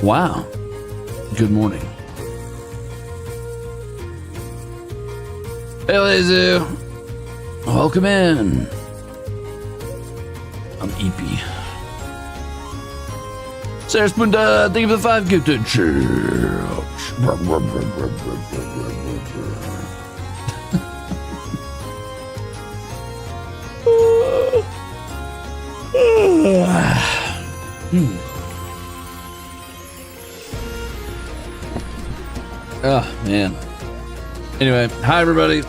Wow. Good morning. Hey, Lazy. Welcome in. I'm EP. Sarah Spunda, thank you for the 5 gifted church. Oh, man. Anyway, hi, everybody.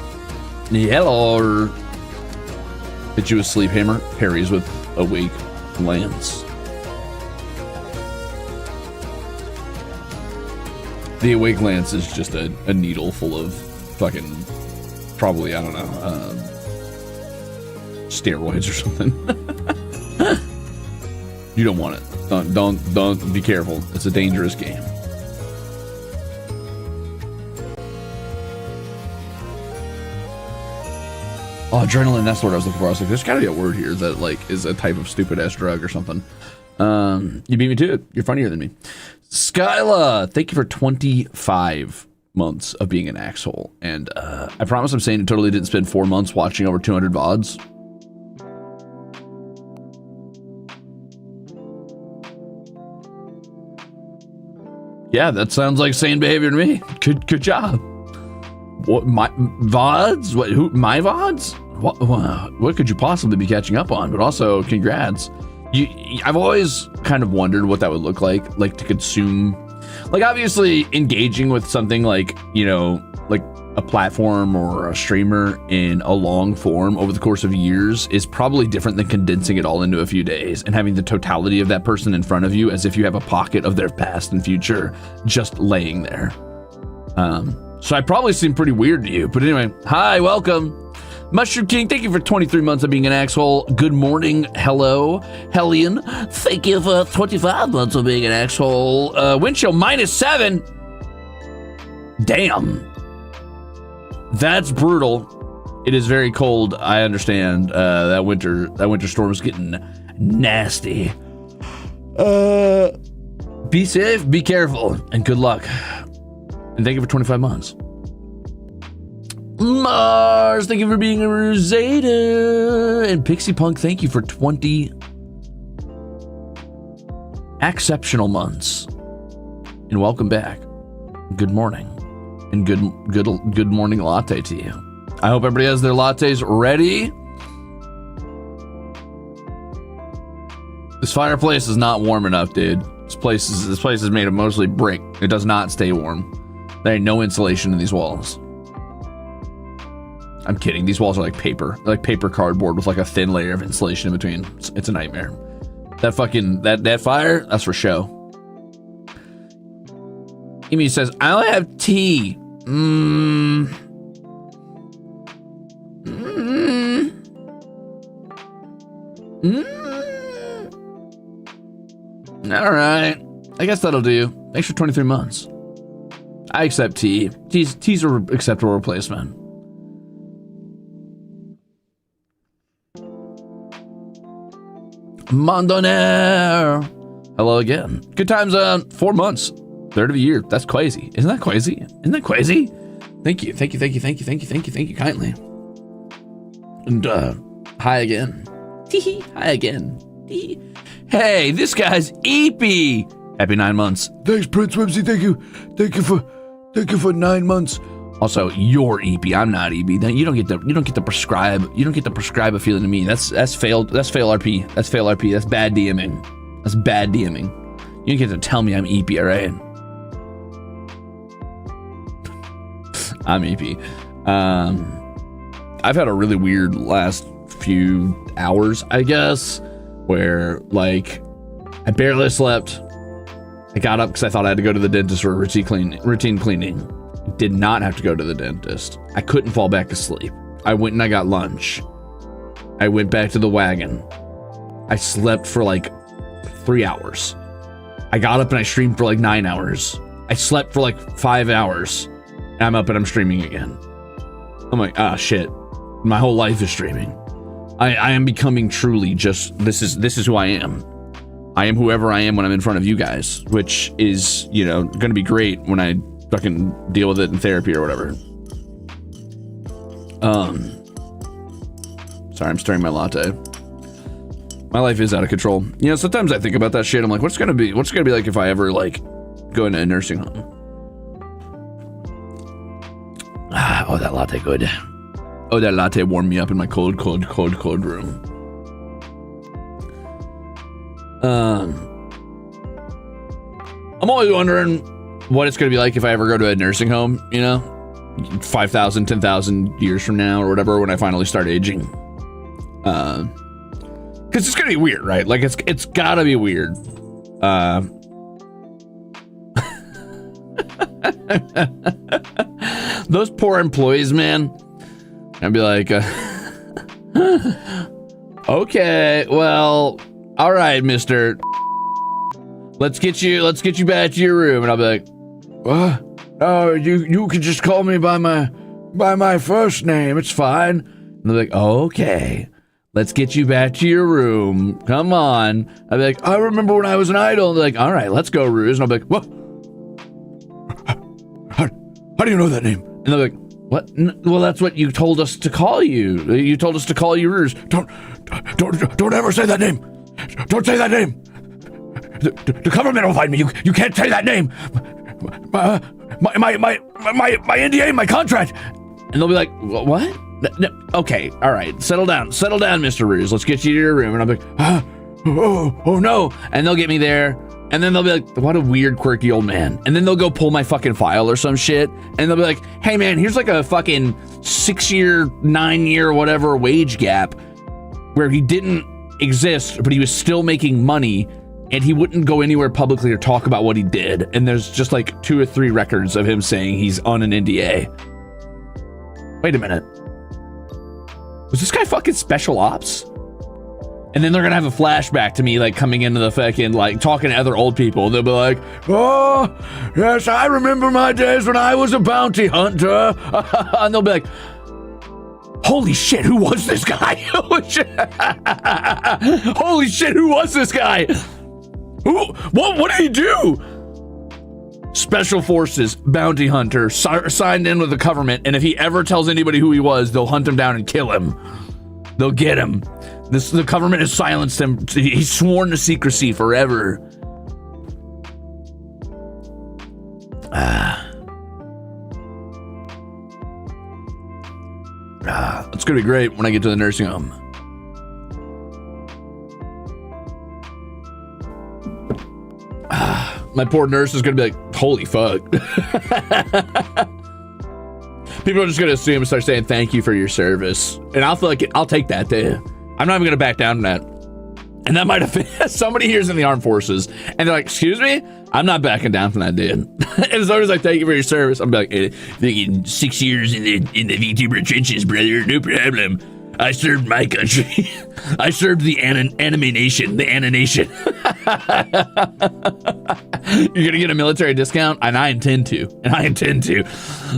Hello. Hit you with sleep hammer, parries with awake lance. The awake lance is just a needle full of fucking, probably, I don't know, steroids or something. You don't want it. Don't be careful. It's a dangerous game. Oh, adrenaline, that's what I was looking for. I was like, there's gotta be a word here that like is a type of stupid ass drug or something. You beat me to it. You're funnier than me. Skyla, thank you for 25 months of being an axhole. And I promise I'm saying it totally didn't spend 4 months watching over 200 VODs. Yeah, that sounds like sane behavior to me. Good job. What, my VODs? What, who, my VODs? What could you possibly be catching up on? But also, congrats. I've always kind of wondered what that would look like to consume. Like, obviously, engaging with something like, you know, like a platform or a streamer in a long form over the course of years is probably different than condensing it all into a few days and having the totality of that person in front of you as if you have a pocket of their past and future just laying there. So I probably seem pretty weird to you, but anyway, hi, welcome. Mushroom King, thank you for 23 months of being an asshole. Good morning, hello. Hellion, thank you for 25 months of being an asshole. Wind chill -7. Damn. That's brutal. It is very cold, I understand. That winter storm is getting nasty. Be safe, be careful, and good luck. And thank you for 25 months. Mars, thank you for being a Rosada. And Pixie Punk, thank you for 20 exceptional months. And welcome back. Good morning. And good morning latte to you. I hope everybody has their lattes ready. This fireplace is not warm enough, dude. This place is made of mostly brick. It does not stay warm. There ain't no insulation in these walls. I'm kidding. These walls are like paper. They're like paper cardboard with like a thin layer of insulation in between. It's a nightmare. That fucking, that fire, that's for show. Amy says, I only have tea. All right. I guess that'll do. Thanks for 23 months. I accept tea. Tea's are acceptable replacement. Mondonaire. Hello again. Good times on 4 months. Third of a year. That's crazy. Isn't that crazy? Isn't that crazy? Thank you kindly. And hi again. Hi again. Hey, this guy's EP. Happy 9 months. Thanks, Prince Whimsy. Thank you for 9 months. Also, you're EP. I'm not EP. You don't get to prescribe a feeling to me. That's fail RP. That's fail RP. That's bad DMing. That's bad DMing. You don't get to tell me I'm EP, all right? I'm EP. I've had a really weird last few hours, I guess, where like I barely slept. I got up because I thought I had to go to the dentist for a routine cleaning. Did not have to go to the dentist. I couldn't fall back asleep. I went and I got lunch. I went back to the wagon. I slept for like 3 hours. I got up and I streamed for like 9 hours. I slept for like 5 hours. And I'm up and I'm streaming again. I'm like, ah, shit. My whole life is streaming. I am becoming truly just, this is who I am. I am whoever I am when I'm in front of you guys, which is, you know, going to be great when I fucking deal with it in therapy or whatever. Sorry, I'm stirring my latte. My life is out of control. You know, sometimes I think about that shit. I'm like, what's gonna be like if I ever like go into a nursing home? Oh, that latte good. Oh, that latte warmed me up in my cold room. I'm always wondering what it's gonna be like if I ever go to a nursing home, you know, 5,000, 10,000 years from now or whatever, when I finally start aging. Because it's gonna be weird, right? Like it's gotta be weird. Those poor employees, man. I'd be like, okay, well, all right, mister. Let's get you back to your room. And I'll be like, what? Oh, you can just call me by my first name. It's fine. And they're like, okay, let's get you back to your room. Come on. I'll be like, I remember when I was an idol. And they're like, all right, let's go, Ruze. And I'll be like, what? How do you know that name? And they're like, what? Well, that's what you told us to call you. You told us to call you Ruze. Don't ever say that name. Don't say that name. The government will find me. You can't say that name. My NDA, my contract. And they'll be like, what? No, okay, all right, settle down, Mr. Ruze. Let's get you to your room. And I'll be like, oh no. And they'll get me there. And then they'll be like, what a weird, quirky old man. And then they'll go pull my fucking file or some shit. And they'll be like, hey man, here's like a fucking 6-year, 9-year, whatever wage gap where he didn't exist, but he was still making money. And he wouldn't go anywhere publicly or talk about what he did. And there's just like 2 or 3 records of him saying he's on an NDA. Wait a minute. Was this guy fucking special ops? And then they're gonna have a flashback to me like coming into the fucking, like talking to other old people. They'll be like, oh, yes, I remember my days when I was a bounty hunter. And they'll be like, holy shit, who was this guy? Holy shit, who was this guy? What did he do? Special forces, bounty hunter, signed in with the government, and if he ever tells anybody who he was, they'll hunt him down and kill him. They'll get him. The government has silenced him. He's sworn to secrecy forever. It's gonna be great when I get to the nursing home. My poor nurse is gonna be like, holy fuck. People are just gonna assume and start saying thank you for your service. And I'll feel like I'll take that day. I'm not even gonna back down from that. And that might offend somebody here's in the armed forces. And they're like, excuse me? I'm not backing down from that, dude. As long as I thank you for your service, I'm like, hey, 6 years in the VTuber trenches, brother, no problem. I served my country. I served the anime nation, the Anna nation. You're gonna get a military discount, and I intend to.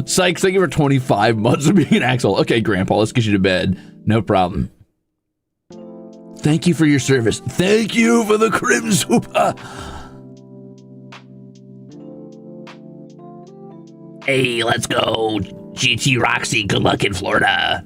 Sykes, thank you for 25 months of being an asshole. Okay, Grandpa, let's get you to bed. No problem. Thank you for your service. Thank you for the Crimzon. Hey, let's go. GT Roxy, good luck in Florida.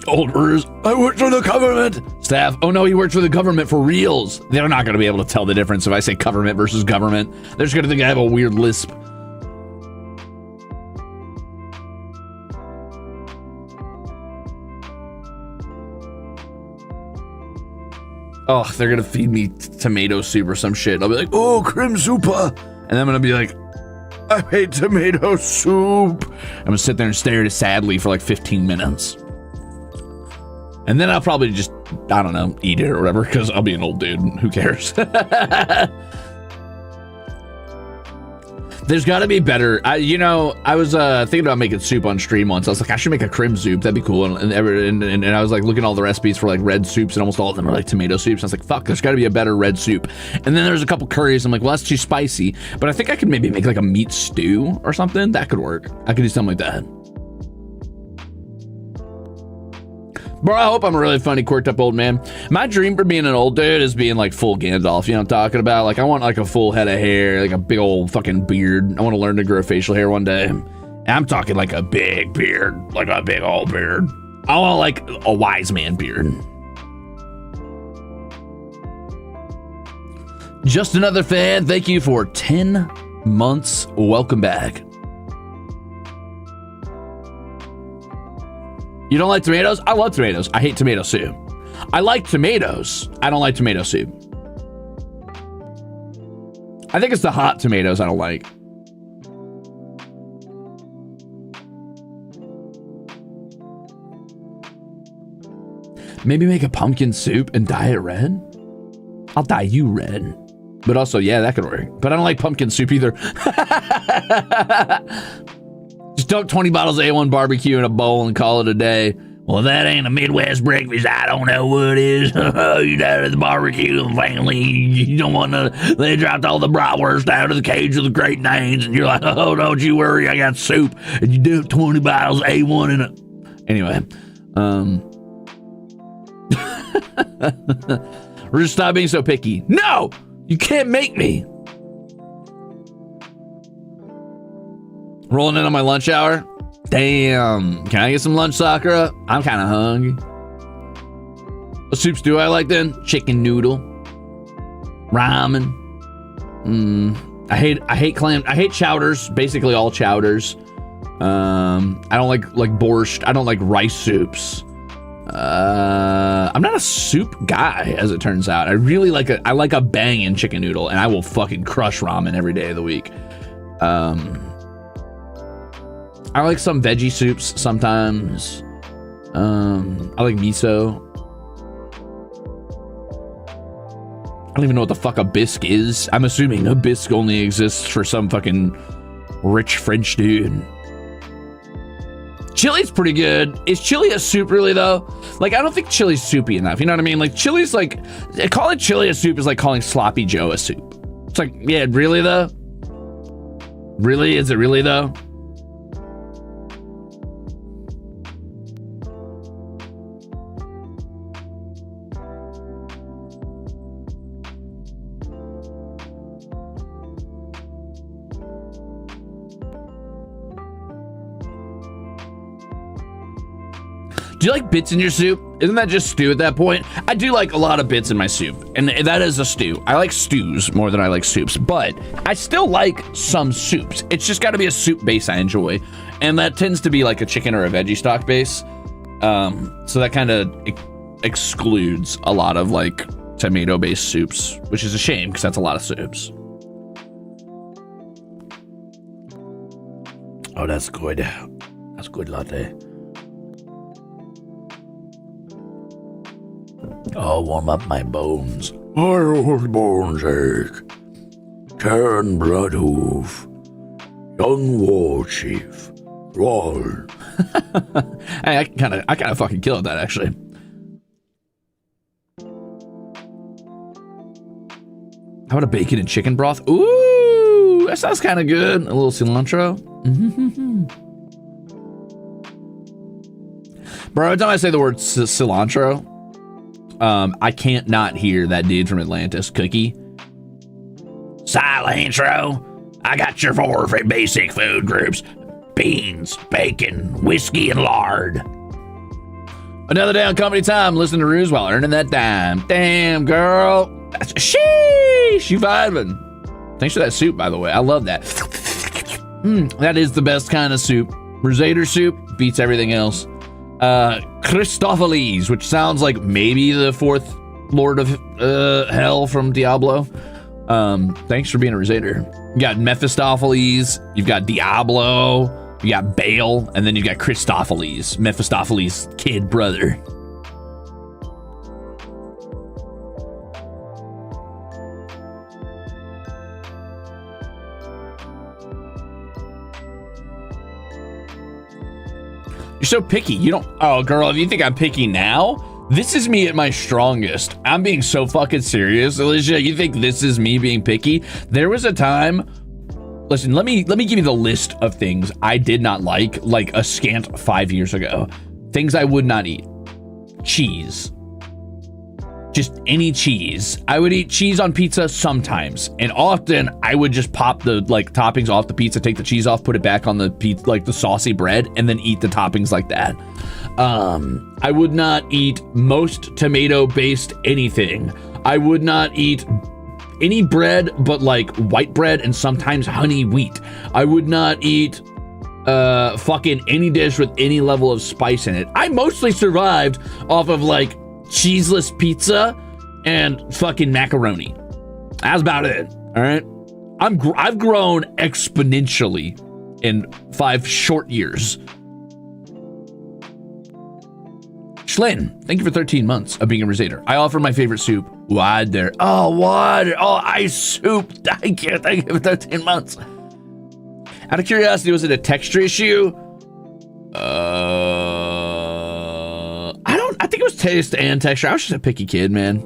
Old Ruze, I worked for the government. Staff, oh no, he worked for the government for reals. They're not going to be able to tell the difference if I say government versus government. They're just going to think I have a weird lisp. Oh, they're going to feed me tomato soup or some shit. I'll be like, oh, Crimzon. And I'm going to be like, I hate tomato soup. I'm going to sit there and stare at it sadly for like 15 minutes. And then I'll probably just, I don't know, eat it or whatever, because I'll be an old dude. Who cares? There's got to be better. You know, I was thinking about making soup on stream once. I was like, I should make a crim soup. That'd be cool. And I was like looking at all the recipes for like red soups, and almost all of them are like tomato soups. I was like, fuck, there's got to be a better red soup. And then there's a couple curries. I'm like, well, that's too spicy. But I think I could maybe make like a meat stew or something. That could work. I could do something like that. Bro, I hope I'm a really funny, quirked up old man. My dream for being an old dude is being like full Gandalf. You know what I'm talking about? Like I want like a full head of hair, like a big old fucking beard. I want to learn to grow facial hair one day. And I'm talking like a big beard, like a big old beard. I want like a wise man beard. Just another fan. Thank you for 10 months. Welcome back. You don't like tomatoes? I love tomatoes. I hate tomato soup. I like tomatoes. I don't like tomato soup. I think it's the hot tomatoes I don't like. Maybe make a pumpkin soup and dye it red? I'll dye you red. But also, yeah, that could work. But I don't like pumpkin soup either. Just dunk 20 bottles of A1 barbecue in a bowl and call it a day. Well, that ain't a Midwest breakfast. I don't know what is. You down at the barbecue and family. You don't want to. They dropped all the bratwurst down to the cage of the Great Danes, and you're like, oh, don't you worry, I got soup. And you dunk 20 bottles of A1 in it. Anyway, we're just stop being so picky. No, you can't make me. Rolling in on my lunch hour. Damn. Can I get some lunch, Sakura? I'm kind of hungry. What soups do I like then? Chicken noodle. Ramen. I hate clam. I hate chowders. Basically all chowders. I don't like borscht. I don't like rice soups. I'm not a soup guy, as it turns out. I really like I like a banging chicken noodle, and I will fucking crush ramen every day of the week. I like some veggie soups sometimes. I like miso. I don't even know what the fuck a bisque is. I'm assuming a bisque only exists for some fucking rich French dude. Chili's pretty good. Is chili a soup really though? Like, I don't think chili's soupy enough. You know what I mean? Like chili's like, calling chili a soup is like calling sloppy Joe a soup. It's like, yeah, really though? Really? Is it really though? Do you like bits in your soup? Isn't that just stew at that point? I do like a lot of bits in my soup, and that is a stew. I like stews more than I like soups, but I still like some soups. It's just got to be a soup base I enjoy, and that tends to be like a chicken or a veggie stock base. So that kind of excludes a lot of like tomato-based soups, which is a shame because that's a lot of soups. Oh, that's good. That's good, Latte. Oh, warm up my bones. My bones ache. Turn Bloodhoof. Young War Chief. Roll. Hey, I kind of fucking killed that actually. How about a bacon and chicken broth? Ooh, that sounds kind of good. A little cilantro. Bro, every time I say the word cilantro, I can't not hear that dude from Atlantis, Cookie. Cilantro. I got your 4 basic food groups. Beans, bacon, whiskey, and lard. Another day on company time, listening to Ruze while earning that dime. Damn, girl. Sheesh, you vibing. Thanks for that soup, by the way. I love that. That is the best kind of soup. Ruze soup beats everything else. Christopheles, which sounds like maybe the 4th Lord of Hell from Diablo. Thanks for being a Rusader. You got Mephistopheles, you've got Diablo, you got Baal, and then you've got Christopheles, Mephistopheles' kid brother. You're so picky. You don't. Oh, girl, if you think I'm picky now, this is me at my strongest. I'm being so fucking serious, Alicia. You think this is me being picky? There was a time. Listen, let me give you the list of things I did not like a scant 5 years ago. Things I would not eat. Cheese. Just any cheese. I would eat cheese on pizza sometimes, and often I would just pop the toppings off the pizza, take the cheese off, put it back on the pizza, the saucy bread, and then eat the toppings like that. I would not eat most tomato-based anything. I would not eat any bread but white bread and sometimes honey wheat. I would not eat fucking any dish with any level of spice in it. I mostly survived off of cheeseless pizza and fucking macaroni. That's about it. All right. I've grown exponentially in 5 short years. Schlin, thank you for 13 months of being a Ruzader. I offer my favorite soup, water. Oh, water. Oh, ice soup. Thank you for 13 months. Out of curiosity, was it a texture issue? I think it was taste and texture. I was just a picky kid, man.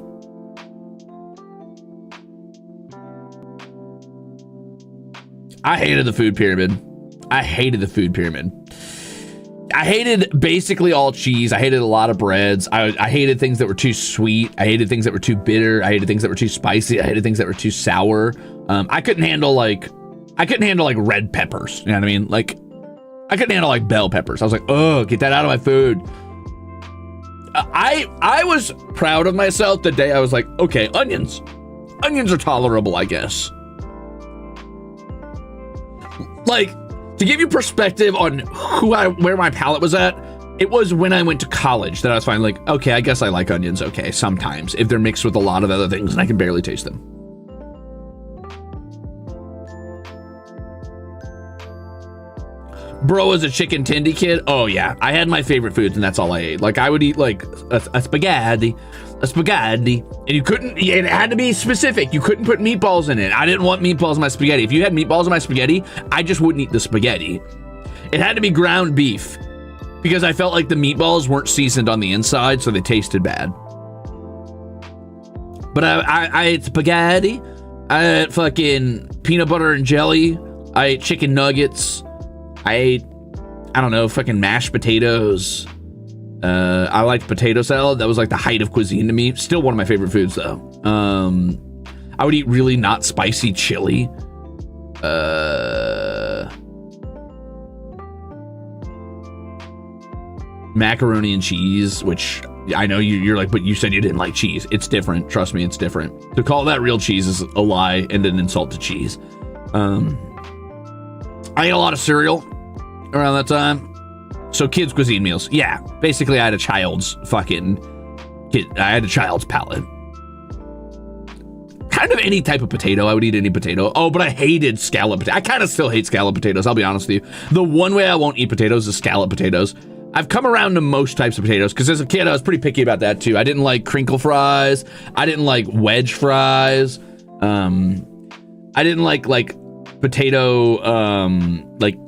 I hated the food pyramid. I hated basically all cheese. I hated a lot of breads. I hated things that were too sweet. I hated things that were too bitter. I hated things that were too spicy. I hated things that were too sour. I couldn't handle red peppers. You know what I mean? I couldn't handle bell peppers. I was like, oh, get that out of my food. I was proud of myself the day I was like, okay, onions are tolerable, I guess. To give you perspective on where my palate was at, it was when I went to college that I was finally okay, I guess I like onions, okay, sometimes, if they're mixed with a lot of other things and I can barely taste them. Bro was a chicken tendy kid. Oh yeah, I had my favorite foods and that's all I ate. I would eat a spaghetti, and you couldn't. It had to be specific. You couldn't put meatballs in it. I didn't want meatballs in my spaghetti. If you had meatballs in my spaghetti, I just wouldn't eat the spaghetti. It had to be ground beef because I felt like the meatballs weren't seasoned on the inside, so they tasted bad. But I ate spaghetti. I ate fucking peanut butter and jelly. I ate chicken nuggets. I ate, I don't know, fucking mashed potatoes. I liked potato salad. That was the height of cuisine to me. Still one of my favorite foods, though. I would eat really not spicy chili. Macaroni and cheese, which I know you're but you said you didn't like cheese. It's different. Trust me, it's different. To call that real cheese is a lie and an insult to cheese. I ate a lot of cereal around that time. So kids' cuisine meals. Yeah, basically I had a child's palate. Kind of any type of potato. I would eat any potato. Oh, but I hated scallop potatoes. I kind of still hate scallop potatoes, I'll be honest with you. The one way I won't eat potatoes is scallop potatoes. I've come around to most types of potatoes because as a kid I was pretty picky about that too. I didn't like crinkle fries. I didn't like wedge fries. I didn't like potato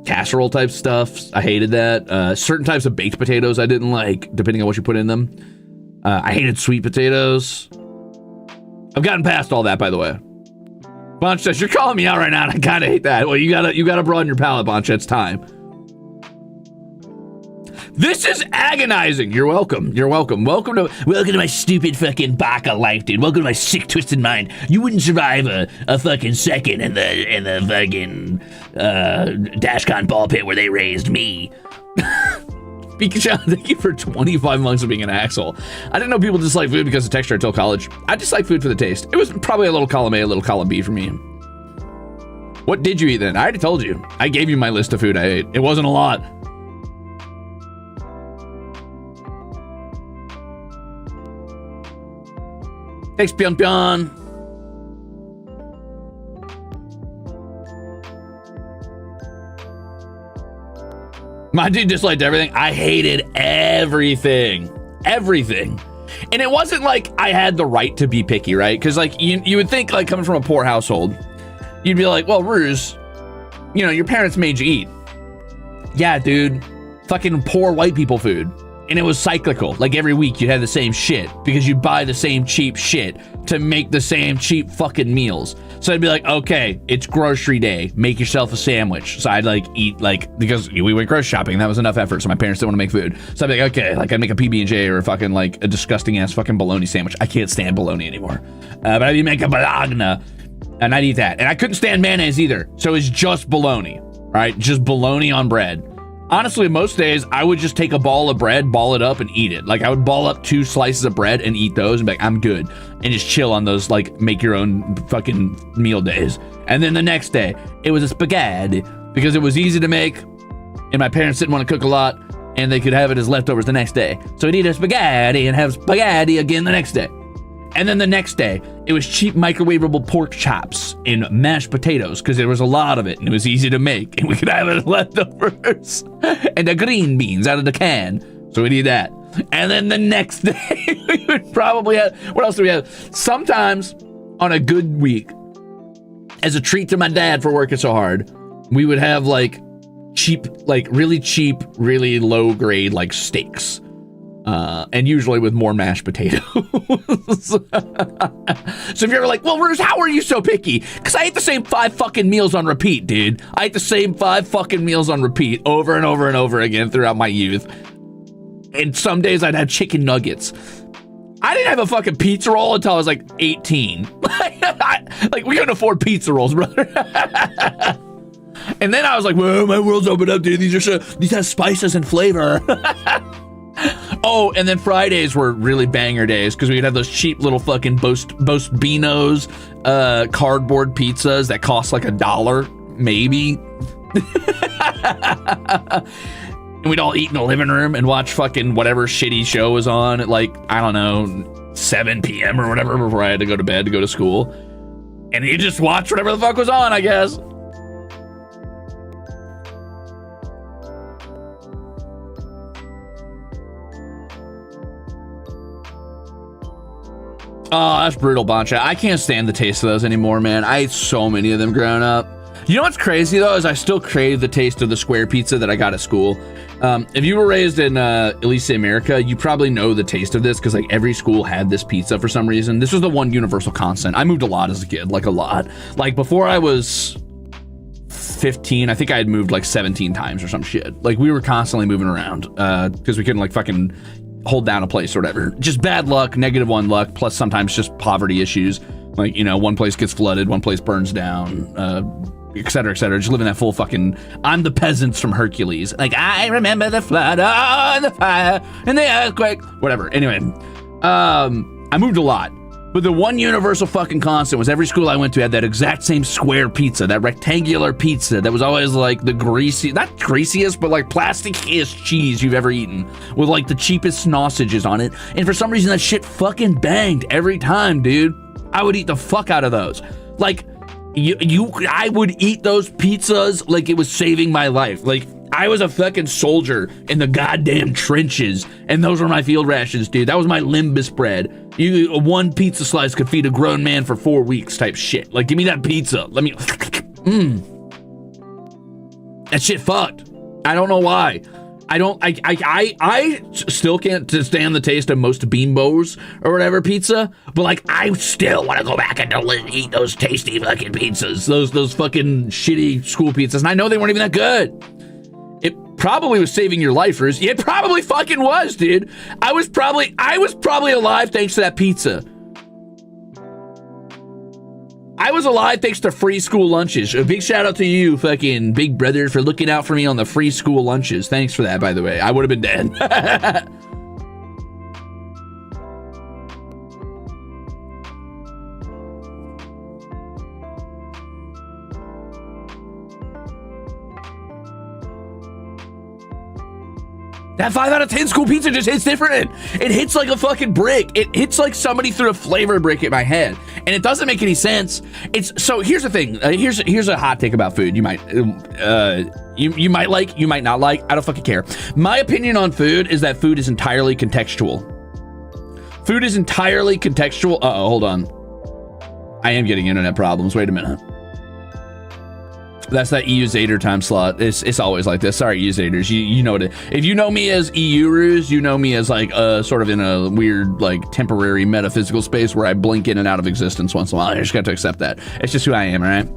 casserole type stuff. I hated that. Certain types of baked potatoes I didn't like, depending on what you put in them. I hated sweet potatoes. I've gotten past all that, by the way. Bonch says, you're calling me out right now and I kinda hate that. Well, you gotta broaden your palate, Bonch. It's time. This is agonizing. You're welcome. Welcome to my stupid fucking baka life, dude. Welcome to my sick, twisted mind. You wouldn't survive a fucking second in the fucking Dashcon ball pit where they raised me. Pikachu, thank you for 25 months of being an asshole. I didn't know people dislike food because of texture until college. I dislike food for the taste. It was probably a little column A, a little column B for me. What did you eat then? I already told you. I gave you my list of food I ate. It wasn't a lot. Thanks, Pion Pion. My dude disliked everything. I hated everything. Everything. And it wasn't like I had the right to be picky, right? Because you would think coming from a poor household, you'd be like, well, Ruze, your parents made you eat. Yeah, dude. fucking poor white people food. And it was cyclical. Like every week you had the same shit because you buy the same cheap shit to make the same cheap fucking meals. So I'd be like, okay, it's grocery day. Make yourself a sandwich. So I'd like eat like, because we went grocery shopping. That was enough effort. So my parents didn't want to make food. So I'd be like, okay, like I'd make a PB&J or a fucking like a disgusting ass fucking bologna sandwich. I can't stand bologna anymore. But I'd make a bologna and I'd eat that. And I couldn't stand mayonnaise either. So it's just bologna, right? Just bologna on bread. Honestly, most days, I would just take a ball of bread, ball it up, and eat it. Like, I would ball up 2 slices of bread and eat those and be like, I'm good. And just chill on those, like, make your own fucking meal days. And then the next day, it was a spaghetti because it was easy to make, and my parents didn't want to cook a lot, and they could have it as leftovers the next day. So we'd eat a spaghetti and have spaghetti again the next day. And then the next day, it was cheap microwavable pork chops and mashed potatoes because there was a lot of it and it was easy to make and we could have it as leftovers. And the green beans out of the can. So we'd eat that. And then the next day, we would probably have, what else do we have? Sometimes on a good week, as a treat to my dad for working so hard, we would have like cheap, like really cheap, really low grade, like steaks. And usually with more mashed potatoes. So if you're ever like, well, Ruze, how are you so picky? Because I ate the same 5 fucking meals on repeat, dude. I ate the same 5 fucking meals on repeat over and over and over again throughout my youth. And some days I'd have chicken nuggets. I didn't have a fucking pizza roll until I was like 18. Like, we couldn't afford pizza rolls, brother. And then I was like, whoa, my world's opened up, dude. These have spices and flavor. Oh, and then Fridays were really banger days because we'd have those cheap little fucking Bostino's cardboard pizzas that cost like $1, maybe. And we'd all eat in the living room and watch fucking whatever shitty show was on at like, I don't know, 7 p.m. or whatever before I had to go to bed to go to school. And you just watch whatever the fuck was on, I guess. Oh, that's brutal, Bancha. I can't stand the taste of those anymore, man. I ate so many of them growing up. You know what's crazy, though, is I still crave the taste of the square pizza that I got at school. If you were raised in, at least in America, you probably know the taste of this because, like, every school had this pizza for some reason. This was the one universal constant. I moved a lot as a kid, like, a lot. Like, before I was 15, I think I had moved, like, 17 times or some shit. Like, we were constantly moving around because we couldn't, like, fucking hold down a place or whatever. Just bad luck, -1 luck, plus sometimes just poverty issues. Like, you know, one place gets flooded, one place burns down, et cetera, et cetera. Just living that full fucking, I'm the peasants from Hercules. Like, I remember the flood, oh, the fire, and the earthquake, whatever. Anyway, I moved a lot. But the one universal fucking constant was every school I went to had that exact same square pizza, that rectangular pizza that was always like the greasy, not greasiest, but like plasticiest cheese you've ever eaten with like the cheapest sausages on it. And for some reason that shit fucking banged every time, dude. I would eat the fuck out of those. Like, I would eat those pizzas like it was saving my life. Like, I was a fucking soldier in the goddamn trenches, and those were my field rations, dude. That was my Limbus bread. One pizza slice could feed a grown man for 4 weeks type shit. Like, give me that pizza. Let me... That shit fucked. I don't know why. I still can't stand the taste of most Beambos or whatever pizza, but like I still want to go back and eat those tasty fucking pizzas, those fucking shitty school pizzas, and I know they weren't even that good. It probably was saving your life, Ruze. It probably fucking was, dude. I was probably alive thanks to that pizza. I was alive thanks to free school lunches. A big shout out to you, fucking big brother, for looking out for me on the free school lunches. Thanks for that, by the way. I would have been dead. That 5 out of 10 school pizza just hits different. It hits like a fucking brick. It hits like somebody threw a flavor brick at my head, and it doesn't make any sense. So here's the thing. Here's a hot take about food. You might you might like, you might not like. I don't fucking care. My opinion on food is that food is entirely contextual. Food is entirely contextual. Uh-oh, hold on. I am getting internet problems. Wait a minute. That's that EU Zader time slot. It's always like this. Sorry, EU Zaders. You know it. If you know me as EU Ruze, you know me as like sort of in a weird like temporary metaphysical space where I blink in and out of existence once in a while. I just got to accept that. It's just who I am, all right?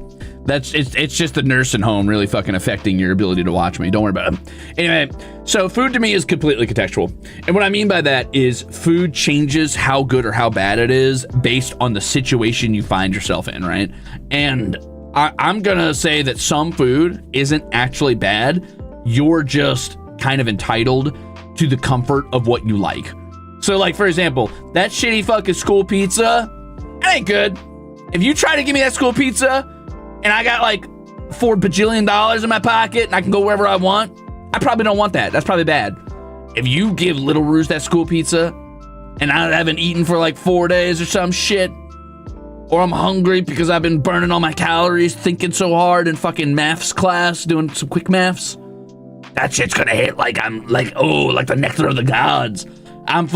It's just the nursing home really fucking affecting your ability to watch me. Don't worry about it. Anyway, so food to me is completely contextual. And what I mean by that is food changes how good or how bad it is based on the situation you find yourself in, right? And I'm gonna say that some food isn't actually bad. You're just kind of entitled to the comfort of what you like. So like, for example, that shitty fucking school pizza, it ain't good. If you try to give me that school pizza and I got like $4 bajillion in my pocket and I can go wherever I want, I probably don't want that. That's probably bad. If you give Little Ruze that school pizza and I haven't eaten for like 4 days or some shit, or I'm hungry because I've been burning all my calories thinking so hard in fucking maths class, doing some quick maths, that shit's gonna hit like I'm like, oh, like the nectar of the gods. I'm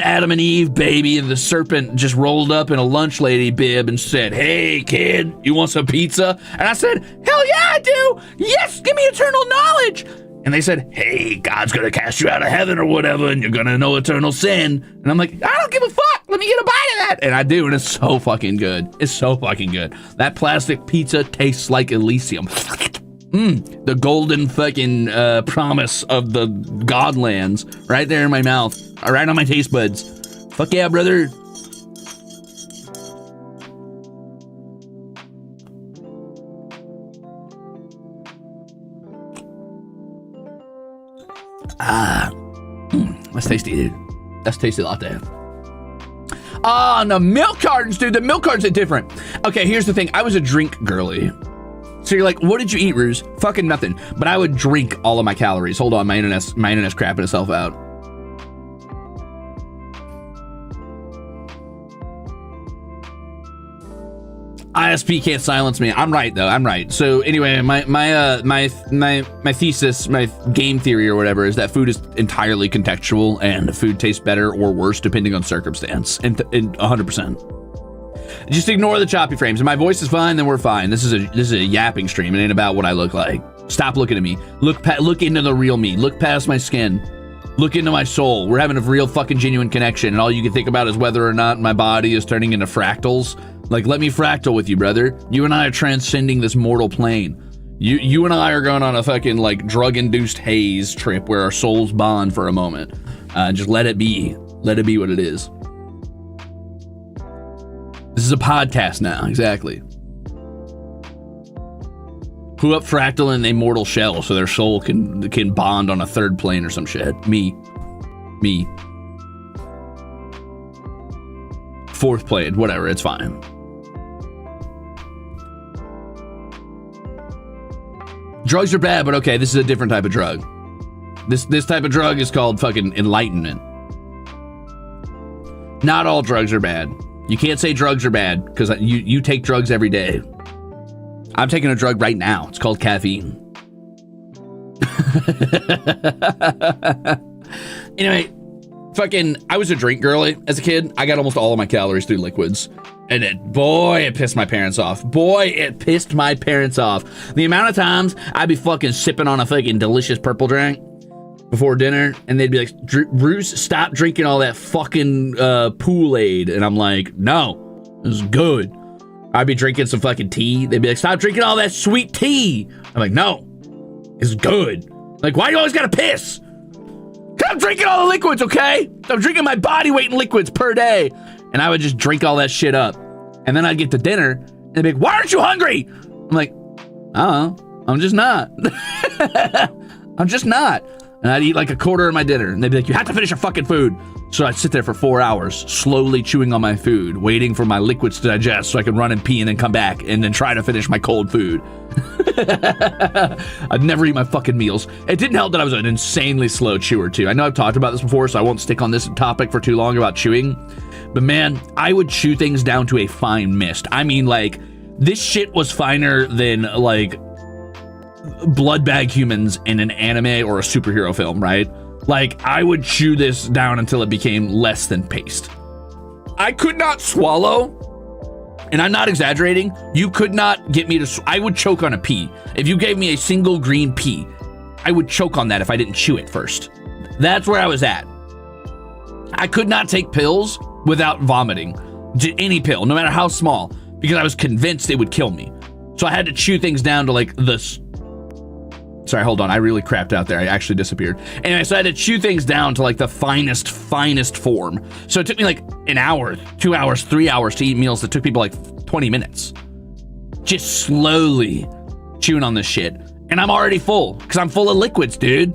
Adam and Eve, baby, and the serpent just rolled up in a lunch lady bib and said, hey, kid, you want some pizza? And I said, hell yeah, I do. Yes, give me eternal knowledge. And they said, hey, God's gonna cast you out of heaven or whatever, and you're gonna know eternal sin. And I'm like, I don't give a fuck. Let me get a bite of that. And I do, and it's so fucking good. It's so fucking good. That plastic pizza tastes like Elysium. The golden fucking promise of the Godlands right there in my mouth, right on my taste buds. Fuck yeah, brother. That's tasty, dude. That's tasty latte. Oh, and the milk cartons, dude. The milk cartons are different. Okay, here's the thing. I was a drink girly. So you're like, what did you eat, Ruze? Fucking nothing. But I would drink all of my calories. Hold on, my internet's crapping itself out. ISP can't silence me. I'm right though. I'm right. So anyway, my thesis, my game theory or whatever is that food is entirely contextual and food tastes better or worse depending on circumstance. And 100%. Just ignore the choppy frames. If my voice is fine, then we're fine. This is a yapping stream. It ain't about what I look like. Stop looking at me. Look into the real me. Look past my skin. Look into my soul. We're having a real fucking genuine connection, and all you can think about is whether or not my body is turning into fractals. Like, let me fractal with you, brother. You and I are transcending this mortal plane. You and I are going on a fucking, like, drug-induced haze trip where our souls bond for a moment. Just let it be. Let it be what it is. This is a podcast now, exactly. Who up fractal in a mortal shell so their soul can bond on a third plane or some shit? Me. Fourth plane, whatever, it's fine. Drugs are bad, but okay, this is a different type of drug. This type of drug is called fucking enlightenment. Not all drugs are bad. You can't say drugs are bad because you take drugs every day. I'm taking a drug right now. It's called caffeine. Anyway, I was a drink girly as a kid. I got almost all of my calories through liquids. And it pissed my parents off. The amount of times I'd be fucking sipping on a fucking delicious purple drink before dinner, and they'd be like, Ruze, stop drinking all that fucking Kool-Aid. And I'm like, no, this is good. I'd be drinking some fucking tea. They'd be like, stop drinking all that sweet tea. I'm like, no, it's good. Like, why do you always gotta piss? 'Cause I'm drinking all the liquids, okay? I'm drinking my body weight in liquids per day. And I would just drink all that shit up. And then I'd get to dinner, and they'd be like, why aren't you hungry? I'm like, I don't know. I'm just not. I'm just not. And I'd eat like a quarter of my dinner, and they'd be like, you have to finish your fucking food. So I'd sit there for 4 hours, slowly chewing on my food, waiting for my liquids to digest so I could run and pee and then come back and then try to finish my cold food. I'd never eat my fucking meals. It didn't help that I was an insanely slow chewer too. I know I've talked about this before, so I won't stick on this topic for too long about chewing. But man, I would chew things down to a fine mist. I mean, like, this shit was finer than, like, blood bag humans in an anime or a superhero film, right? Like, I would chew this down until it became less than paste. I could not swallow and I'm not exaggerating, you could not get me to, I would choke on a pea. If you gave me a single green pea, I would choke on that if I didn't chew it first. That's where I was at. I could not take pills without vomiting. Any pill, no matter how small, because I was convinced it would kill me. So I had to chew things down to like this. Sorry, hold on. I really crapped out there. I actually disappeared. Anyway, so I had to chew things down to like the finest form. So it took me like an hour, 2 hours, 3 hours to eat meals that took people like 20 minutes. Just slowly chewing on this shit. And I'm already full because I'm full of liquids, dude.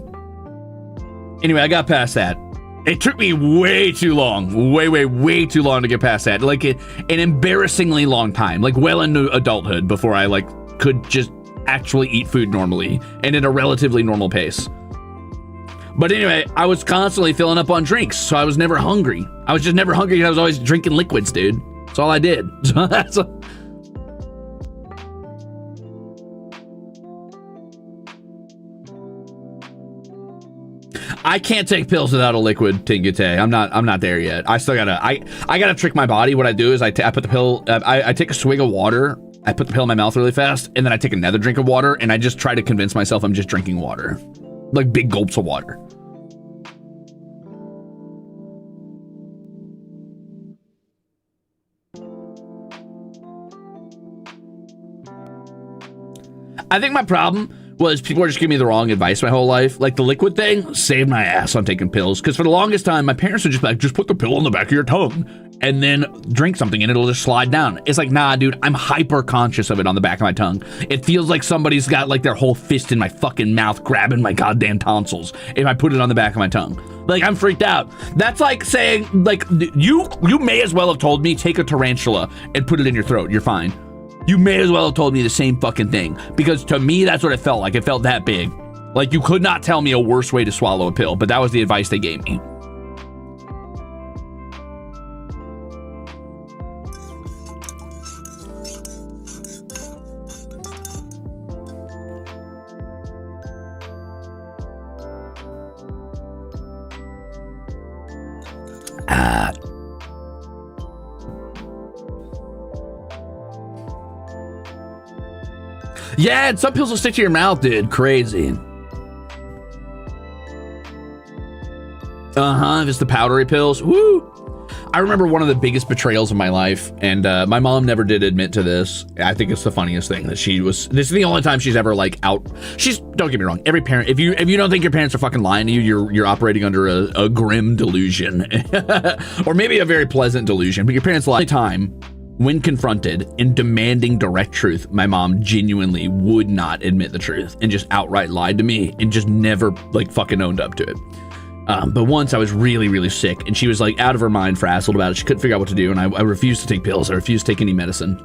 Anyway, I got past that. It took me way too long, way too long to get past that. Like an embarrassingly long time, like well into adulthood before I like could just actually eat food normally and at a relatively normal pace. But anyway, I was constantly filling up on drinks, so I was never hungry. I was just never hungry because I was always drinking liquids, dude. That's all I did. So that's I can't take pills without a liquid, Tingate. I'm not there yet. I still gotta, I gotta trick my body. What I do is I put the pill, I take a swig of water, I put the pill in my mouth really fast, and then I take another drink of water, and I just try to convince myself I'm just drinking water. Like big gulps of water. I think my problem was people were just giving me the wrong advice my whole life. Like the liquid thing saved my ass on taking pills. Because for the longest time, my parents would just be like, just put the pill on the back of your tongue and then drink something and it'll just slide down. It's like, nah, dude, I'm hyper conscious of it on the back of my tongue. It feels like somebody's got like their whole fist in my fucking mouth grabbing my goddamn tonsils if I put it on the back of my tongue. Like, I'm freaked out. That's like saying, like, you may as well have told me take a tarantula and put it in your throat. You're fine. You may as well have told me the same fucking thing, because to me, that's what it felt like. It felt that big. Like, you could not tell me a worse way to swallow a pill, but that was the advice they gave me. Yeah, and some pills will stick to your mouth, dude. Crazy. If it's the powdery pills. Woo! I remember one of the biggest betrayals of my life, and my mom never did admit to this. I think it's the funniest thing that this is the only time she's ever like out. Don't get me wrong, every parent, if you don't think your parents are fucking lying to you, you're operating under a grim delusion. Or maybe a very pleasant delusion, but your parents lie. Time when confronted and demanding direct truth, my mom genuinely would not admit the truth and just outright lied to me and just never like fucking owned up to it. But once I was really, really sick and she was like out of her mind, frazzled about it. She couldn't figure out what to do. And I refused to take pills. I refused to take any medicine.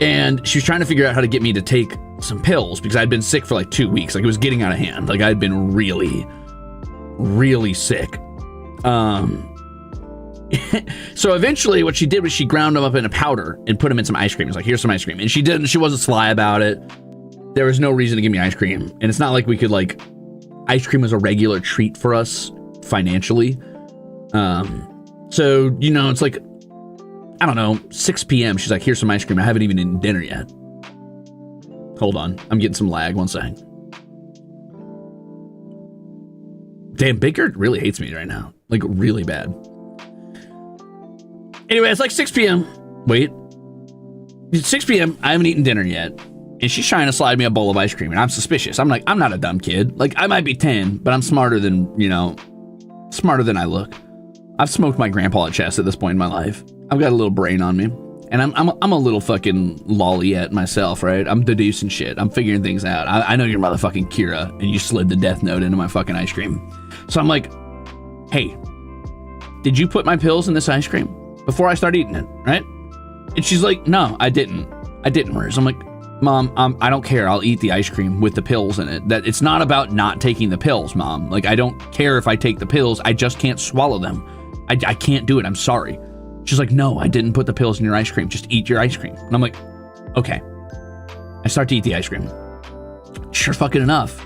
And she was trying to figure out how to get me to take some pills because I'd been sick for like 2 weeks. Like it was getting out of hand. Like I'd been really, really sick. So eventually what she did was she ground them up in a powder and put them in some ice cream. It's like, here's some ice cream. And she didn't, she wasn't sly about it. There was no reason to give me ice cream. And it's not like we could like, ice cream was a regular treat for us financially. So, you know, it's like, I don't know, 6 p.m. She's like, here's some ice cream. I haven't even eaten dinner yet. Hold on. I'm getting some lag. 1 second. Damn, Baker really hates me right now. Like really bad. Anyway, it's like 6 p.m. Wait. It's 6 p.m. I haven't eaten dinner yet. And she's trying to slide me a bowl of ice cream. And I'm suspicious. I'm like, I'm not a dumb kid. Like, I might be 10, but I'm smarter than, you know, smarter than I look. I've smoked my grandpa at chest at this point in my life. I've got a little brain on me. And I'm a little fucking lollygette myself, right? I'm deducing shit. I'm figuring things out. I know you're motherfucking Kira, and you slid the death note into my fucking ice cream. So I'm like, hey, did you put my pills in this ice cream before I start eating it, right? And she's like, no, I didn't, Ruze. I'm like, Mom, I don't care. I'll eat the ice cream with the pills in it. That it's not about not taking the pills, Mom. Like, I don't care if I take the pills. I just can't swallow them. I can't do it. I'm sorry. She's like, no, I didn't put the pills in your ice cream. Just eat your ice cream. And I'm like, okay. I start to eat the ice cream. Sure fucking enough.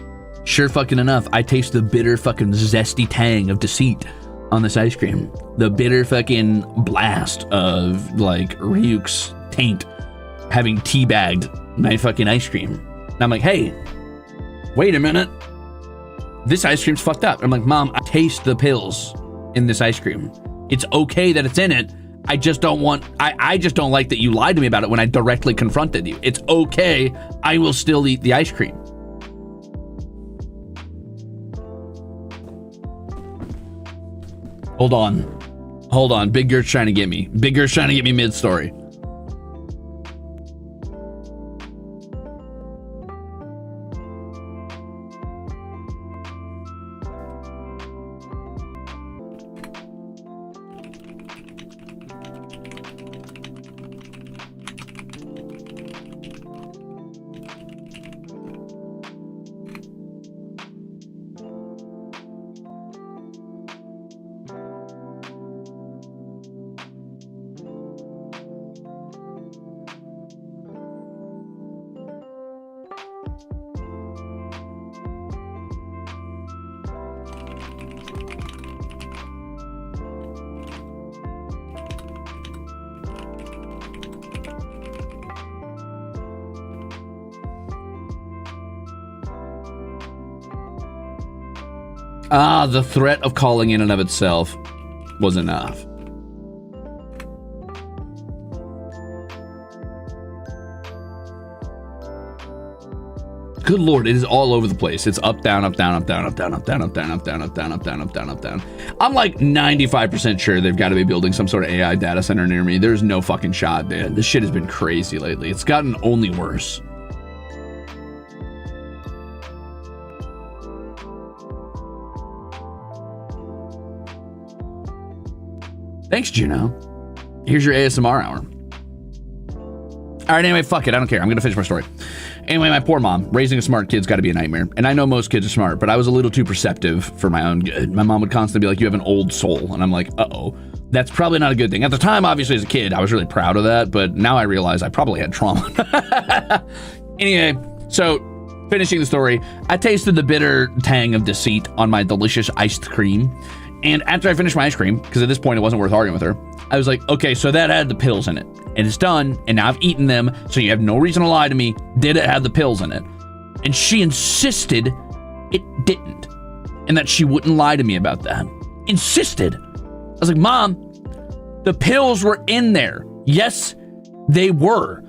I taste the bitter fucking zesty tang of deceit. on this ice cream. The bitter fucking blast of like Ryuk's taint having teabagged my fucking ice cream. And I'm like, hey, wait a minute. This ice cream's fucked up. I'm like, Mom, I taste the pills in this ice cream. It's okay that it's in it. I just don't like that you lied to me about it when I directly confronted you. It's okay. I will still eat the ice cream. Hold on. Big Gert's trying to get me. Big Gert's trying to get me mid-story. The threat of calling in and of itself was enough. Good Lord, it is all over the place. It's up, down, up, down, up, down, up, down, up, down, up, down, up, down, up, down, up, down, up, down, up, down. I'm like 95% sure they've got to be building some sort of AI data center near me. There's no fucking shot, dude. This shit has been crazy lately. It's gotten only worse. Thanks, Juno. Here's your ASMR hour. All right, anyway, fuck it. I don't care. I'm going to finish my story. Anyway, my poor mom. Raising a smart kid's got to be a nightmare. And I know most kids are smart, but I was a little too perceptive for my own good. My mom would constantly be like, you have an old soul. And I'm like, uh-oh. That's probably not a good thing. At the time, obviously, as a kid, I was really proud of that. But now I realize I probably had trauma. Anyway, so finishing the story, I tasted the bitter tang of deceit on my delicious iced cream. And after I finished my ice cream, because at this point it wasn't worth arguing with her, I was like, okay, so that had the pills in it. And it's done, and now I've eaten them, so you have no reason to lie to me. Did it have the pills in it? And she insisted it didn't, and that she wouldn't lie to me about that. Insisted. I was like, Mom, the pills were in there. Yes, they were.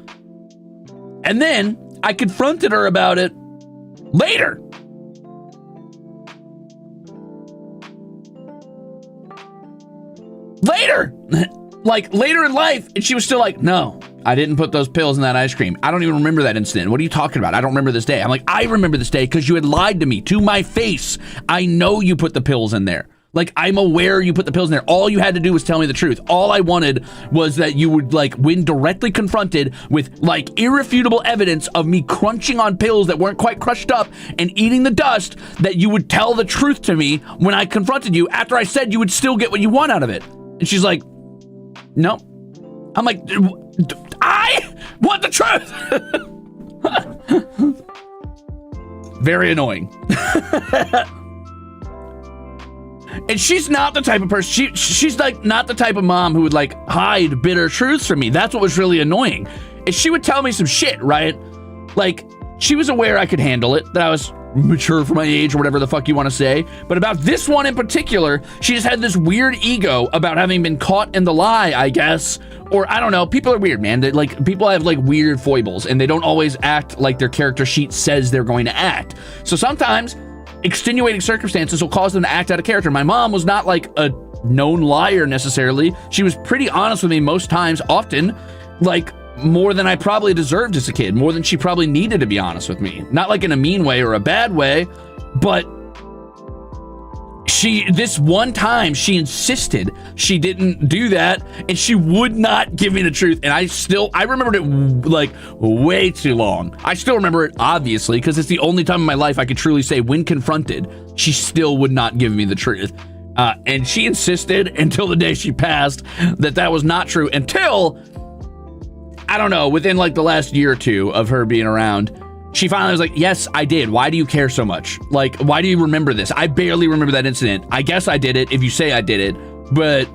And then I confronted her about it later. Like later in life, and she was still like, no, I didn't put those pills in that ice cream. I don't even remember that incident. What are you talking about? I don't remember this day. I'm like, I remember this day because you had lied to me to my face. I know you put the pills in there. Like, I'm aware you put the pills in there. All you had to do was tell me the truth. All I wanted was that you would, like, when directly confronted with, like, irrefutable evidence of me crunching on pills that weren't quite crushed up and eating the dust, that you would tell the truth to me when I confronted you after I said you would still get what you want out of it. And she's like, no. I'm like, I want the truth. Very annoying. And she's not the type of person, she's like not the type of mom who would like hide bitter truths from me. That's what was really annoying. Is she would tell me some shit, right? Like, she was aware I could handle it, that I was mature for my age or whatever the fuck you want to say. But about this one in particular, she just had this weird ego about having been caught in the lie, I guess. Or I don't know, people are weird, man. Like, people have like weird foibles and they don't always act like their character sheet says they're going to act. So sometimes extenuating circumstances will cause them to act out of character. My mom was not like a known liar necessarily. She was pretty honest with me most times, often, like more than I probably deserved as a kid, more than she probably needed to be honest with me. Not like in a mean way or a bad way, but this one time she insisted she didn't do that and she would not give me the truth. And I remembered it like way too long. I still remember it obviously because it's the only time in my life I could truly say when confronted, she still would not give me the truth. And she insisted until the day she passed that was not true until, I don't know, within like the last year or two of her being around, she finally was like, yes, I did. Why do you care so much? Like, why do you remember this? I barely remember that incident. I guess I did it if you say I did it, but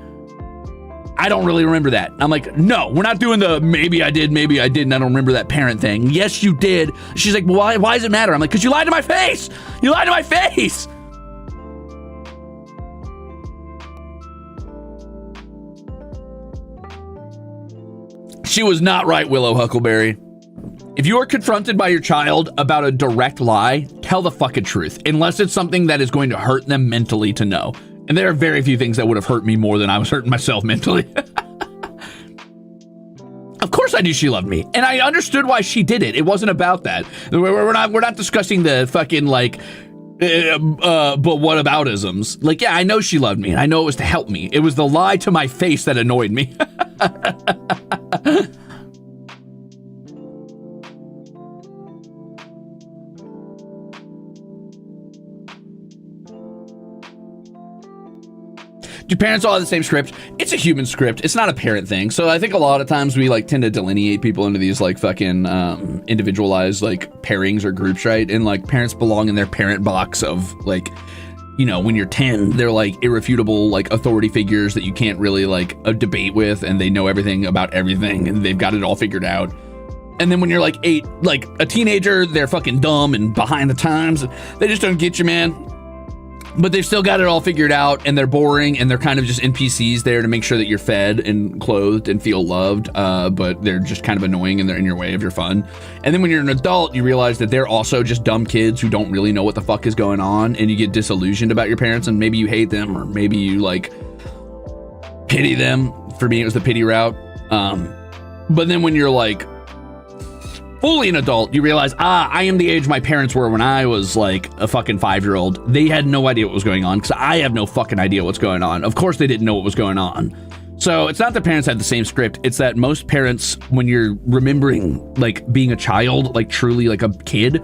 I don't really remember that. I'm like, no, we're not doing the maybe I did, maybe I didn't. I don't remember that parent thing. Yes, you did. She's like, well, why does it matter? I'm like, because you lied to my face. You lied to my face. She was not right, Willow Huckleberry. If you are confronted by your child about a direct lie, tell the fucking truth, unless it's something that is going to hurt them mentally to know. And there are very few things that would have hurt me more than I was hurting myself mentally. Of course I knew she loved me, and I understood why she did it. It wasn't about that. We're not discussing the fucking like, but what about isms? Like, yeah, I know she loved me, and I know it was to help me. It was the lie to my face that annoyed me. Do parents all have the same script? It's a human script. It's not a parent thing. So I think a lot of times we like tend to delineate people into these like fucking individualized like pairings or groups, right? And like parents belong in their parent box of like, you know, when you're 10, they're like irrefutable like authority figures that you can't really like debate with, and they know everything about everything and they've got it all figured out. And then when you're like 8, like a teenager, they're fucking dumb and behind the times. They just don't get you, man. But they've still got it all figured out, and they're boring, and they're kind of just NPCs there to make sure that you're fed and clothed and feel loved, but they're just kind of annoying and they're in your way of your fun. And then when you're an adult, you realize that they're also just dumb kids who don't really know what the fuck is going on, and you get disillusioned about your parents, and maybe you hate them, or maybe you like pity them. For me, it was the pity route. But then when you're like fully an adult, you realize, I am the age my parents were when I was like a fucking 5-year-old. They had no idea what was going on, because I have no fucking idea what's going on. Of course they didn't know what was going on. So it's not that parents had the same script. It's that most parents, when you're remembering like being a child, like truly like a kid,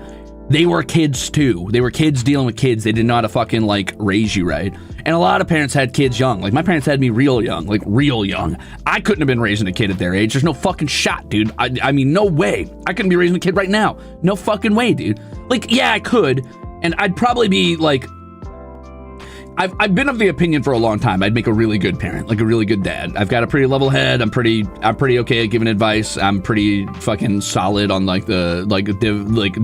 they were kids too. They were kids dealing with kids. They didn't know how to fucking like raise you right. And a lot of parents had kids young. Like my parents had me real young, like real young. I couldn't have been raising a kid at their age. There's no fucking shot, dude. I mean, no way. I couldn't be raising a kid right now. No fucking way, dude. Like, yeah, I could. And I'd probably be like, I've been of the opinion for a long time I'd make a really good parent, like a really good dad. I've got a pretty level head. I'm pretty okay at giving advice. I'm pretty fucking solid on like the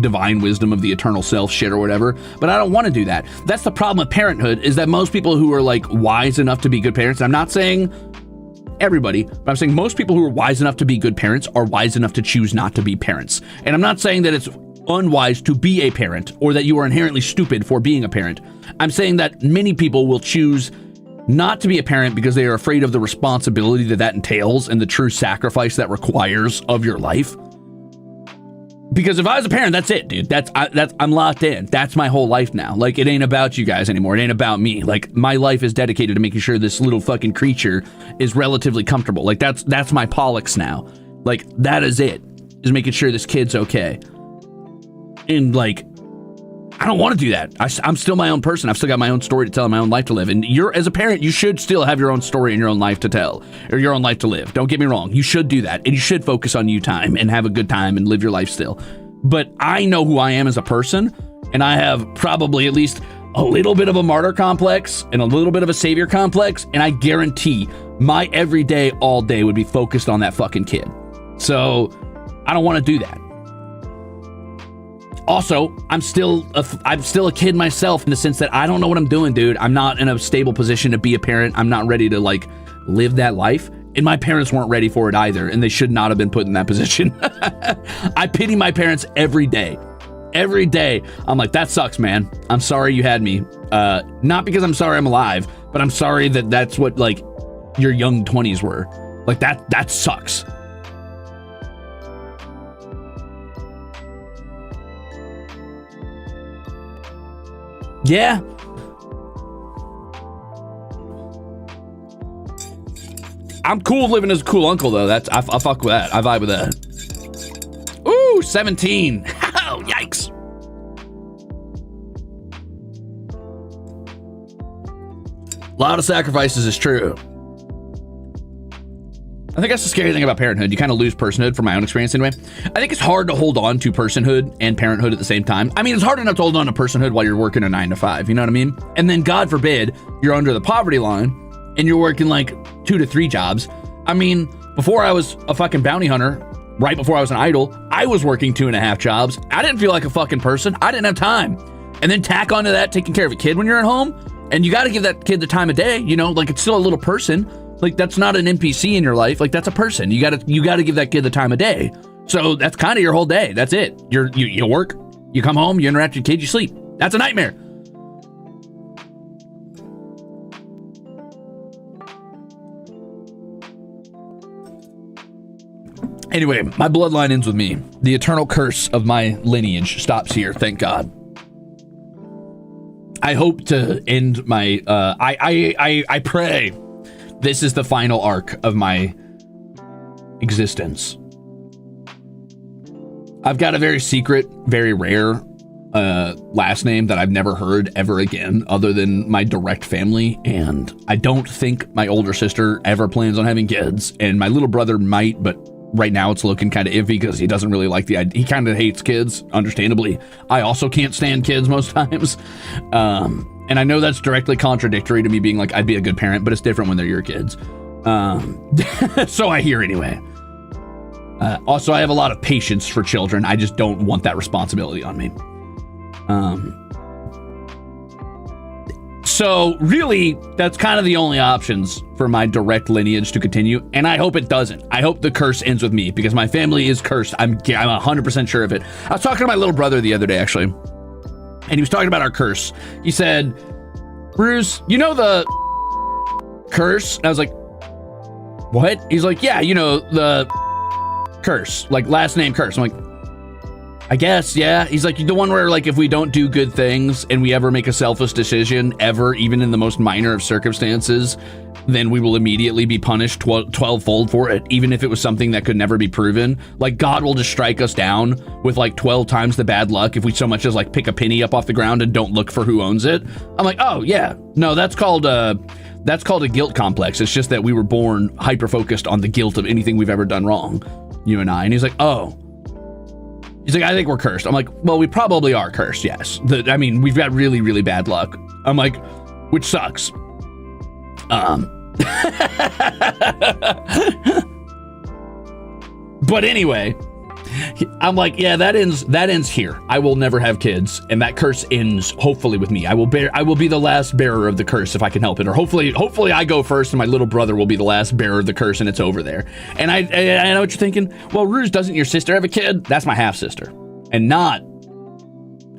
divine wisdom of the eternal self shit or whatever. But I don't want to do that. That's the problem with parenthood, is that most people who are like wise enough to be good parents, I'm not saying everybody, but I'm saying most people who are wise enough to be good parents are wise enough to choose not to be parents. And I'm not saying that it's unwise to be a parent or that you are inherently stupid for being a parent. I'm saying that many people will choose not to be a parent because they are afraid of the responsibility that entails and the true sacrifice that requires of your life. Because if I was a parent, that's it, dude. I'm locked in. That's my whole life now. Like, it ain't about you guys anymore. It ain't about me. Like, my life is dedicated to making sure this little fucking creature is relatively comfortable. Like, that's my Pollux now. Like, that is it, is making sure this kid's okay. And like, I don't want to do that. I'm still my own person. I've still got my own story to tell and my own life to live. And as a parent, you should still have your own story and your own life to tell, or your own life to live. Don't get me wrong. You should do that. And you should focus on you time and have a good time and live your life still. But I know who I am as a person, and I have probably at least a little bit of a martyr complex and a little bit of a savior complex. And I guarantee my every day, all day would be focused on that fucking kid. So I don't want to do that. Also, I'm still a kid myself in the sense that I don't know what I'm doing, dude. I'm not in a stable position to be a parent. I'm not ready to like live that life. And my parents weren't ready for it either, and they should not have been put in that position. I pity my parents every day. Every day, I'm like, that sucks, man. I'm sorry you had me. Not because I'm sorry I'm alive, but I'm sorry that that's what like your young 20s were. Like that sucks. Yeah. I'm cool living as a cool uncle, though. I fuck with that. I vibe with that. Ooh, 17. Oh, yikes. A lot of sacrifices is true. I think that's the scary thing about parenthood. You kind of lose personhood from my own experience anyway. I think it's hard to hold on to personhood and parenthood at the same time. I mean, it's hard enough to hold on to personhood while you're working a 9 to 5, you know what I mean? And then God forbid you're under the poverty line and you're working like 2 to 3 jobs. I mean, before I was a fucking bounty hunter, right before I was an idol, I was working 2.5 jobs. I didn't feel like a fucking person. I didn't have time. And then tack onto that taking care of a kid when you're at home, and you got to give that kid the time of day, you know, like it's still a little person. Like that's not an NPC in your life. Like that's a person. You got to give that kid the time of day. So that's kind of your whole day. That's it. You work, you come home, you interact with your kid, you sleep. That's a nightmare. Anyway, my bloodline ends with me. The eternal curse of my lineage stops here, thank God. I hope to end my, I pray this is the final arc of my existence. I've got a very secret, very rare last name that I've never heard ever again other than my direct family, and I don't think my older sister ever plans on having kids, and my little brother might, but right now it's looking kind of iffy because he doesn't really like the idea. He kind of hates kids, understandably. I also can't stand kids most times. And I know that's directly contradictory to me being like, I'd be a good parent, but it's different when they're your kids. So I hear anyway. Also, I have a lot of patience for children. I just don't want that responsibility on me. So really, that's kind of the only options for my direct lineage to continue, and I hope it doesn't. I hope the curse ends with me, because my family is cursed. I'm 100% sure of it. I was talking to my little brother the other day, actually, and he was talking about our curse. He said, Ruze, you know the curse? And I was like, what? He's like, yeah, you know, the curse, like last name curse. I'm like, I guess, yeah. He's like, the one where, like, if we don't do good things and we ever make a selfish decision, ever, even in the most minor of circumstances, then we will immediately be punished 12-fold for it, even if it was something that could never be proven. Like, God will just strike us down with, like, 12 times the bad luck if we so much as, like, pick a penny up off the ground and don't look for who owns it. I'm like, oh, yeah. No, that's called a guilt complex. It's just that we were born hyper-focused on the guilt of anything we've ever done wrong, you and I. And he's like, oh. He's like, I think we're cursed. I'm like, well, we probably are cursed, yes. I mean, we've got really, really bad luck. I'm like, which sucks. But anyway, I'm like, yeah, that ends here. I will never have kids, and that curse ends hopefully with me. I will be the last bearer of the curse if I can help it, or hopefully I go first and my little brother will be the last bearer of the curse and it's over there. And I know what you're thinking. Well, Ruze, doesn't your sister have a kid? That's my half sister, and not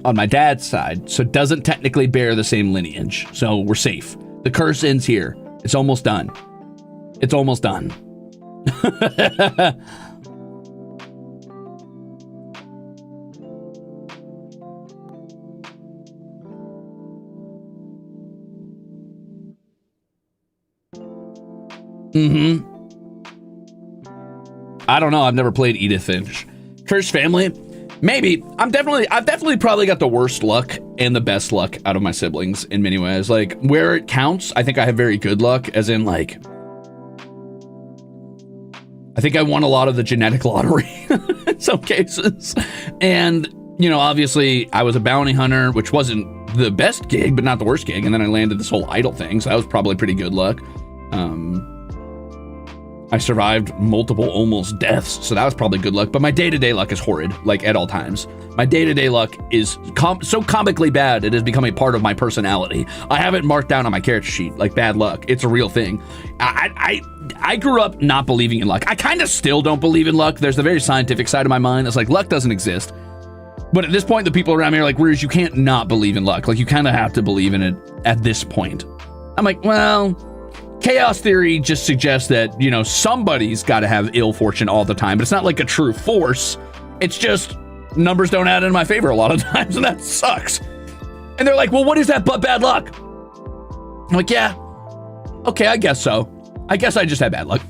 on my dad's side, so doesn't technically bear the same lineage. So we're safe. The curse ends here. It's almost done. It's almost done. I don't know. I've never played Edith Finch. Cursed family? Maybe. I've definitely probably got the worst luck and the best luck out of my siblings in many ways. Like, where it counts, I think I have very good luck, as in, like, I think I won a lot of the genetic lottery in some cases. And, you know, obviously I was a bounty hunter, which wasn't the best gig, but not the worst gig. And then I landed this whole idol thing, so that was probably pretty good luck. I survived multiple almost deaths, so that was probably good luck. But my day-to-day luck is horrid, like at all times. My day-to-day luck is so comically bad, it has become a part of my personality. I have it marked down on my character sheet, like bad luck. It's a real thing. I grew up not believing in luck. I kind of still don't believe in luck. There's the very scientific side of my mind. It's like, luck doesn't exist. But at this point, the people around me are like, Ruze, you can't not believe in luck. Like, you kind of have to believe in it at this point. I'm like, well, chaos theory just suggests that, you know, somebody's got to have ill fortune all the time, but it's not like a true force. It's just numbers don't add in my favor a lot of times, and that sucks. And they're like, well, what is that but bad luck? I'm like, yeah, okay, I guess so. I guess I just had bad luck.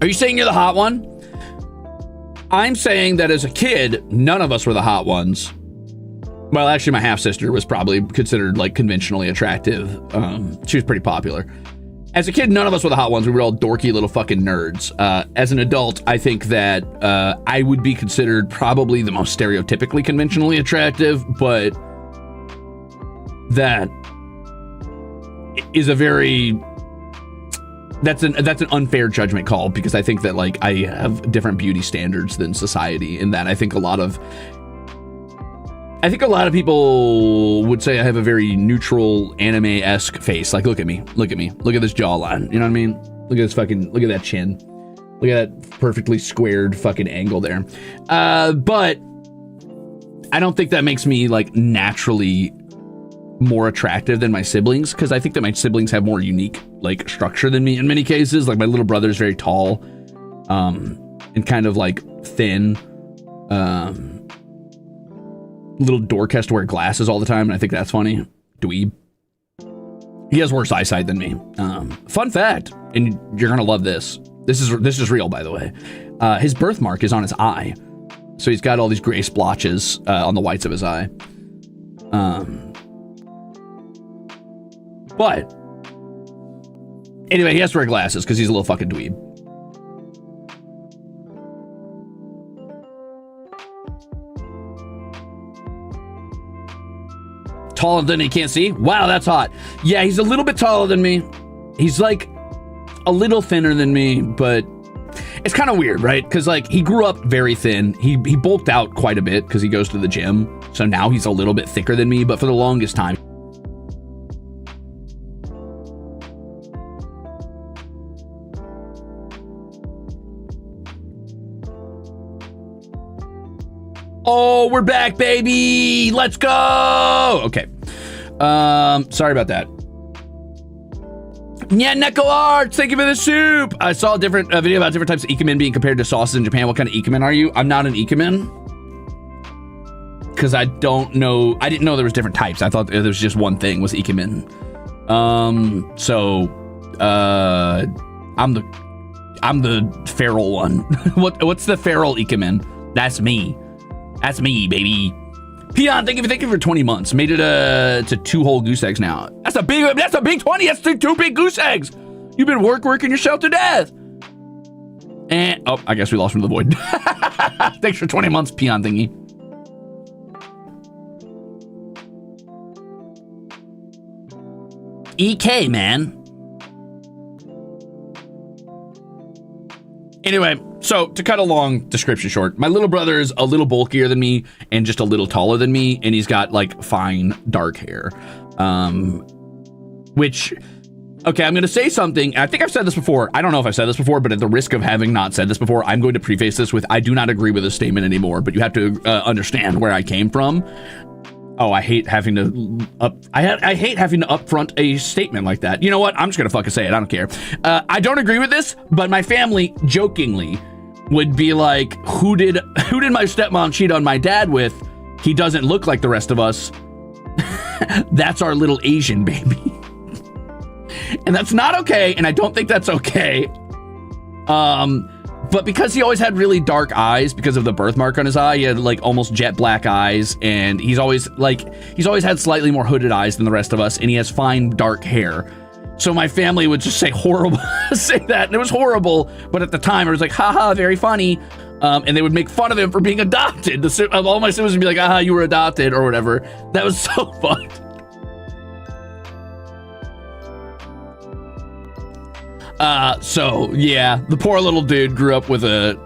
Are you saying you're the hot one? I'm saying that as a kid, none of us were the hot ones. Well, actually, my half-sister was probably considered, like, conventionally attractive. She was pretty popular. as a kid, none of us were the hot ones. We were all dorky little fucking nerds. As an adult, I think that I would be considered probably the most stereotypically conventionally attractive, but that is a very... That's an unfair judgment call, because I think that like I have different beauty standards than society, in that I think a lot of people would say I have a very neutral anime-esque face. Like, look at me, look at this jawline. You know what I mean? Look at that chin. Look at that perfectly squared fucking angle there. But I don't think that makes me like naturally more attractive than my siblings, because I think that my siblings have more unique like structure than me in many cases. Like my little brother is very tall, and kind of like thin. Little dork has to wear glasses all the time, and I think that's funny. Dweeb. He has worse eyesight than me. Fun fact, and you're gonna love this. This is real, by the way. His birthmark is on his eye, so he's got all these gray splotches on the whites of his eye. But anyway, he has to wear glasses because he's a little fucking dweeb. Taller than he can't see? Wow, that's hot. Yeah, he's a little bit taller than me. He's like a little thinner than me, but it's kind of weird, right? Because like he grew up very thin. He bulked out quite a bit because he goes to the gym. So now he's a little bit thicker than me, but for the longest time. Oh, we're back, baby. Let's go. Okay. Sorry about that. Yeah, Neko Arts, thank you for the soup. I saw a different video about different types of ikemen being compared to sauces in Japan. What kind of ikemen are you? I'm not an ikemen. Because I don't know. I didn't know there was different types. I thought there was just one thing was ikemen. I'm the feral one. What's the feral ikemen? That's me. That's me, baby. Peon, thank you for 20 months. Made it to 2 whole goose eggs now. That's a big 20. That's 2 big goose eggs. You've been working yourself to death. And oh, I guess we lost him to the void. Thanks for 20 months, Peon thingy. EK, man. Anyway, so to cut a long description short, my little brother is a little bulkier than me and just a little taller than me, and he's got like fine dark hair. Which, okay, I'm going to say something. I think I've said this before. I don't know if I've said this before, but at the risk of having not said this before, I'm going to preface this with I do not agree with this statement anymore, but you have to understand where I came from. Oh, I hate having to I hate having to upfront a statement like that. You know what? I'm just gonna fucking say it. I don't care. I don't agree with this, but my family jokingly would be like, "Who did my stepmom cheat on my dad with? He doesn't look like the rest of us. That's our little Asian baby." And that's not okay, and I don't think that's okay. But because he always had really dark eyes because of the birthmark on his eye, he had like almost jet black eyes, and he's always had slightly more hooded eyes than the rest of us, and he has fine dark hair. So my family would just say horrible, say that, and it was horrible. But at the time, it was like, haha, very funny. And they would make fun of him for being adopted. All my siblings would be like, aha, you were adopted or whatever. That was so fun. So yeah, the poor little dude grew up with a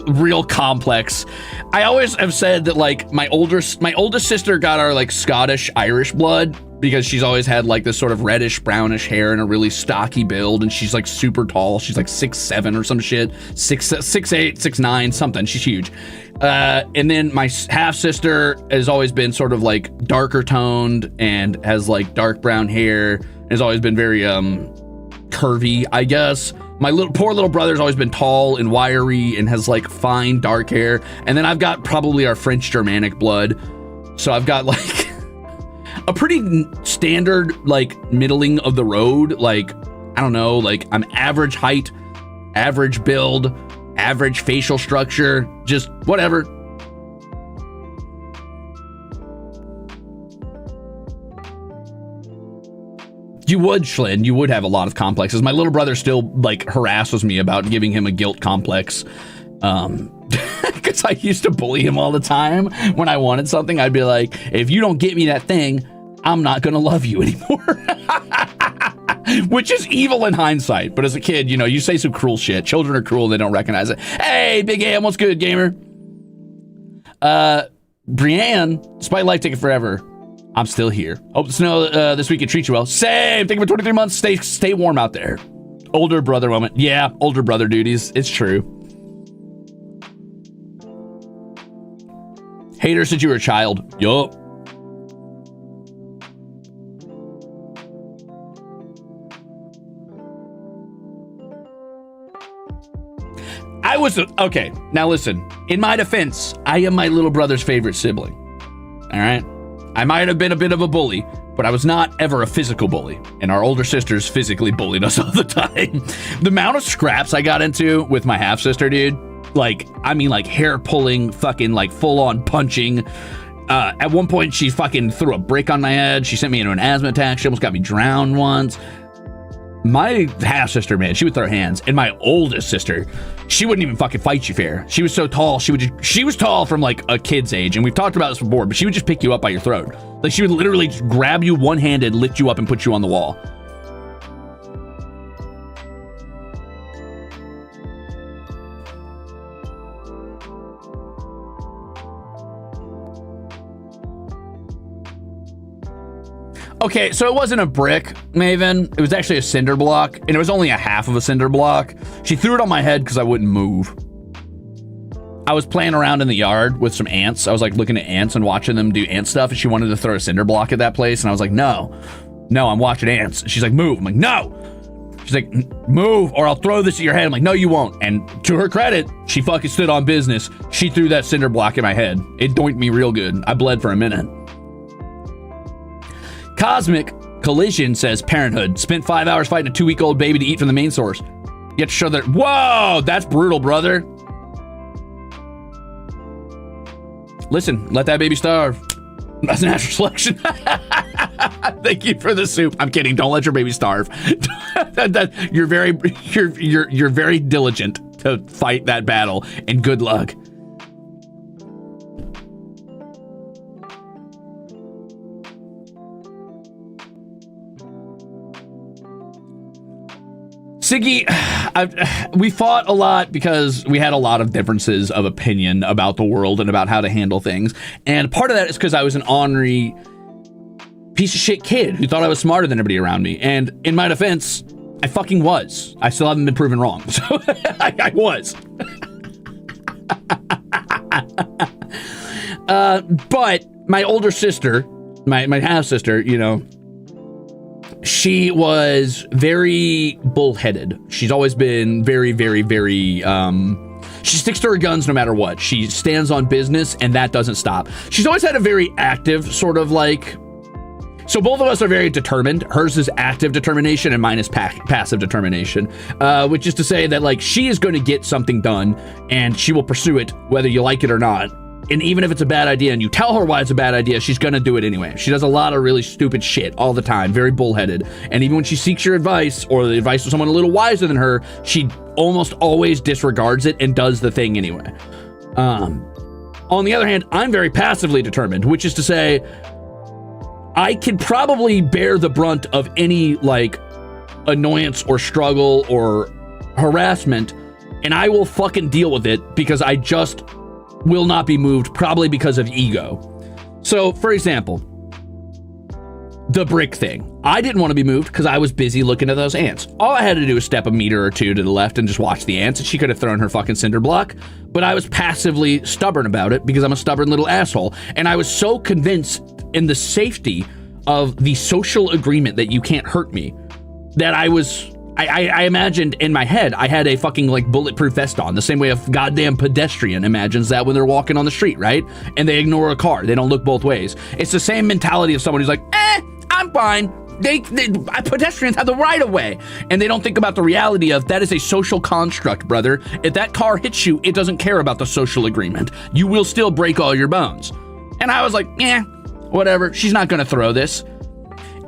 real complex. I always have said that like my oldest sister got our like Scottish Irish blood because she's always had like this sort of reddish brownish hair and a really stocky build, and she's like super tall. She's like 6'7" or some shit, 6'8", 6'9", something. She's huge. And then my half sister has always been sort of like darker toned and has like dark brown hair and has always been very curvy, I guess. My poor little brother's always been tall and wiry and has like fine dark hair. And then I've got probably our French Germanic blood. So I've got like a pretty standard, like middling of the road. Like, I don't know, like I'm average height, average build, average facial structure, just whatever. You would, Schlin. You would have a lot of complexes. My little brother still like harasses me about giving him a guilt complex. Because I used to bully him all the time. When I wanted something, I'd be like, if you don't get me that thing, I'm not going to love you anymore. Which is evil in hindsight. But as a kid, you know, you say some cruel shit. Children are cruel. They don't recognize it. Hey, Big Am, what's good, gamer? Brienne, despite life taking forever, I'm still here. Hope the snow this week can treat you well. Same. Thank you for 23 months. Stay warm out there. Older brother moment. Yeah, older brother duties. It's true. Hater since you were a child. Yup. Okay, now listen. In my defense, I am my little brother's favorite sibling. All right? I might have been a bit of a bully, but I was not ever a physical bully. And our older sisters physically bullied us all the time. The amount of scraps I got into with my half-sister, dude, like, I mean, like, hair pulling, fucking, like, full-on punching. At one point, she fucking threw a brick on my head. She sent me into an asthma attack. She almost got me drowned once. My half-sister, man, she would throw hands. And my oldest sister, she wouldn't even fucking fight you fair. She was so tall, she was tall from like a kid's age, and we've talked about this before, but she would just pick you up by your throat. Like, she would literally just grab you one-handed, lift you up, and put you on the wall. Okay, so it wasn't a brick, Maven. It was actually a cinder block, and it was only a half of a cinder block. She threw it on my head because I wouldn't move. I was playing around in the yard with some ants. I was like looking at ants and watching them do ant stuff, and she wanted to throw a cinder block at that place, and I was like, no, I'm watching ants. She's like, move. I'm like, no. She's like, move, or I'll throw this at your head. I'm like, no, you won't. And to her credit, she fucking stood on business. She threw that cinder block at my head. It doinked me real good. I bled for a minute. Cosmic Collision says, Parenthood. Spent 5 hours fighting a 2-week-old baby to eat from the main source. You have to show that. Whoa, that's brutal, brother. Listen, let that baby starve. That's natural selection. Thank you for the soup. I'm kidding. Don't let your baby starve. You're very diligent to fight that battle, and good luck. Siggy, we fought a lot because we had a lot of differences of opinion about the world and about how to handle things. And part of that is because I was an ornery piece of shit kid who thought I was smarter than everybody around me. And in my defense, I fucking was. I still haven't been proven wrong. So I was. But my older sister, my half-sister, you know, she was very bullheaded. She's always been very, very, very, she sticks to her guns no matter what. She stands on business, and that doesn't stop. She's always had a very active sort of like, so both of us are very determined. Hers is active determination, and mine is passive determination, which is to say that like she is going to get something done, and she will pursue it whether you like it or not. And even if it's a bad idea and you tell her why it's a bad idea, she's going to do it anyway. She does a lot of really stupid shit all the time, very bullheaded. And even when she seeks your advice or the advice of someone a little wiser than her, she almost always disregards it and does the thing anyway. On the other hand, I'm very passively determined, which is to say, I can probably bear the brunt of any like annoyance or struggle or harassment, and I will fucking deal with it because I just will not be moved, probably because of ego. So, for example, the brick thing. I didn't want to be moved because I was busy looking at those ants. All I had to do was step a meter or two to the left and just watch the ants, and she could have thrown her fucking cinder block, but I was passively stubborn about it because I'm a stubborn little asshole, and I was so convinced in the safety of the social agreement that you can't hurt me that I imagined in my head I had a fucking like bulletproof vest on, the same way a goddamn pedestrian imagines that when they're walking on the street, right? And they ignore a car. They don't look both ways. It's the same mentality of someone who's like, I'm fine. Pedestrians have the right of way. And they don't think about the reality of that is a social construct, brother. If that car hits you, it doesn't care about the social agreement. You will still break all your bones. And I was like, whatever. She's not going to throw this.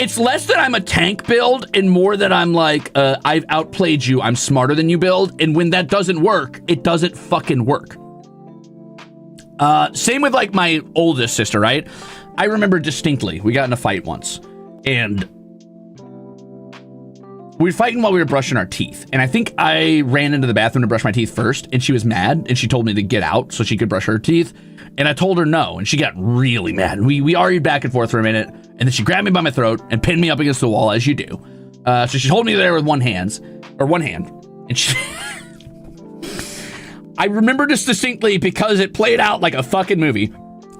It's less that I'm a tank build and more that I'm like, I've outplayed you, I'm smarter than you build, and when that doesn't work, it doesn't fucking work. Same with like my oldest sister, right? I remember distinctly, we got in a fight once, and we were fighting while we were brushing our teeth, and I think I ran into the bathroom to brush my teeth first, and she was mad, and she told me to get out so she could brush her teeth, and I told her no, and she got really mad. We argued back and forth for a minute, and then she grabbed me by my throat and pinned me up against the wall, as you do. So she held me there with one hand, and she... I remember this distinctly because it played out like a fucking movie.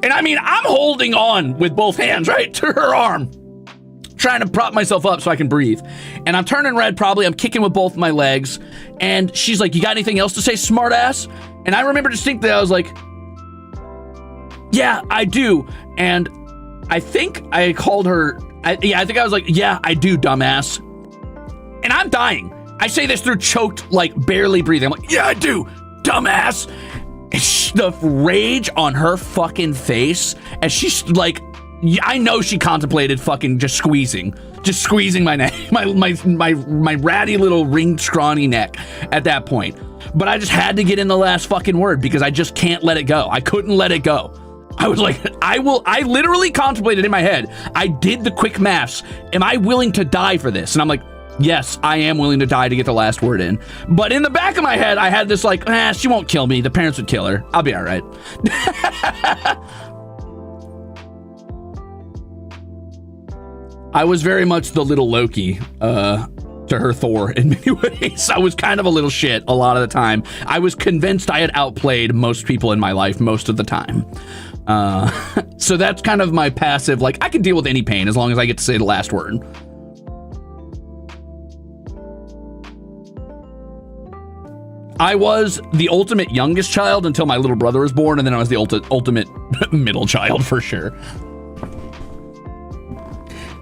And I mean, I'm holding on with both hands, right, to her arm, trying to prop myself up so I can breathe. And I'm turning red, probably. I'm kicking with both my legs. And she's like, you got anything else to say, smart ass? And I remember distinctly, I was like, yeah, I do. And I think I called her, I think I was like, yeah, I do, dumbass. And I'm dying. I say this through choked, like barely breathing. I'm like, yeah, I do, dumbass. The rage on her fucking face as she's like, I know she contemplated fucking just squeezing my neck, my ratty little ringed scrawny neck at that point. But I just had to get in the last fucking word because I just can't let it go. I couldn't let it go. I was like, I literally contemplated in my head. I did the quick maths. Am I willing to die for this? And I'm like, yes, I am willing to die to get the last word in. But in the back of my head, I had this like, she won't kill me. The parents would kill her. I'll be all right. I was very much the little Loki to her Thor in many ways. I was kind of a little shit a lot of the time. I was convinced I had outplayed most people in my life most of the time. So that's kind of my passive, like, I can deal with any pain as long as I get to say the last word. I was the ultimate youngest child until my little brother was born, and then I was the ultimate middle child for sure.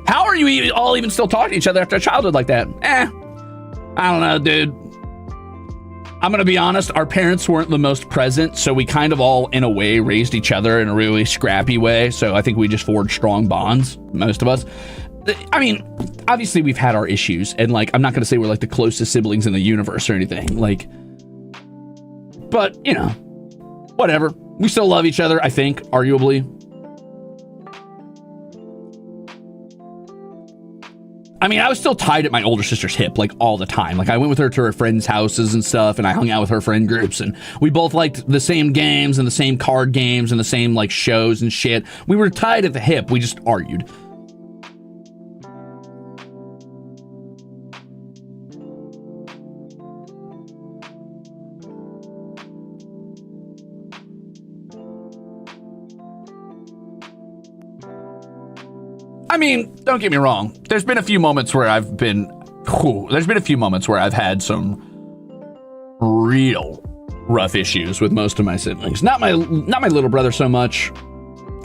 How are you all even still talking to each other after a childhood like that? I don't know, dude. I'm gonna be honest, our parents weren't the most present, so we kind of all, in a way, raised each other in a really scrappy way, so I think we just forged strong bonds, most of us. I mean, obviously we've had our issues, and like, I'm not gonna say we're like the closest siblings in the universe or anything, like, but, you know, whatever. We still love each other, I think, arguably. I mean, I was still tied at my older sister's hip, like, all the time. Like, I went with her to her friends' houses and stuff, and I hung out with her friend groups, and we both liked the same games and the same card games and the same, like, shows and shit. We were tied at the hip. We just argued. I mean, don't get me wrong. There's been a few moments where I've had some real rough issues with most of my siblings. Not my little brother so much.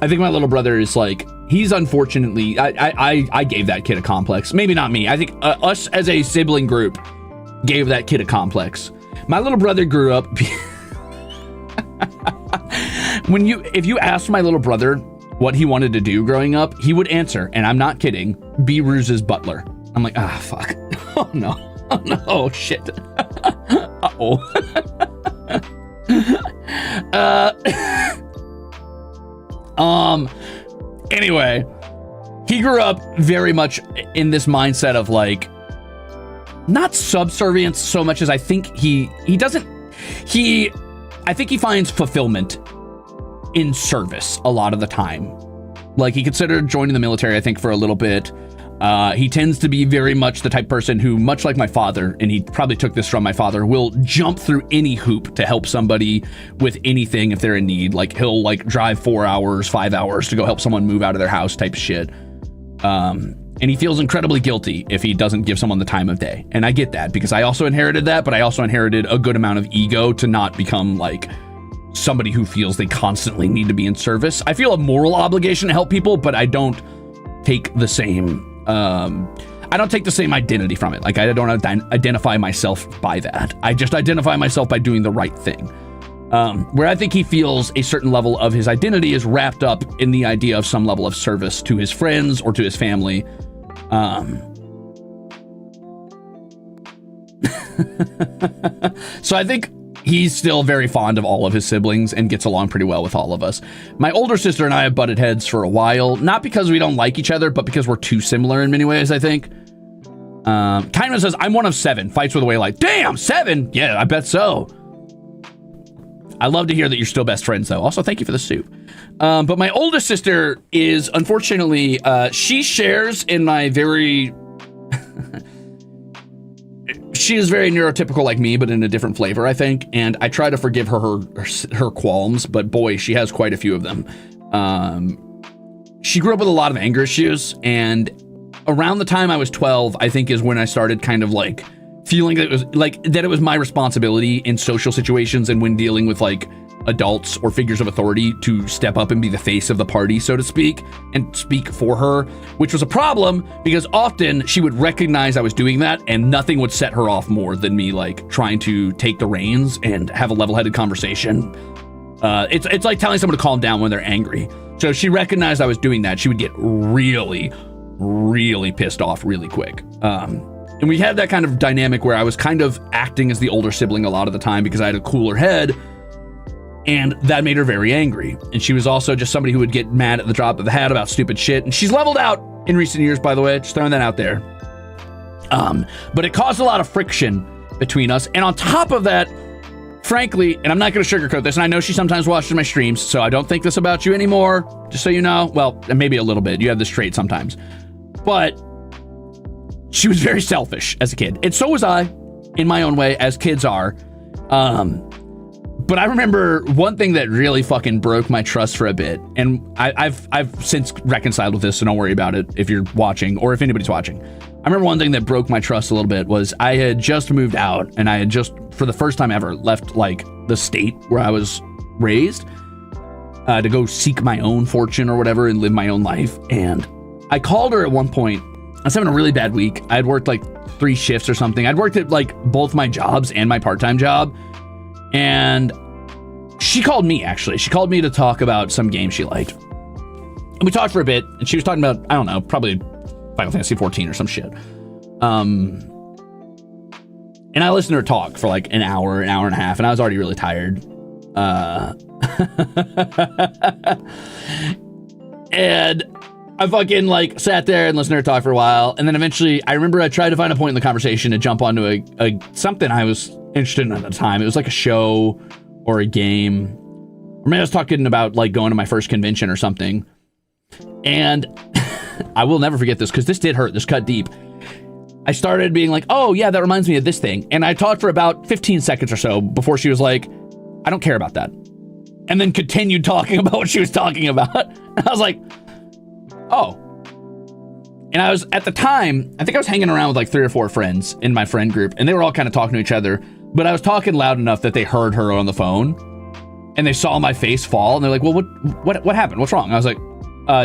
I think my little brother is like, he's unfortunately, I gave that kid a complex. Maybe not me. I think us as a sibling group gave that kid a complex. My little brother grew up. If you asked my little brother what he wanted to do growing up, he would answer, and I'm not kidding, be Ruze's butler. I'm like, fuck. Oh no. Oh no, shit. Uh-oh. Anyway, he grew up very much in this mindset of like, not subservience so much as I think I think he finds fulfillment in service a lot of the time. Like, he considered joining the military, I think, for a little bit. He tends to be very much the type of person who, much like my father, and he probably took this from my father, will jump through any hoop to help somebody with anything if they're in need. Like, he'll like drive 4 hours, 5 hours to go help someone move out of their house type of shit. And he feels incredibly guilty if he doesn't give someone the time of day. And I get that because I also inherited that, but I also inherited a good amount of ego to not become like somebody who feels they constantly need to be in service. I feel a moral obligation to help people, but I don't take the same identity from it. Like, I don't identify myself by that. I just identify myself by doing the right thing. Where I think he feels a certain level of his identity is wrapped up in the idea of some level of service to his friends or to his family. So I think he's still very fond of all of his siblings and gets along pretty well with all of us. My older sister and I have butted heads for a while, not because we don't like each other, but because we're too similar in many ways, I think. Kindness says, I'm one of 7. Fights with a way like, damn, 7? Yeah, I bet so. I love to hear that you're still best friends, though. Also, thank you for the soup. But my oldest sister is, unfortunately, she shares in my very... She is very neurotypical like me, but in a different flavor, I think. And I try to forgive her qualms, but boy, she has quite a few of them. She grew up with a lot of anger issues, and around the time I was 12, I think is when I started kind of like feeling that it was my responsibility in social situations and when dealing with like adults or figures of authority to step up and be the face of the party, so to speak, and speak for her, which was a problem because often she would recognize I was doing that and nothing would set her off more than me like trying to take the reins and have a level-headed conversation. It's like telling someone to calm down when they're angry. So if she recognized I was doing that, she would get really, really pissed off really quick. And we had that kind of dynamic where I was kind of acting as the older sibling a lot of the time because I had a cooler head, and that made her very angry. And she was also just somebody who would get mad at the drop of the hat about stupid shit. And she's leveled out in recent years, by the way, just throwing that out there. But it caused a lot of friction between us. And on top of that, frankly, and I'm not going to sugarcoat this, and I know she sometimes watches my streams, so I don't think this about you anymore, just so you know. Well, maybe a little bit. You have this trait sometimes. But she was very selfish as a kid. And so was I, in my own way, as kids are. But I remember one thing that really fucking broke my trust for a bit, and I've since reconciled with this, so don't worry about it if you're watching or if anybody's watching. I remember one thing that broke my trust a little bit was I had just moved out, and I had just, for the first time ever, left like the state where I was raised to go seek my own fortune or whatever and live my own life. And I called her at one point. I was having a really bad week. I had worked like 3 shifts or something. I'd worked at like both my jobs and my part-time job. And she called me, actually. She called me to talk about some game she liked. And we talked for a bit, and she was talking about, I don't know, probably Final Fantasy 14 or some shit. And I listened to her talk for like an hour and a half, and I was already really tired. And I fucking like sat there and listened to her talk for a while. And then eventually, I remember I tried to find a point in the conversation to jump onto a something I was interested in at the time. It was like a show or a game. Or maybe I was talking about like going to my first convention or something. And I will never forget this because this did hurt. This cut deep. I started being like, oh yeah, that reminds me of this thing. And I talked for about 15 seconds or so before she was like, I don't care about that. And then continued talking about what she was talking about. And I was like, oh. And I was, at the time, I think I was hanging around with like 3 or 4 friends in my friend group, and they were all kind of talking to each other, but I was talking loud enough that they heard her on the phone, and they saw my face fall, and they're like, well, what happened? What's wrong? I was like,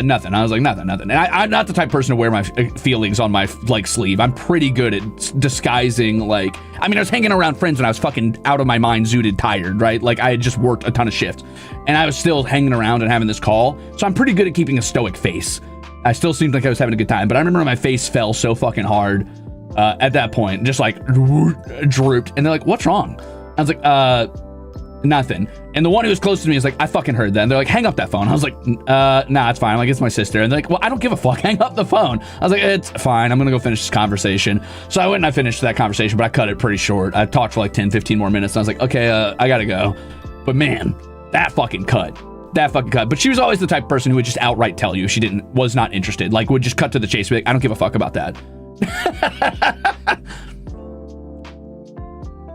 nothing. I was like, nothing. And I'm not the type of person to wear my feelings on my like sleeve. I'm pretty good at disguising, like, I mean, I was hanging around friends when I was fucking out of my mind, zooted, tired, right? Like I had just worked a ton of shifts, and I was still hanging around and having this call. So I'm pretty good at keeping a stoic face. I still seemed like I was having a good time, but I remember my face fell so fucking hard at that point, just like drooped. And they're like, what's wrong? I was like, nothing. And the one who was close to me is like, I fucking heard that. And they're like, hang up that phone. I was like, nah, it's fine. I'm like, it's my sister. And they're like, well, I don't give a fuck. Hang up the phone. I was like, it's fine. I'm going to go finish this conversation. So I went and I finished that conversation, but I cut it pretty short. I talked for like 10, 15 more minutes. And I was like, okay, I got to go. But man, that fucking cut. But she was always the type of person who would just outright tell you she was not interested. Like would just cut to the chase. Be like, I don't give a fuck about that.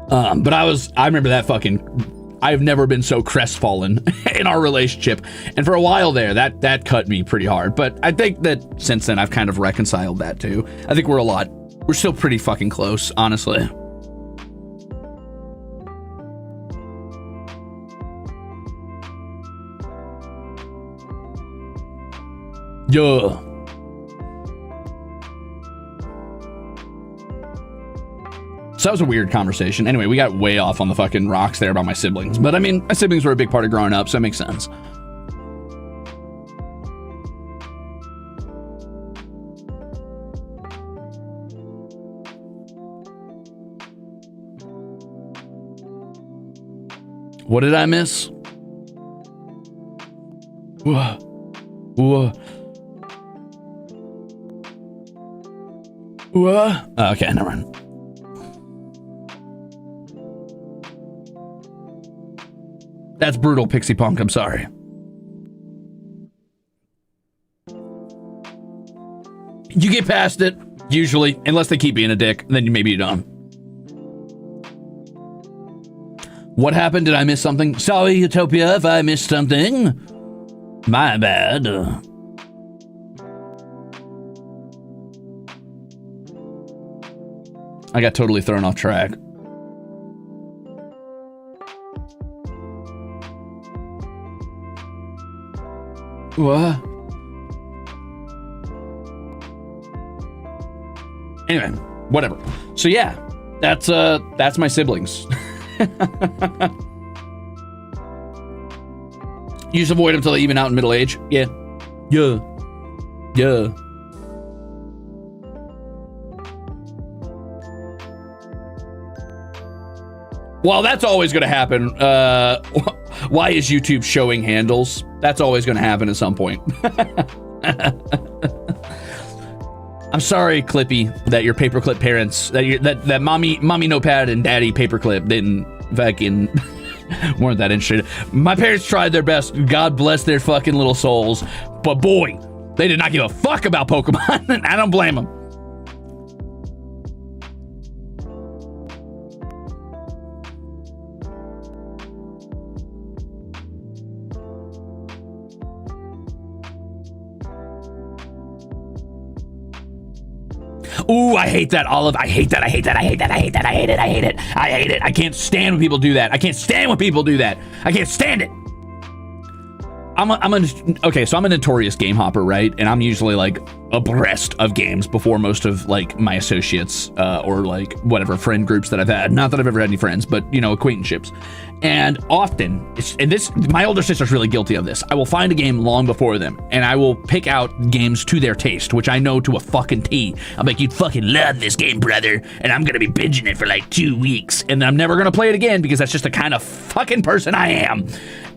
But I remember that fucking, I've never been so crestfallen in our relationship. And for a while there, that cut me pretty hard. But I think that since then I've kind of reconciled that too. I think we're still pretty fucking close, honestly. Yeah. So that was a weird conversation. Anyway, we got way off on the fucking rocks there about my siblings. But I mean, my siblings were a big part of growing up, so that makes sense. What did I miss? Whoa. Whoa. Whoa. Oh, okay, never mind. That's brutal, Pixie Punk. I'm sorry. You get past it, usually, unless they keep being a dick, then maybe you don't. What happened? Did I miss something? Sorry, Utopia, if I missed something. My bad. I got totally thrown off track. What? Anyway, whatever. So yeah, that's my siblings. You just avoid them until they even out in middle age. Yeah. Yeah. Yeah. Well, that's always going to happen. Why is YouTube showing handles? That's always going to happen at some point. I'm sorry, Clippy, that your paperclip parents, that mommy notepad and daddy paperclip didn't fucking weren't that interested. My parents tried their best. God bless their fucking little souls. But boy, they did not give a fuck about Pokemon. And I don't blame them. Ooh, I hate that, Olive. I hate that. I hate that. I hate that. I hate that. I hate it. I hate it. I hate it. I can't stand when people do that. I can't stand when people do that. I can't stand it. Okay, so I'm a notorious game hopper, right? And I'm usually like abreast of games before most of like my associates or like whatever friend groups that I've had. Not that I've ever had any friends, but you know, acquaintanceships. And often, my older sister's really guilty of this. I will find a game long before them, and I will pick out games to their taste, which I know to a fucking T. I'm like, you'd fucking love this game, brother, and I'm gonna be binging it for like 2 weeks, and then I'm never gonna play it again because that's just the kind of fucking person I am.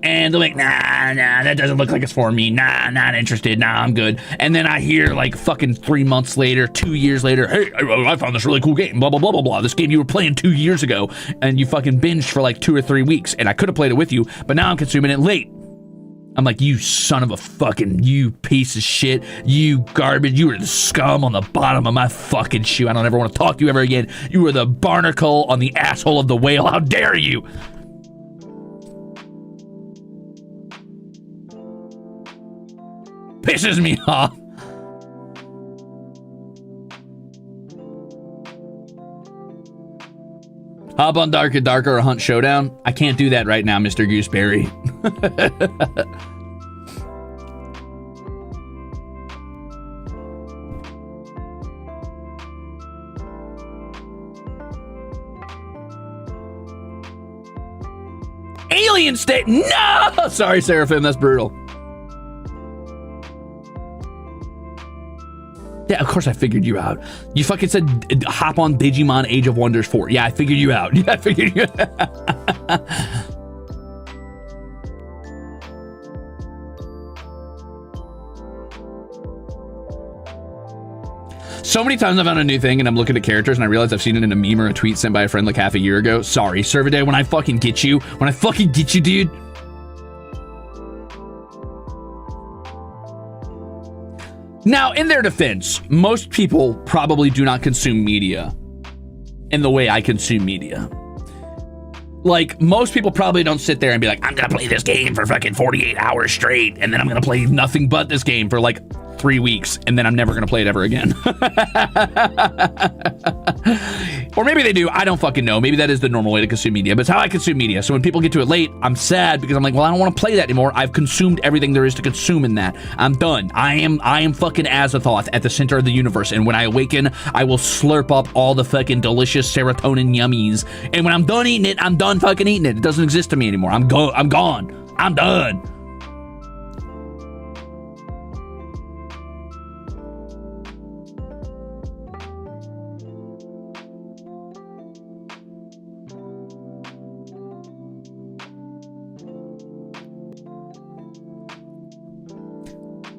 And they're like, nah, that doesn't look like it's for me. Nah, not interested. Nah, I'm good. And then I hear like fucking 3 months later, 2 years later, hey, I found this really cool game, blah, blah, blah, blah, blah. This game you were playing 2 years ago, and you fucking binged for like 2 or 3 weeks, and I could have played it with you, but now I'm consuming it late. I'm like, you son of a fucking, you piece of shit, you garbage, you were the scum on the bottom of my fucking shoe. I don't ever want to talk to you ever again. You were the barnacle on the asshole of the whale. How dare you? Pisses me off. Hop on Darker Darker or Hunt Showdown? I can't do that right now, Mr. Gooseberry. Alien State? No! Sorry, Seraphim, that's brutal. Yeah, of course I figured you out. You fucking said hop on Digimon Age of Wonders 4. Yeah, I figured you out. Yeah, I figured you out. So many times I found a new thing and I'm looking at characters and I realize I've seen it in a meme or a tweet sent by a friend like half a year ago. Sorry, Servaday, when I fucking get you, dude. Now, in their defense, most people probably do not consume media in the way I consume media. Like, most people probably don't sit there and be like, I'm gonna play this game for fucking 48 hours straight, and then I'm gonna play nothing but this game for like 3 weeks, and then I'm never gonna play it ever again. Or maybe they do, I don't fucking know. Maybe that is the normal way to consume media, but it's how I consume media. So when people get to it late, I'm sad because I'm like, well, I don't want to play that anymore. I've consumed everything there is to consume in that. I'm done. I am fucking Azathoth at the center of the universe, and when I awaken, I will slurp up all the fucking delicious serotonin yummies. And when I'm done eating it, I'm done fucking eating it. It doesn't exist to me anymore. I'm gone. I'm done.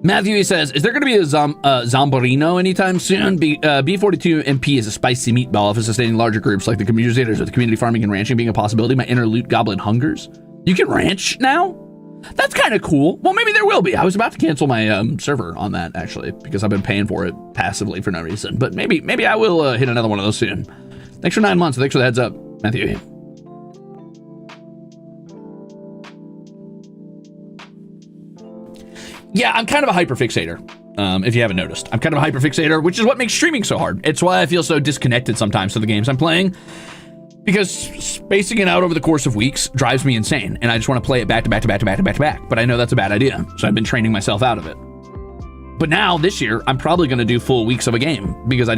Matthew, he says, is there going to be a Zomborino anytime soon? B42 MP is a spicy meatball for sustaining larger groups like the communicators or the community farming and ranching being a possibility. My inner loot goblin hungers. You can ranch now? That's kind of cool. Well, maybe there will be. I was about to cancel my server on that, actually, because I've been paying for it passively for no reason. But maybe I will hit another one of those soon. Thanks for 9 months. Thanks for the heads up, Matthew. Yeah, I'm kind of a hyperfixator, if you haven't noticed. I'm kind of a hyperfixator, which is what makes streaming so hard. It's why I feel so disconnected sometimes to the games I'm playing, because spacing it out over the course of weeks drives me insane, and I just want to play it back to back to back to back to back to back, but I know that's a bad idea, so I've been training myself out of it. But now, this year, I'm probably going to do full weeks of a game, because I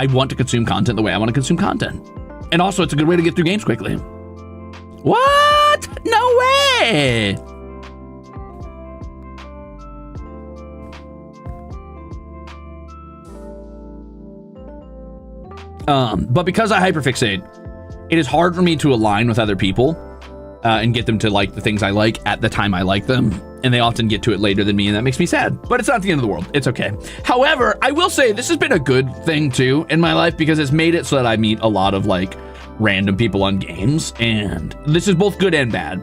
want to consume content the way I want to consume content. And also, it's a good way to get through games quickly. What? No way! But because I hyperfixate, it is hard for me to align with other people and get them to like the things I like at the time I like them. And they often get to it later than me, and that makes me sad. But it's not the end of the world. It's okay. However, I will say this has been a good thing, too, in my life, because it's made it so that I meet a lot of, like, random people on games. And this is both good and bad.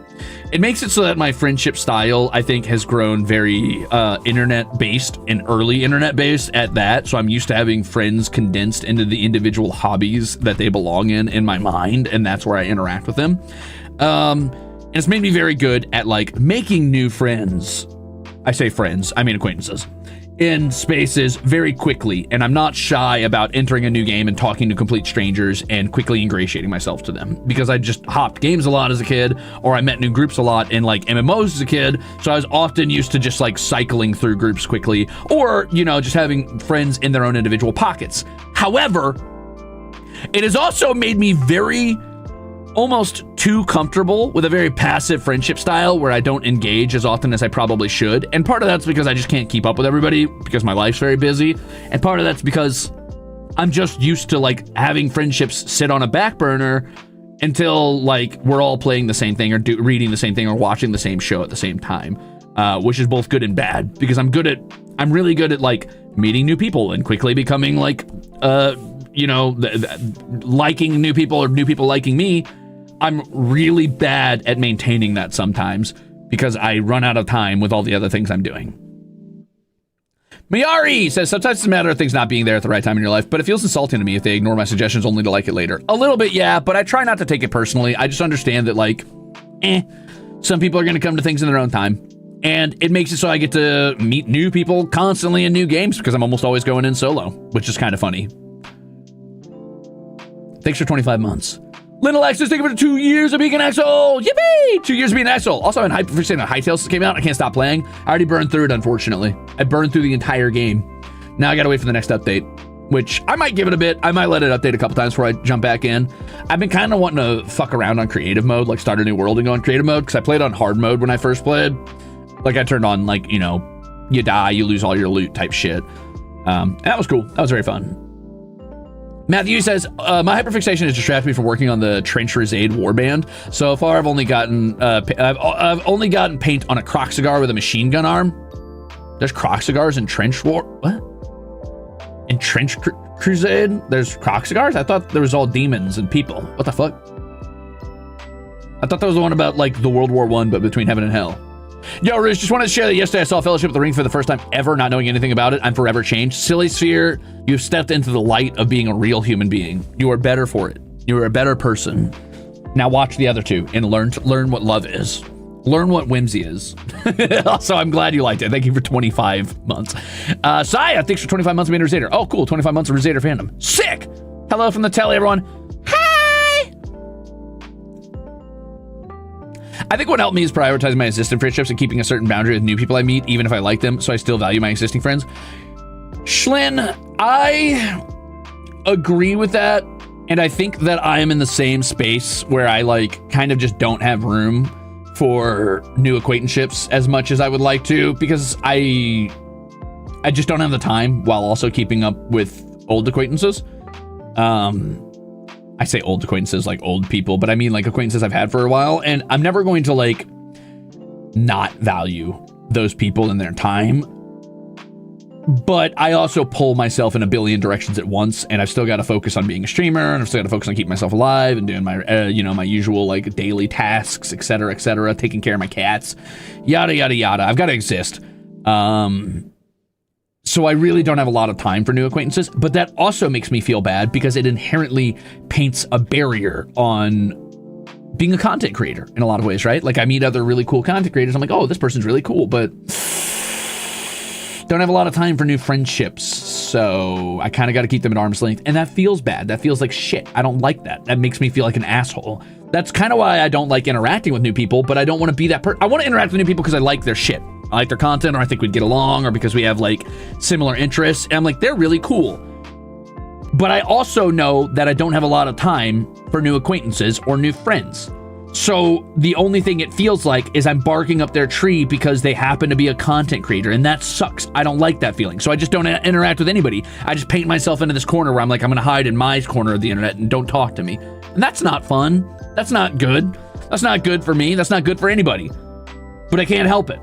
It makes it so that my friendship style, I think, has grown very internet-based and early internet-based at that. So I'm used to having friends condensed into the individual hobbies that they belong in my mind, and that's where I interact with them. And it's made me very good at, like, making new friends. I say friends, I mean acquaintances. In spaces very quickly, and I'm not shy about entering a new game and talking to complete strangers and quickly ingratiating myself to them, because I just hopped games a lot as a kid, or I met new groups a lot in like MMOs as a kid, so I was often used to just like cycling through groups quickly, or, you know, just having friends in their own individual pockets. However, it has also made me very almost too comfortable with a very passive friendship style where I don't engage as often as I probably should. And part of that's because I just can't keep up with everybody because my life's very busy. And part of that's because I'm just used to like having friendships sit on a back burner until like we're all playing the same thing or reading the same thing or watching the same show at the same time, which is both good and bad, because I'm really good at like meeting new people and quickly becoming like, liking new people or new people liking me. I'm really bad at maintaining that sometimes because I run out of time with all the other things I'm doing. Miyari says, sometimes it's a matter of things not being there at the right time in your life, but it feels insulting to me if they ignore my suggestions only to like it later. A little bit, yeah, but I try not to take it personally. I just understand that, like, some people are going to come to things in their own time. And it makes it so I get to meet new people constantly in new games because I'm almost always going in solo, which is kind of funny. Thanks for 25 months. Lynn Alexis, thank you for 2 years of being an asshole. Yippee! 2 years of being an asshole. Also, I'm hyperfixated on Hytales came out. I can't stop playing. I already burned through it, unfortunately. I burned through the entire game. Now I gotta wait for the next update, which I might give it a bit. I might let it update a couple times before I jump back in. I've been kind of wanting to fuck around on creative mode, like start a new world and go on creative mode, because I played on hard mode when I first played. Like I turned on, like, you know, you die, you lose all your loot type shit. And that was cool. That was very fun. Matthew says, my hyperfixation has distracted me from working on the Trench Ruze warband. So far, I've only gotten paint on a croc cigar with a machine gun arm. There's croc cigars in Trench War. What? In Trench Crusade, there's croc cigars? I thought there was all demons and people. What the fuck? I thought that was the one about like the World War I, but between heaven and hell. Yo, Ruze, just wanted to share that yesterday I saw Fellowship of the Ring for the first time ever, not knowing anything about it. I'm forever changed. Silly Sphere, you've stepped into the light of being a real human being. You are better for it. You are a better person. Now watch the other two and learn what love is. Learn what whimsy is. Also, I'm glad you liked it. Thank you for 25 months. Saya, thanks for 25 months of being a Ruzader. Oh, cool. 25 months of Ruzader fandom. Sick. Hello from the telly, everyone. I think what helped me is prioritizing my existing friendships and keeping a certain boundary with new people I meet, even if I like them, so I still value my existing friends. Schlin, I agree with that, and I think that I am in the same space where I like kind of just don't have room for new acquaintanceships as much as I would like to, because I just don't have the time while also keeping up with old acquaintances. I say old acquaintances like old people, but I mean like acquaintances I've had for a while, and I'm never going to like not value those people and their time But I also pull myself in a billion directions at once, and I've still got to focus on being a streamer, and I've still got to focus on keeping myself alive and doing my, you know, my usual like daily tasks, etc., taking care of my cats, yada yada yada. I've got to exist. So I really don't have a lot of time for new acquaintances, but that also makes me feel bad because it inherently paints a barrier on being a content creator in a lot of ways, right? Like I meet other really cool content creators. I'm like, oh, this person's really cool, but don't have a lot of time for new friendships. So I kind of got to keep them at arm's length. And that feels bad. That feels like shit. I don't like that. That makes me feel like an asshole. That's kind of why I don't like interacting with new people, but I don't want to be that person. I want to interact with new people because I like their shit. I like their content, or I think we'd get along, or because we have like similar interests. And I'm like, they're really cool. But I also know that I don't have a lot of time for new acquaintances or new friends. So the only thing it feels like is I'm barking up their tree because they happen to be a content creator, and that sucks. I don't like that feeling. So I just don't interact with anybody. I just paint myself into this corner where I'm like, I'm going to hide in my corner of the internet and don't talk to me. And that's not fun. That's not good. That's not good for me. That's not good for anybody. But I can't help it.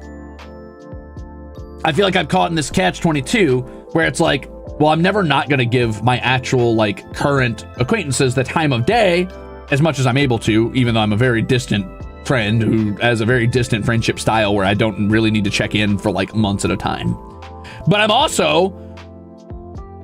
I feel like I'm caught in this catch-22 where it's like, well, I'm never not going to give my actual like current acquaintances the time of day as much as I'm able to, even though I'm a very distant friend who has a very distant friendship style where I don't really need to check in for like months at a time. But I'm also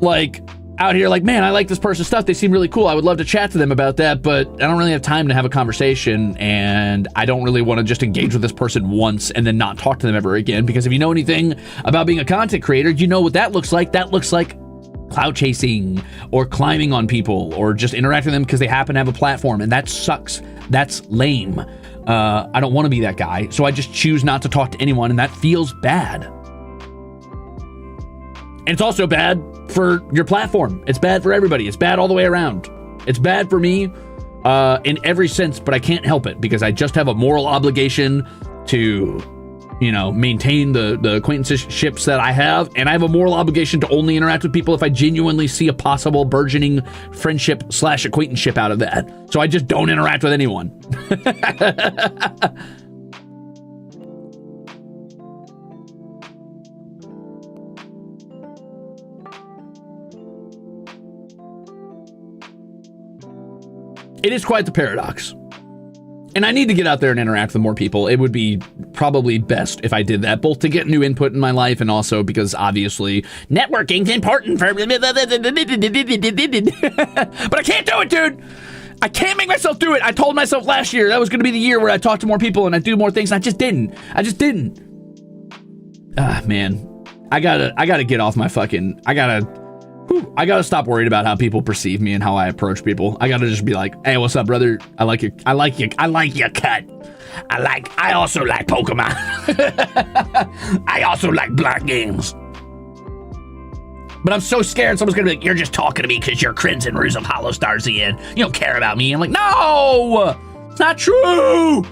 like out here like, man, I like this person's stuff. They seem really cool. I would love to chat to them about that, but I don't really have time to have a conversation, and I don't really want to just engage with this person once and then not talk to them ever again, because if you know anything about being a content creator, you know what that looks like. That looks like cloud chasing or climbing on people or just interacting with them because they happen to have a platform, and that sucks. That's lame. I don't want to be that guy, so I just choose not to talk to anyone, and that feels bad. And it's also bad for your platform. It's bad for everybody. It's bad all the way around. It's bad for me in every sense, but I can't help it because I just have a moral obligation to, you know, maintain the acquaintanceships that I have, and I have a moral obligation to only interact with people if I genuinely see a possible burgeoning friendship / acquaintanceship out of that. So I just don't interact with anyone. It is quite the paradox. And I need to get out there and interact with more people. It would be probably best if I did that, both to get new input in my life and also because obviously networking's important for... But I can't do it, dude. I can't make myself do it. I told myself last year that was going to be the year where I talk to more people and I do more things. And I just didn't. Ah, man. I gotta get off my fucking... I gotta stop worried about how people perceive me and how I approach people. I gotta just be like, hey, what's up, brother? I like your cut. I also like Pokemon. I also like block games. But I'm so scared someone's gonna be like, you're just talking to me because you're Crimzon Rulez of HOLOSTARS-EN. You don't care about me. I'm like, no, it's not true.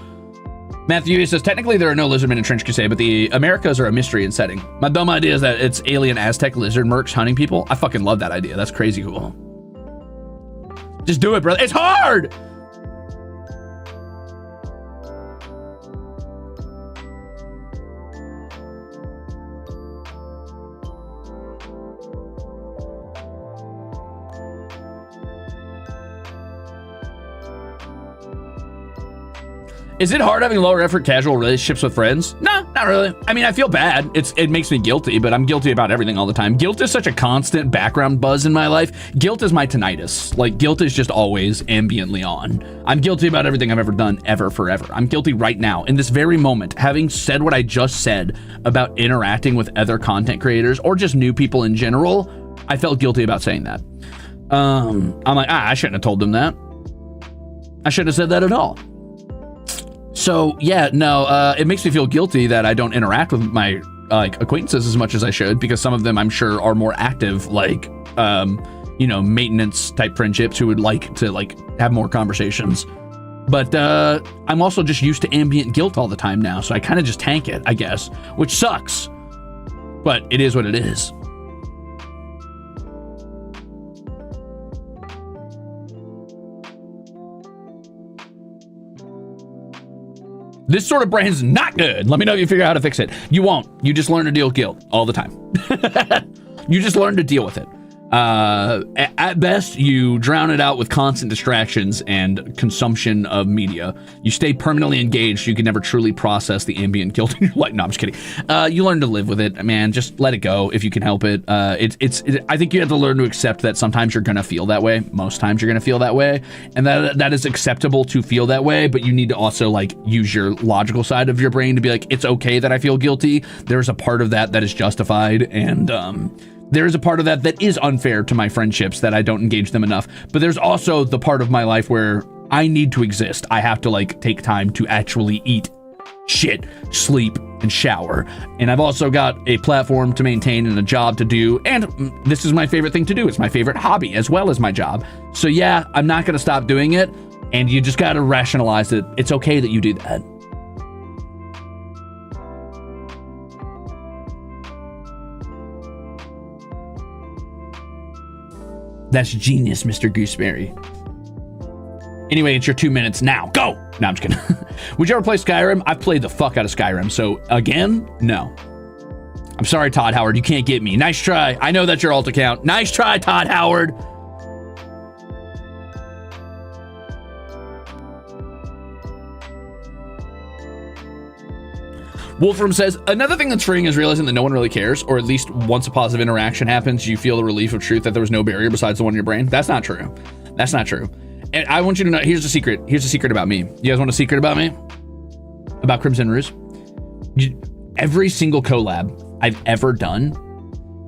Matthew says, technically there are no lizardmen in Trench Crusade, but the Americas are a mystery in setting. My dumb idea is that it's alien Aztec lizard mercs hunting people. I fucking love that idea. That's crazy cool. Just do it, brother. It's hard! Is it hard having lower effort casual relationships with friends? No, not really. I mean, I feel bad. It makes me guilty, but I'm guilty about everything all the time. Guilt is such a constant background buzz in my life. Guilt is my tinnitus. Like, guilt is just always ambiently on. I'm guilty about everything I've ever done, ever, forever. I'm guilty right now, in this very moment, having said what I just said about interacting with other content creators or just new people in general. I felt guilty about saying that. I'm like, I shouldn't have told them that. I shouldn't have said that at all. So yeah, no, it makes me feel guilty that I don't interact with my acquaintances as much as I should, because some of them I'm sure are more active, like you know, maintenance type friendships who would like to have more conversations. But I'm also just used to ambient guilt all the time now, so I kind of just tank it, I guess, which sucks. But it is what it is. This sort of brain's not good. Let me know if you figure out how to fix it. You won't. You just learn to deal with guilt all the time. You just learn to deal with it. At best, you drown it out with constant distractions and consumption of media. You stay permanently engaged. You can never truly process the ambient guilt in your life. No, I'm just kidding. You learn to live with it, man. Just let it go if you can help it. I think you have to learn to accept that sometimes you're gonna feel that way. Most times you're gonna feel that way, and that is acceptable to feel that way. But you need to also like use your logical side of your brain to be like, it's okay that I feel guilty. There's a part of that is justified, and there is a part of that is unfair to my friendships that I don't engage them enough. But there's also the part of my life where I need to exist. I have to like take time to actually eat, shit, sleep, and shower. And I've also got a platform to maintain and a job to do. And this is my favorite thing to do. It's my favorite hobby as well as my job. So yeah, I'm not gonna stop doing it. And you just gotta rationalize that it's okay that you do that. That's genius, Mr. Gooseberry. Anyway, it's your 2 minutes now. Go! No, I'm just kidding. Would you ever play Skyrim? I've played the fuck out of Skyrim. So, again, no. I'm sorry, Todd Howard. You can't get me. Nice try. I know that's your alt account. Nice try, Todd Howard. Wolfram says, another thing that's freeing is realizing that no one really cares, or at least once a positive interaction happens, you feel the relief of truth that there was no barrier besides the one in your brain. That's not true. That's not true. And I want you to know, here's the secret. Here's the secret about me. You guys want a secret about me? About Crimzon Rulez? Every single collab I've ever done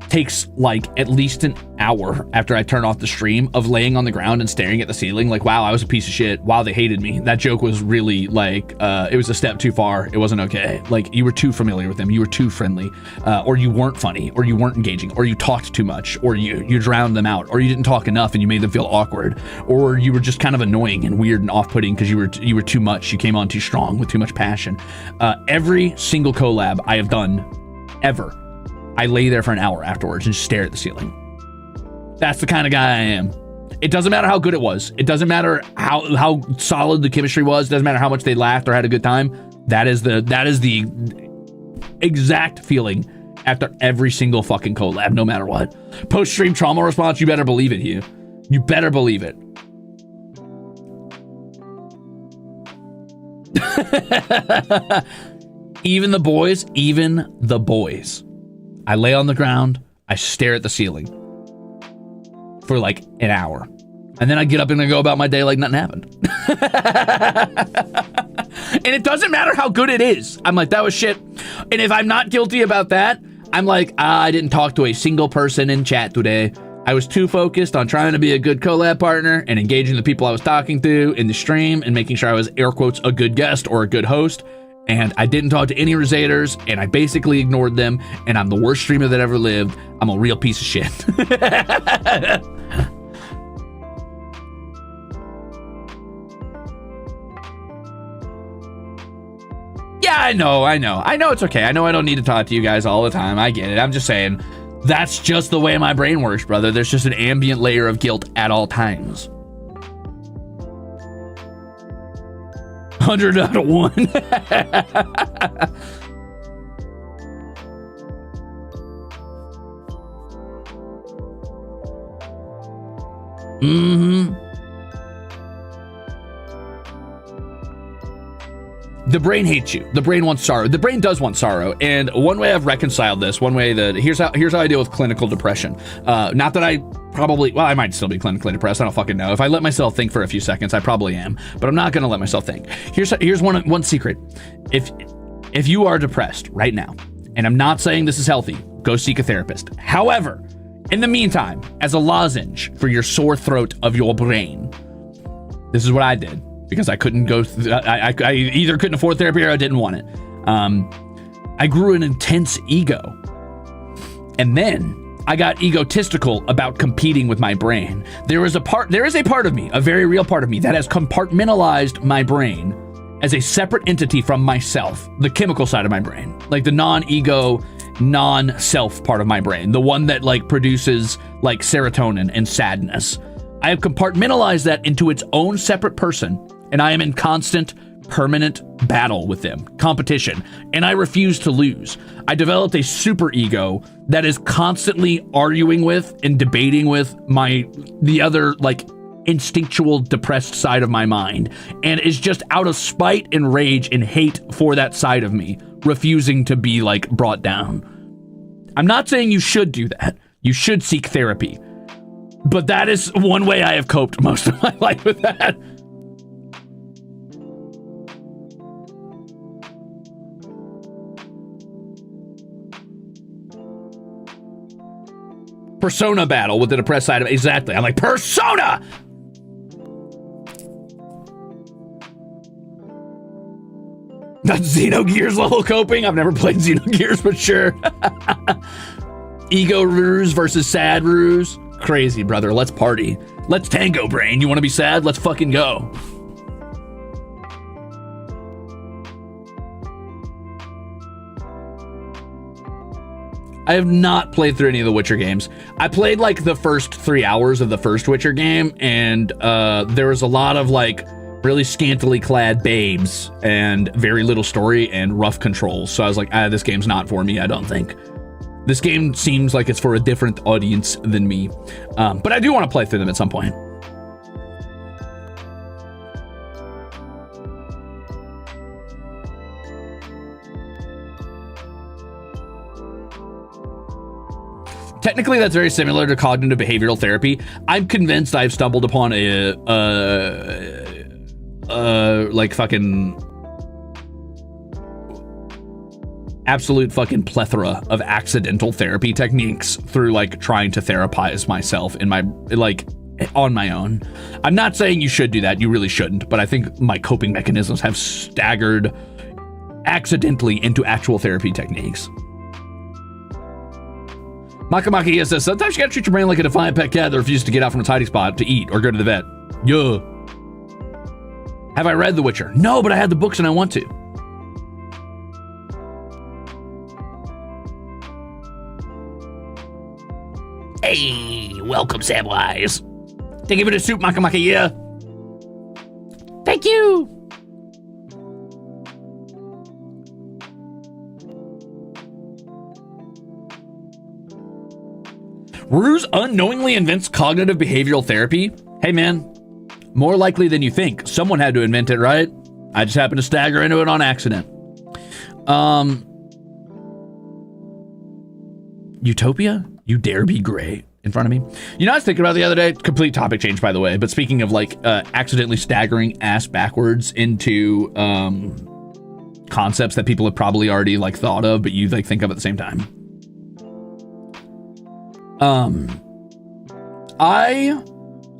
takes like at least an hour after I turn off the stream of laying on the ground and staring at the ceiling like, wow, I was a piece of shit. Wow, they hated me. That joke was really like, it was a step too far. It wasn't okay. Like, you were too familiar with them. You were too friendly, or you weren't funny, or you weren't engaging, or you talked too much, or you drowned them out, or you didn't talk enough and you made them feel awkward, or you were just kind of annoying and weird and off-putting because you were too much. You came on too strong with too much passion. Every single collab I have done ever, I lay there for an hour afterwards and just stare at the ceiling. That's the kind of guy I am. It doesn't matter how good it was. It doesn't matter how solid the chemistry was. It doesn't matter how much they laughed or had a good time. That is the exact feeling after every single fucking collab, no matter what. Post-stream trauma response, you better believe it, Hugh. You better believe it. Even the boys. I lay on the ground, I stare at the ceiling for like an hour. And then I get up and I go about my day like nothing happened. And it doesn't matter how good it is. I'm like, that was shit. And if I'm not guilty about that, I'm like, I didn't talk to a single person in chat today. I was too focused on trying to be a good collab partner and engaging the people I was talking to in the stream and making sure I was, air quotes, a good guest or a good host. And I didn't talk to any Ruzeters, and I basically ignored them, and I'm the worst streamer that ever lived. I'm a real piece of shit. Yeah, I know it's okay. I know I don't need to talk to you guys all the time. I get it. I'm just saying, that's just the way my brain works, brother. There's just an ambient layer of guilt at all times. 100 out of 1. The brain hates you. The brain wants sorrow. The brain does want sorrow. And one way I've reconciled this, here's how I deal with clinical depression. Not that I probably, well, I might still be clinically depressed. I don't fucking know. If I let myself think for a few seconds, I probably am, but I'm not going to let myself think. Here's one secret. If you are depressed right now, and I'm not saying this is healthy, go seek a therapist. However, in the meantime, as a lozenge for your sore throat of your brain, this is what I did. Because I couldn't go, I either couldn't afford therapy or I didn't want it. I grew an intense ego. And then I got egotistical about competing with my brain. There is a part of me, a very real part of me, that has compartmentalized my brain as a separate entity from myself, the chemical side of my brain, like the non-ego, non-self part of my brain, the one that like produces like serotonin and sadness. I have compartmentalized that into its own separate person, and I am in constant permanent battle with them, competition, and I refuse to lose. I developed a super ego that is constantly arguing with and debating with the other, like, instinctual depressed side of my mind, and is just out of spite and rage and hate for that side of me, refusing to be, like, brought down. I'm not saying you should do that. You should seek therapy. But that is one way I have coped most of my life with that. Persona battle with the depressed side of it. Exactly. I'm like, Persona! That's Xenogears level coping. I've never played Xenogears, but sure. Ego Ruze versus sad Ruze. Crazy, brother. Let's party. Let's tango, brain. You want to be sad? Let's fucking go. I have not played through any of the Witcher games. I played like the first 3 hours of the first Witcher game, and there was a lot of like really scantily clad babes and very little story and rough controls. So I was like, this game's not for me, I don't think. This game seems like it's for a different audience than me. But I do want to play through them at some point. Technically, that's very similar to cognitive behavioral therapy. I'm convinced I've stumbled upon a like fucking absolute fucking plethora of accidental therapy techniques through like trying to therapize myself in my, like, on my own. I'm not saying you should do that. You really shouldn't. But I think my coping mechanisms have staggered accidentally into actual therapy techniques. Makamaki says, sometimes you gotta treat your brain like a defiant pet cat that refuses to get out from its hiding spot to eat or go to the vet. Yeah. Have I read The Witcher? No, but I had the books and I want to. Hey, welcome, Samwise. Thank you for the soup, Makamaki, yeah. Thank you. Ruze unknowingly invents cognitive behavioral therapy. Hey, man, more likely than you think. Someone had to invent it, right? I just happened to stagger into it on accident. Utopia? You dare be gray in front of me? You know, I was thinking about the other day, complete topic change, by the way, but speaking of like accidentally staggering ass backwards into concepts that people have probably already like thought of, but you like think of at the same time.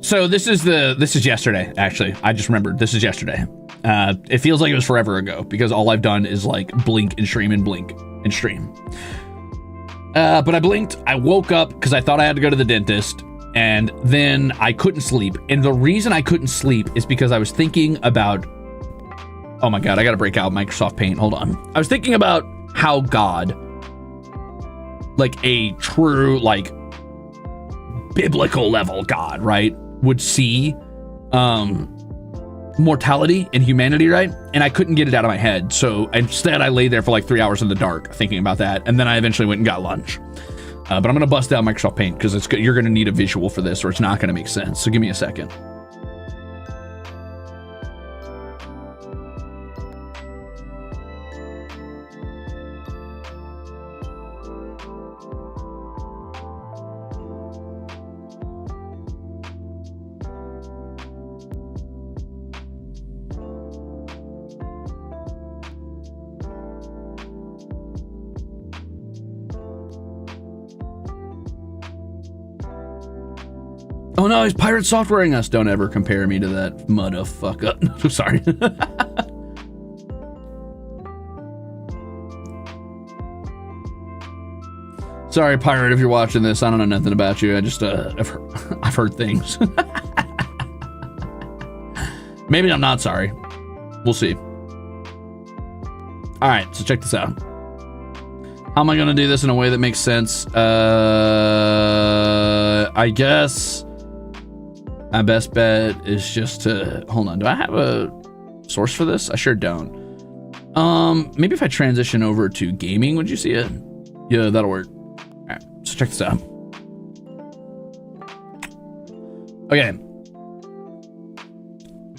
So this is yesterday, actually. I just remembered this is yesterday. It feels like it was forever ago because all I've done is like blink and stream and blink and stream. But I blinked, I woke up because I thought I had to go to the dentist, and then I couldn't sleep. And the reason I couldn't sleep is because I was thinking about, oh my God, I gotta break out Microsoft Paint, hold on. I was thinking about how God, like a true, like, biblical level God, right, would see mortality and humanity, right? And I couldn't get it out of my head. So instead I lay there for like 3 hours in the dark thinking about that. And then I eventually went and got lunch. But I'm going to bust out Microsoft Paint because you're going to need a visual for this or it's not going to make sense. So give me a second. Oh no, he's pirate softwaring us. Don't ever compare me to that motherfucker. Sorry. Sorry, pirate, if you're watching this. I don't know nothing about you. I just I've heard things. Maybe I'm not sorry. We'll see. All right, so check this out. How am I gonna do this in a way that makes sense? I guess my best bet is just to, hold on, do I have a source for this? I sure don't. Maybe if I transition over to gaming, would you see it? Yeah, that'll work. All right, so check this out. Okay.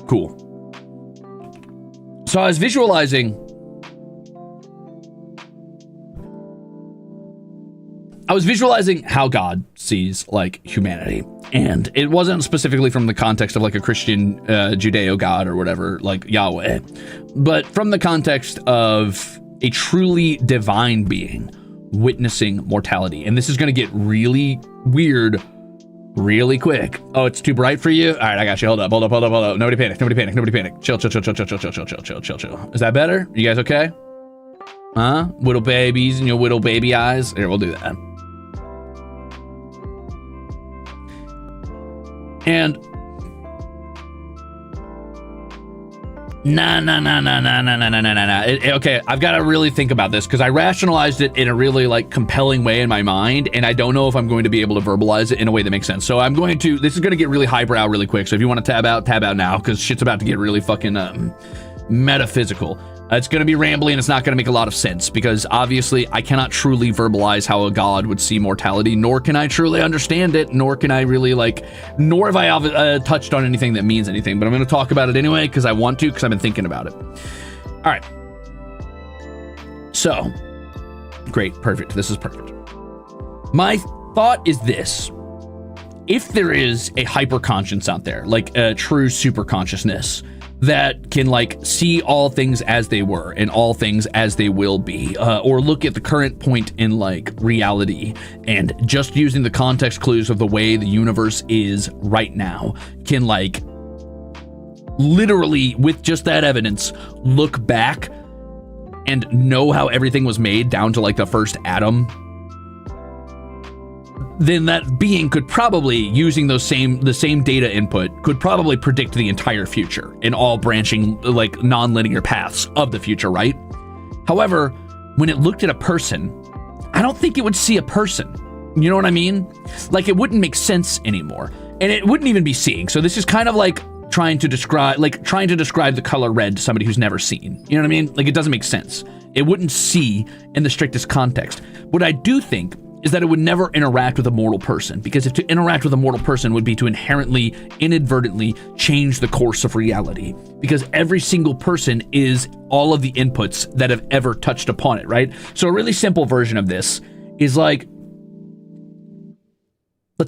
Cool. So I was visualizing how God sees like humanity, and it wasn't specifically from the context of like a Christian Judeo God or whatever, like Yahweh, but from the context of a truly divine being witnessing mortality. And this is going to get really weird really quick. Oh, it's too bright for you? All right, I got you. Hold up. Nobody panic. Chill. Is that better? You guys okay? Huh? Little babies and your little baby eyes? Here, we'll do that. And nah. Okay, I've got to really think about this because I rationalized it in a really like compelling way in my mind, and I don't know if I'm going to be able to verbalize it in a way that makes sense. So I'm going to, this is going to get really highbrow really quick. So if you want to tab out now because shit's about to get really fucking metaphysical. It's going to be rambly and it's not going to make a lot of sense because obviously I cannot truly verbalize how a god would see mortality, nor can I truly understand it, nor can I really nor have I touched on anything that means anything, but I'm going to talk about it anyway because I want to, because I've been thinking about it. All right. So, great, perfect. This is perfect. My thought is this. If there is a hyper-conscience out there, like a true super consciousness, that can see all things as they were and all things as they will be, or look at the current point in reality and just using the context clues of the way the universe is right now can literally with just that evidence look back and know how everything was made down to the first atom, then that being could probably, using the same data input, could probably predict the entire future in all branching non-linear paths of the future, right? However, when it looked at a person, I don't think it would see a person. You know what I mean? It wouldn't make sense anymore, and it wouldn't even be seeing. So this is kind of trying to describe the color red to somebody who's never seen. You know what I mean? It doesn't make sense. It wouldn't see in the strictest context. What I do think is that it would never interact with a mortal person, because if to interact with a mortal person would be to inherently, inadvertently change the course of reality, because every single person is all of the inputs that have ever touched upon it, right? So a really simple version of this is let's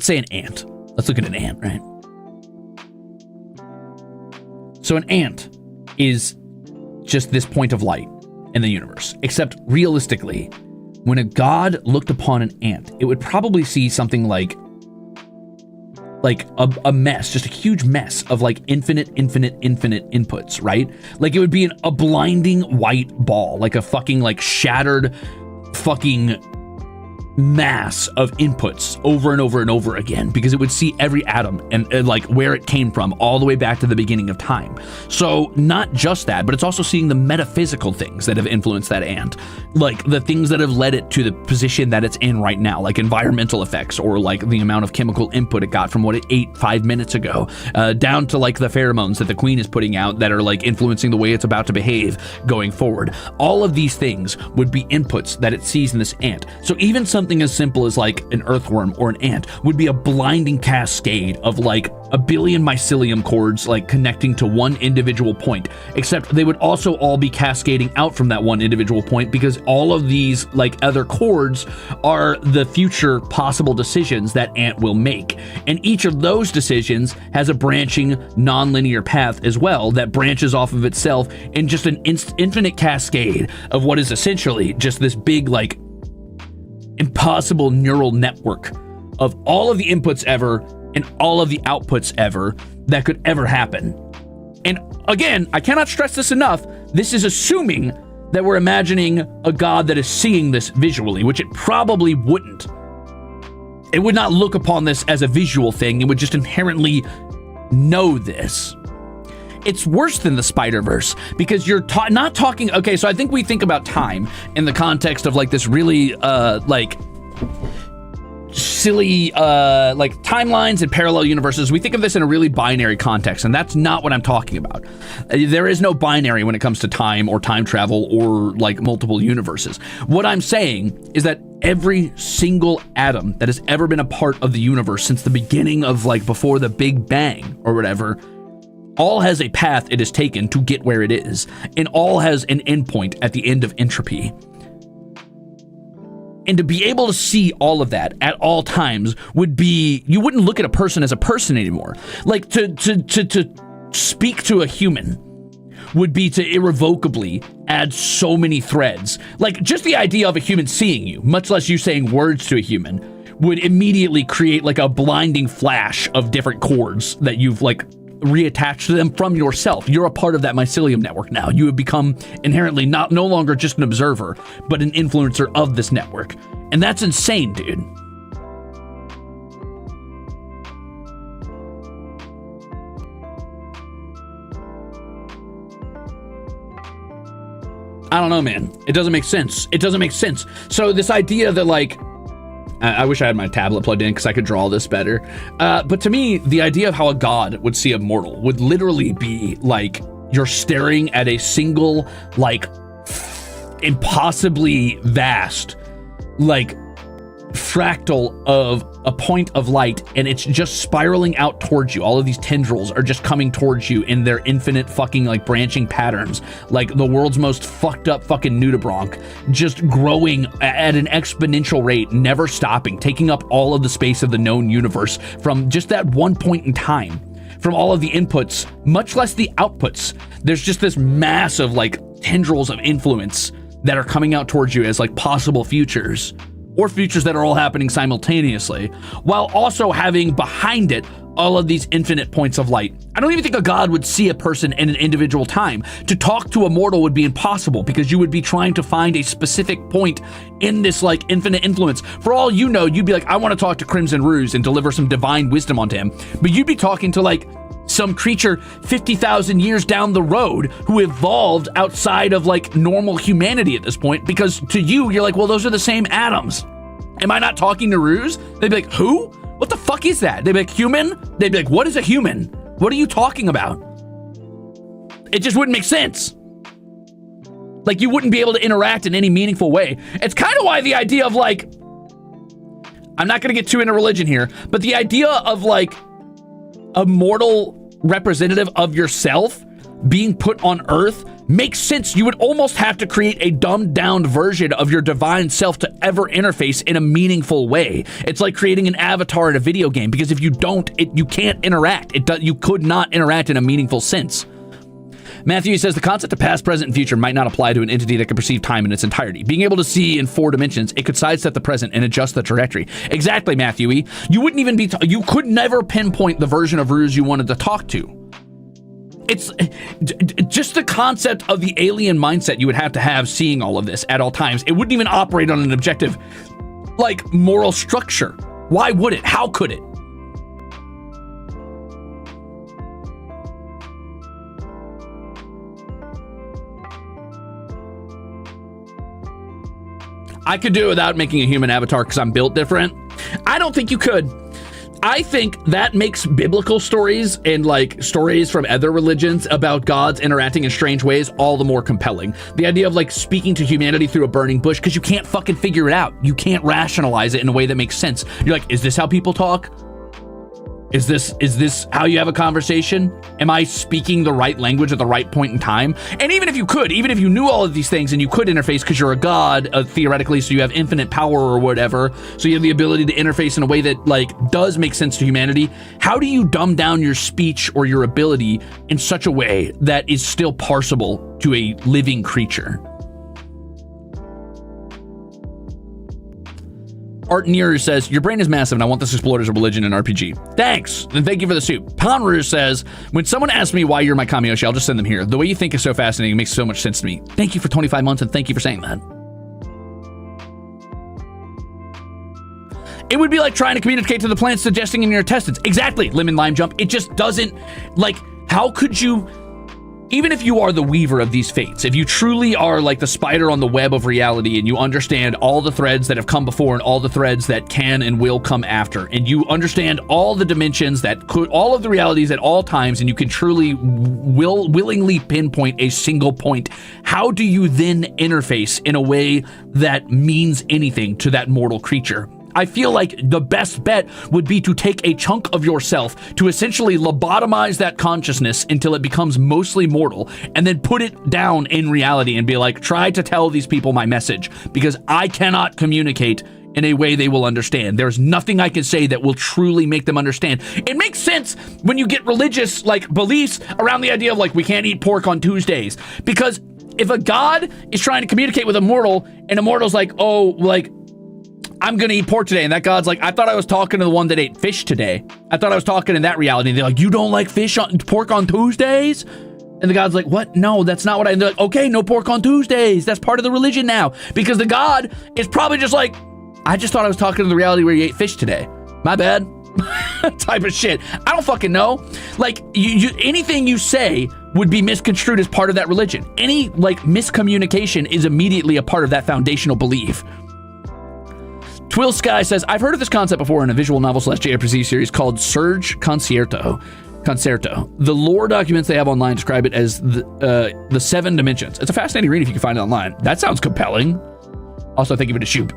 say an ant. Let's look at an ant, right? So an ant is just this point of light in the universe, except realistically, when a god looked upon an ant, it would probably see something like a mess, just a huge mess of infinite inputs, right? It would be a blinding white ball, a fucking shattered fucking mass of inputs over and over and over again, because it would see every atom and where it came from all the way back to the beginning of time. So not just that, but it's also seeing the metaphysical things that have influenced that ant, the things that have led it to the position that it's in right now, environmental effects, or the amount of chemical input it got from what it ate 5 minutes ago, down to the pheromones that the queen is putting out that are influencing the way it's about to behave going forward. All of these things would be inputs that it sees in this ant. So even something as simple as an earthworm or an ant would be a blinding cascade of a billion mycelium cords connecting to one individual point, except they would also all be cascading out from that one individual point, because all of these other cords are the future possible decisions that ant will make, and each of those decisions has a branching non-linear path as well that branches off of itself in just an infinite cascade of what is essentially just this big impossible neural network of all of the inputs ever and all of the outputs ever that could ever happen. And again, I cannot stress this enough, this is assuming that we're imagining a god that is seeing this visually, which it probably wouldn't. It would not look upon this as a visual thing, it would just inherently know this. It's worse than the Spider-Verse, because you're not talking, okay, so I think we think about time in the context of this really silly like timelines and parallel universes, we think of this in a really binary context, and that's not what I'm talking about. There is no binary when it comes to time or time travel or like multiple universes. What I'm saying is that every single atom that has ever been a part of the universe since the beginning of like before the Big Bang or whatever, all has a path it has taken to get where it is, and all has an endpoint at the end of entropy. And to be able to see all of that at all times would be, you wouldn't look at a person as a person anymore. Like to speak to a human would be to irrevocably add so many threads. Like just the idea of a human seeing you, much less you saying words to a human, would immediately create like a blinding flash of different chords that you've like reattached to them from yourself. You're a part of that mycelium network now. You have become inherently no longer just an observer, but an influencer of this network. And that's insane, dude. I don't know, man. It doesn't make sense. It doesn't make sense. So this idea that like, I wish I had my tablet plugged in because I could draw this better. But to me, the idea of how a god would see a mortal would literally be like you're staring at a single, like, impossibly vast, like, fractal of a point of light, and it's just spiraling out towards you. All of these tendrils are just coming towards you in their infinite fucking like branching patterns, like the world's most fucked up fucking nudibranch, just growing at an exponential rate, never stopping, taking up all of the space of the known universe from just that one point in time. From all of the inputs, much less the outputs, there's just this mass of like tendrils of influence that are coming out towards you as like possible futures, or futures that are all happening simultaneously, while also having behind it all of these infinite points of light. I don't even think a god would see a person in an individual time. To talk to a mortal would be impossible because you would be trying to find a specific point in this like infinite influence. For all you know, you'd be like, I want to talk to Crimzon Rulez and deliver some divine wisdom onto him. But you'd be talking to like some creature 50,000 years down the road who evolved outside of like normal humanity at this point, because to you, you're like, well, those are the same atoms. Am I not talking to Ruze? They'd be like, who? What the fuck is that? They'd be like, human? They'd be like, what is a human? What are you talking about? It just wouldn't make sense. Like, you wouldn't be able to interact in any meaningful way. It's kind of why the idea of like, I'm not going to get too into religion here, but the idea of like a mortal representative of yourself being put on Earth makes sense. You would almost have to create a dumbed down version of your divine self to ever interface in a meaningful way. It's like creating an avatar in a video game, because if you don't, you can't interact. You could not interact in a meaningful sense. Matthew says the concept of past, present, and future might not apply to an entity that can perceive time in its entirety. Being able to see in 4 dimensions, it could sidestep the present and adjust the trajectory. Exactly, Matthew. You wouldn't even be, you could never pinpoint the version of Ruze you wanted to talk to. It's just the concept of the alien mindset you would have to have seeing all of this at all times. It wouldn't even operate on an objective, like, moral structure. Why would it? How could it? I could do it without making a human avatar because I'm built different. I don't think you could. I think that makes biblical stories and like stories from other religions about gods interacting in strange ways all the more compelling. The idea of like speaking to humanity through a burning bush, because you can't fucking figure it out. You can't rationalize it in a way that makes sense. You're like, is this how people talk? Is this how you have a conversation? Am I speaking the right language at the right point in time? And even if you could, even if you knew all of these things and you could interface because you're a god, theoretically, so you have infinite power or whatever, so you have the ability to interface in a way that like does make sense to humanity, how do you dumb down your speech or your ability in such a way that is still parsable to a living creature? Art Near says, your brain is massive and I want this explored as a religion and RPG. Thanks, and thank you for the soup. Ponru says, when someone asks me why you're my Kamiyoshi, I'll just send them here. The way you think is so fascinating. It makes so much sense to me. Thank you for 25 months and thank you for saying that. It would be like trying to communicate to the plants suggesting in your intestines. Exactly, Lemon Lime Jump. It just doesn't, like, how could you even if you are the weaver of these fates, if you truly are like the spider on the web of reality and you understand all the threads that have come before and all the threads that can and will come after, and you understand all the dimensions that could, all of the realities at all times, and you can truly willingly pinpoint a single point, how do you then interface in a way that means anything to that mortal creature? I feel like the best bet would be to take a chunk of yourself to essentially lobotomize that consciousness until it becomes mostly mortal, and then put it down in reality and be like, try to tell these people my message, because I cannot communicate in a way they will understand. There's nothing I can say that will truly make them understand. It makes sense when you get religious like beliefs around the idea of like, we can't eat pork on Tuesdays, because if a god is trying to communicate with a mortal and a mortal's like, oh, like, I'm gonna eat pork today, and that god's like, I thought I was talking to the one that ate fish today. I thought I was talking in that reality. And they're like, you don't like pork on Tuesdays? And the god's like, what? No, that's not what I. And they're like, okay, no pork on Tuesdays. That's part of the religion now, because the god is probably just like, I just thought I was talking to the reality where you ate fish today. My bad. Type of shit. I don't fucking know. Like, anything you say would be misconstrued as part of that religion. Any like miscommunication is immediately a part of that foundational belief. Twill Sky says, I've heard of this concept before in a visual novel / JRPG series called Surge Concerto. The lore documents they have online describe it as the 7 dimensions. It's a fascinating read if you can find it online. That sounds compelling. Also, thank you for the shoot.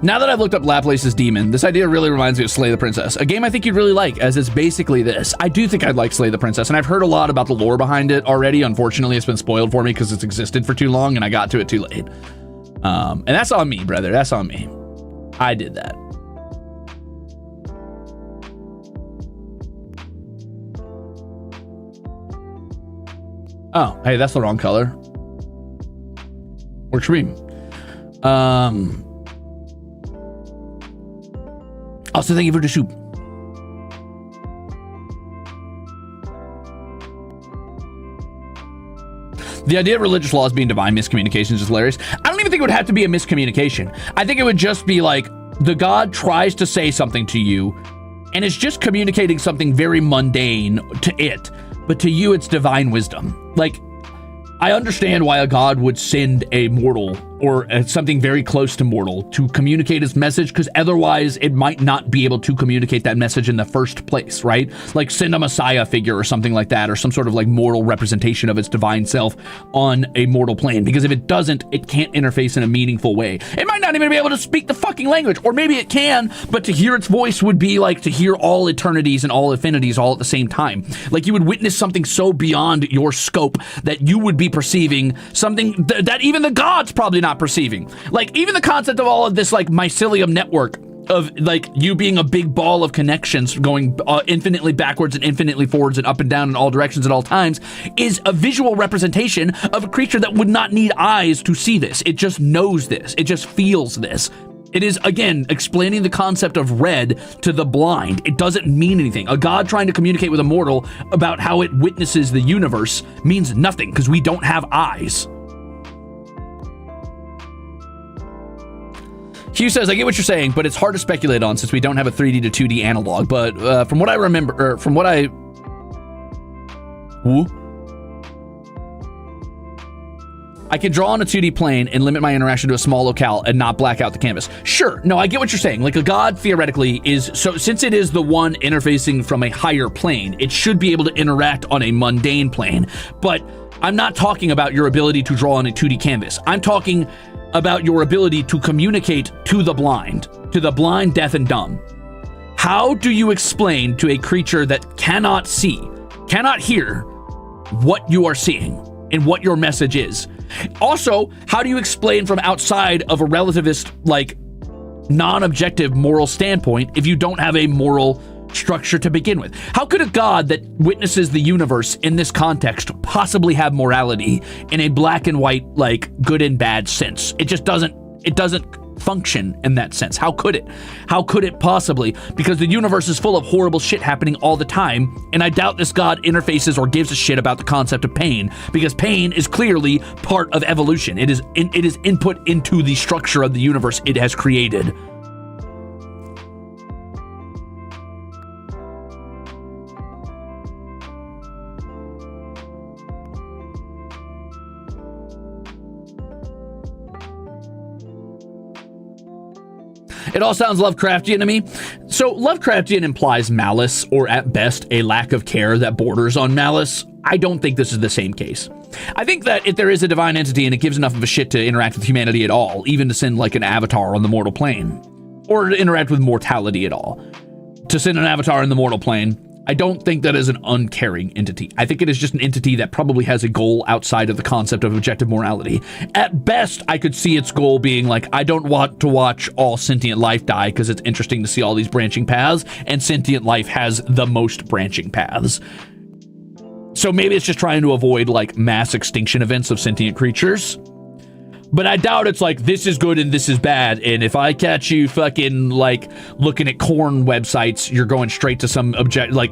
Now that I've looked up Laplace's Demon, this idea really reminds me of Slay the Princess, a game I think you'd really like, as it's basically this. I do think I'd like Slay the Princess, and I've heard a lot about the lore behind it already. Unfortunately, it's been spoiled for me because it's existed for too long, and I got to it too late. And that's on me, brother. That's on me. I did that. Oh, hey, that's the wrong color. Works for me. Also, thank you for the soup. The idea of religious laws being divine miscommunications is hilarious. I don't even think it would have to be a miscommunication. I think it would just be like the god tries to say something to you and it's just communicating something very mundane to it, but to you it's divine wisdom. Like, I understand why a god would send a mortal or something very close to mortal to communicate his message, because otherwise it might not be able to communicate that message in the first place, right? Like send a messiah figure or something like that, or some sort of like mortal representation of its divine self on a mortal plane, because if it doesn't, it can't interface in a meaningful way. It might not even be able to speak the fucking language, or maybe it can, but to hear its voice would be like to hear all eternities and all infinities all at the same time. Like you would witness something so beyond your scope that you would be perceiving something that even the gods probably not perceiving. Like even the concept of all of this like mycelium network of like you being a big ball of connections going infinitely backwards and infinitely forwards and up and down in all directions at all times is a visual representation of a creature that would not need eyes to see this. It just knows this. It just feels this. It is, again, explaining the concept of red to the blind. It doesn't mean anything. A god trying to communicate with a mortal about how it witnesses the universe means nothing because we don't have eyes. Hugh says, I get what you're saying, but it's hard to speculate on since we don't have a 3D to 2D analog. But from what I remember, from what I... Woo? I can draw on a 2D plane and limit my interaction to a small locale and not black out the canvas. Sure, no, I get what you're saying. Like a god theoretically is, so since it is the one interfacing from a higher plane, it should be able to interact on a mundane plane. But I'm not talking about your ability to draw on a 2D canvas. I'm talking about your ability to communicate to the blind, deaf, and dumb. How do you explain to a creature that cannot see, cannot hear what you are seeing and what your message is? Also, how do you explain from outside of a relativist, like, non-objective moral standpoint if you don't have a moral structure to begin with? How could a god that witnesses the universe in this context possibly have morality in a black and white, like, good and bad sense? It just doesn't function in that sense. How could it? How could it possibly? Because the universe is full of horrible shit happening all the time, and I doubt this god interfaces or gives a shit about the concept of pain, because pain is clearly part of evolution. It is input into the structure of the universe it has created. It all sounds Lovecraftian to me. So Lovecraftian implies malice, or at best, a lack of care that borders on malice. I don't think this is the same case. I think that if there is a divine entity and it gives enough of a shit to interact with humanity at all, even to send like an avatar on the mortal plane, or to interact with mortality at all, to send an avatar in the mortal plane, I don't think that is an uncaring entity. I think it is just an entity that probably has a goal outside of the concept of objective morality. At best, I could see its goal being like, I don't want to watch all sentient life die because it's interesting to see all these branching paths, and sentient life has the most branching paths. So maybe it's just trying to avoid like mass extinction events of sentient creatures. But I doubt it's like, this is good and this is bad, and if I catch you fucking like looking at corn websites, you're going straight to some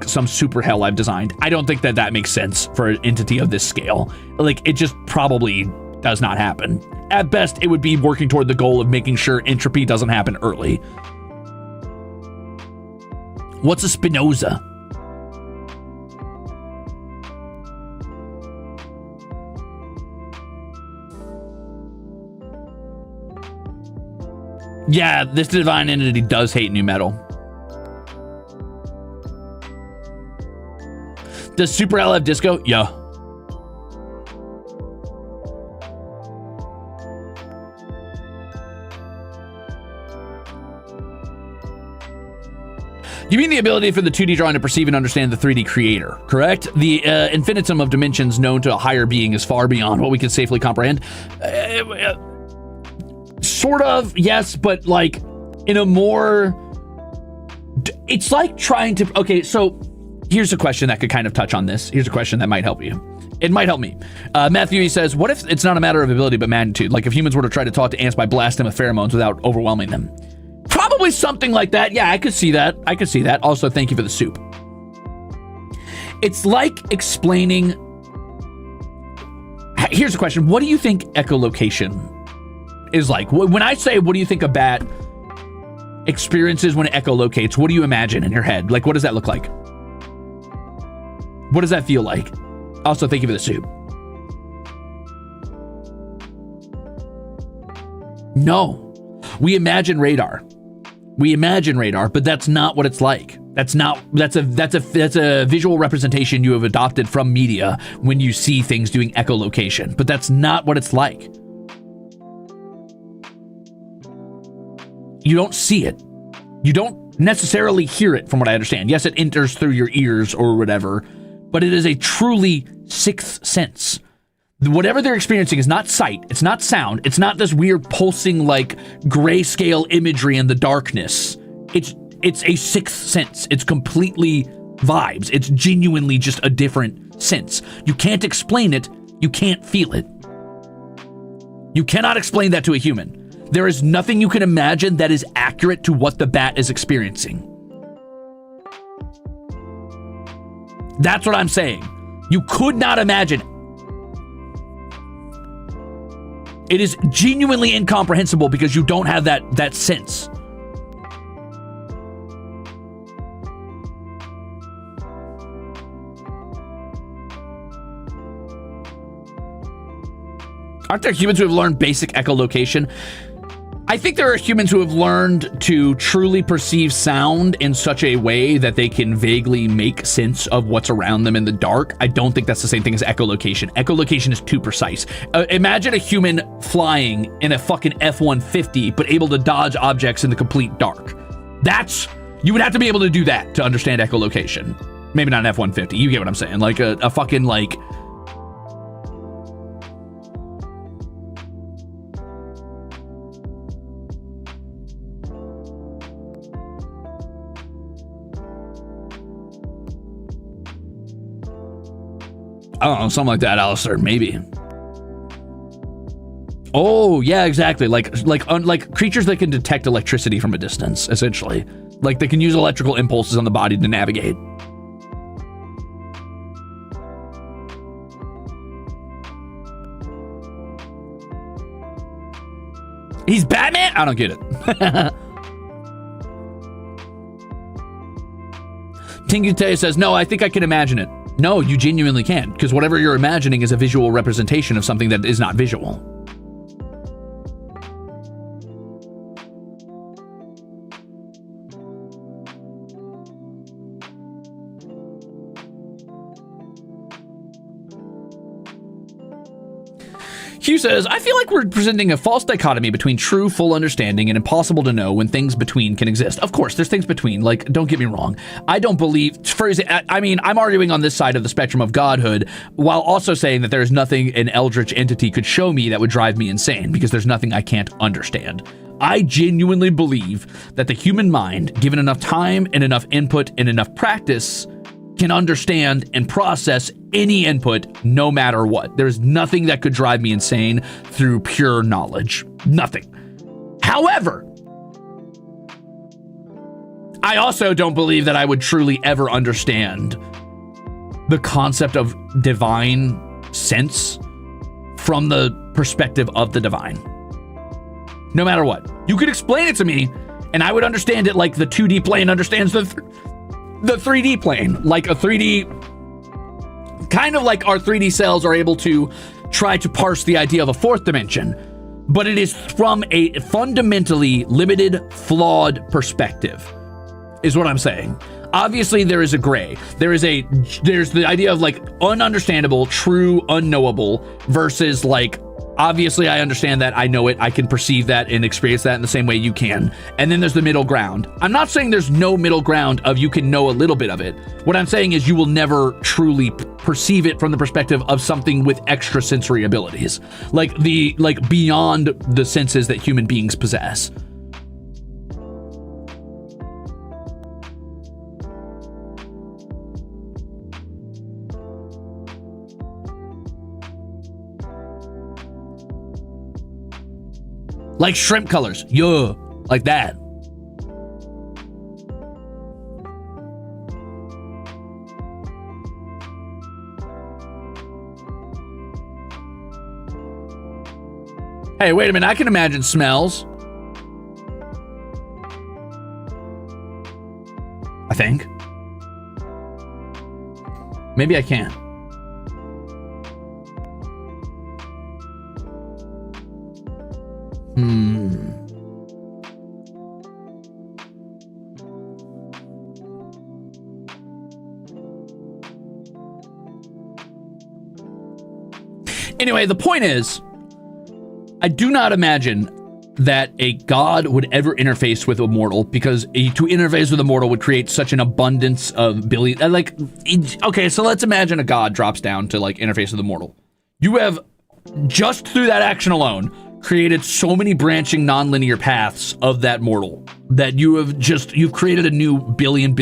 some super hell I've designed. I don't think that that makes sense for an entity of this scale. Like, it just probably does not happen. At best, it would be working toward the goal of making sure entropy doesn't happen early. What's a Spinoza? Yeah, this divine entity does hate nu metal. Does Super Hell have disco? Yeah. You mean the ability for the 2D drawing to perceive and understand the 3D creator, correct? The infinitum of dimensions known to a higher being is far beyond what we can safely comprehend. Sort of, yes, but like in a more, it's like trying to, okay, so here's a question that could kind of touch on this. Here's a question that might help you. It might help me. Matthew, he says, what if it's not a matter of ability but magnitude? Like if humans were to try to talk to ants by blasting them with pheromones without overwhelming them. Probably something like that. Yeah, I could see that. I could see that. Also, thank you for the soup. It's like explaining, here's a question. What do you think echolocation is like? When I say, what do you think a bat experiences when it echolocates, what do you imagine in your head? Like, what does that look like? What does that feel like? Also, thank you for the soup. No, we imagine radar. We imagine radar, but that's not what it's like. That's a visual representation you have adopted from media when you see things doing echolocation, but that's not what it's like. You don't see it. You don't necessarily hear it, from what I understand. Yes, it enters through your ears or whatever, but it is a truly sixth sense. Whatever they're experiencing is not sight, it's not sound, it's not this weird pulsing like grayscale imagery in the darkness. It's a sixth sense. It's completely vibes. It's genuinely just a different sense. You can't explain it, you can't feel it. You cannot explain that to a human. There is nothing you can imagine that is accurate to what the bat is experiencing. That's what I'm saying. You could not imagine. It is genuinely incomprehensible because you don't have that sense. Aren't there humans who have learned basic echolocation? I think there are humans who have learned to truly perceive sound in such a way that they can vaguely make sense of what's around them in the dark. I don't think that's the same thing as echolocation. Echolocation is too precise. Imagine a human flying in a fucking F-150, but able to dodge objects in the complete dark. You would have to be able to do that to understand echolocation. Maybe not an F-150. You get what I'm saying. Like a fucking like... I don't know, something like that, Alistair, maybe. Oh, yeah, exactly. Like creatures that can detect electricity from a distance, essentially. Like they can use electrical impulses on the body to navigate. He's Batman? I don't get it. Tingute says, no, I think I can imagine it. No, you genuinely can't, because whatever you're imagining is a visual representation of something that is not visual. Hugh says, I feel like we're presenting a false dichotomy between true, full understanding and impossible to know when things between can exist. Of course, there's things between, like, don't get me wrong. I don't believe, I mean, I'm arguing on this side of the spectrum of godhood while also saying that there's nothing an eldritch entity could show me that would drive me insane because there's nothing I can't understand. I genuinely believe that the human mind, given enough time and enough input and enough practice, can understand and process any input no matter what. There's nothing that could drive me insane through pure knowledge. Nothing. However, I also don't believe that I would truly ever understand the concept of divine sense from the perspective of the divine. No matter what. You could explain it to me and I would understand it like the 2D plane understands the 3D plane, like a 3D, kind of like our 3D cells are able to try to parse the idea of a fourth dimension, but it is from a fundamentally limited, flawed perspective, is what I'm saying. Obviously, there is a gray. There's the idea of like ununderstandable, true, unknowable versus like, obviously, I understand that, I know it, I can perceive that and experience that in the same way you can. And then there's the middle ground. I'm not saying there's no middle ground of you can know a little bit of it. What I'm saying is you will never truly perceive it from the perspective of something with extrasensory abilities, like beyond the senses that human beings possess. Like shrimp colors, yeah, like that. Hey, wait a minute, I can imagine smells. I think. Maybe I can. Anyway, the point is, I do not imagine that a god would ever interface with a mortal, because to interface with a mortal would create such an abundance of okay, so let's imagine a god drops down to like interface with a mortal. You have, just through that action alone, created so many branching nonlinear paths of that mortal that you've created a new billion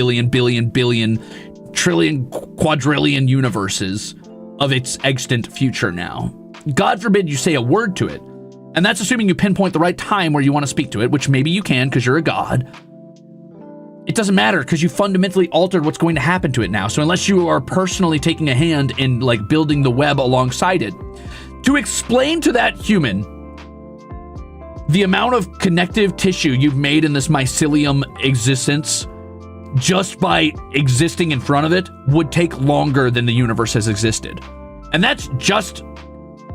trillion quadrillion universes of its extant future now. God forbid you say a word to it, and that's assuming you pinpoint the right time where you want to speak to it, which maybe you can because you're a god. It doesn't matter because you fundamentally altered what's going to happen to it now. So unless you are personally taking a hand in like building the web alongside it, to explain to that human the amount of connective tissue you've made in this mycelium existence just by existing in front of it would take longer than the universe has existed. And that's just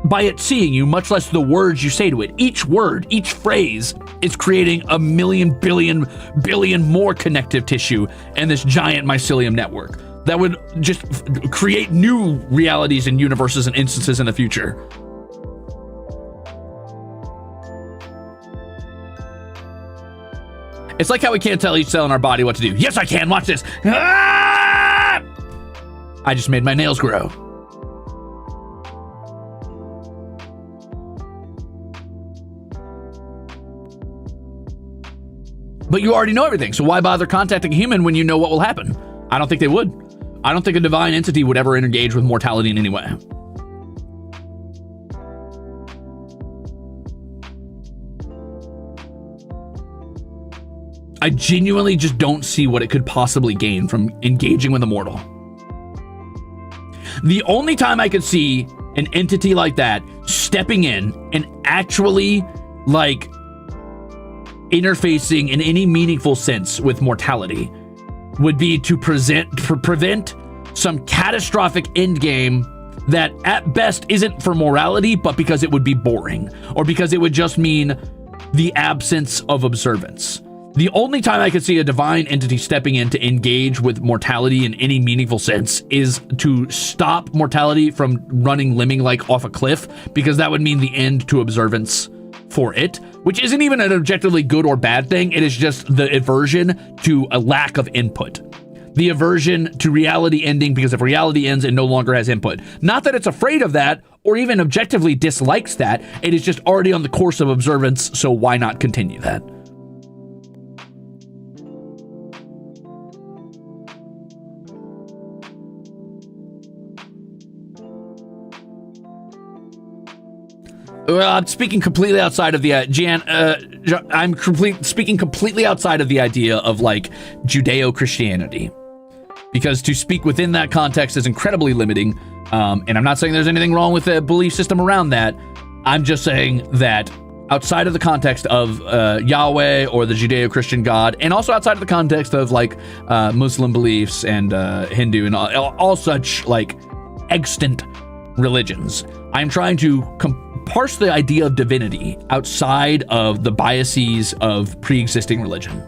by it seeing you, much less the words you say to it. Each word, each phrase is creating a million, billion more connective tissue in this giant mycelium network that would just create new realities and universes and instances in the future. It's like how we can't tell each cell in our body what to do. Yes, I can. Watch this. Ah! I just made my nails grow. But you already know everything, so why bother contacting a human when you know what will happen? I don't think they would. I don't think a divine entity would ever engage with mortality in any way. I genuinely just don't see what it could possibly gain from engaging with a mortal. The only time I could see an entity like that stepping in and actually, like, interfacing in any meaningful sense with mortality would be to prevent some catastrophic endgame that at best isn't for morality, but because it would be boring, or because it would just mean the absence of observance. The only time I could see a divine entity stepping in to engage with mortality in any meaningful sense is to stop mortality from running limbing like off a cliff, because that would mean the end to observance for it, which isn't even an objectively good or bad thing. It is just the aversion to a lack of input. The aversion to reality ending, because if reality ends, it no longer has input. Not that it's afraid of that or even objectively dislikes that. It is just already on the course of observance, so why not continue that? Well, I'm speaking completely outside of the speaking completely outside of the idea of like Judeo-Christianity, because to speak within that context is incredibly limiting. And I'm not saying there's anything wrong with the belief system around that. I'm just saying that outside of the context of Yahweh or the Judeo-Christian God, and also outside of the context of like Muslim beliefs and Hindu and all such like extant religions, I'm trying to parse the idea of divinity outside of the biases of pre-existing religion.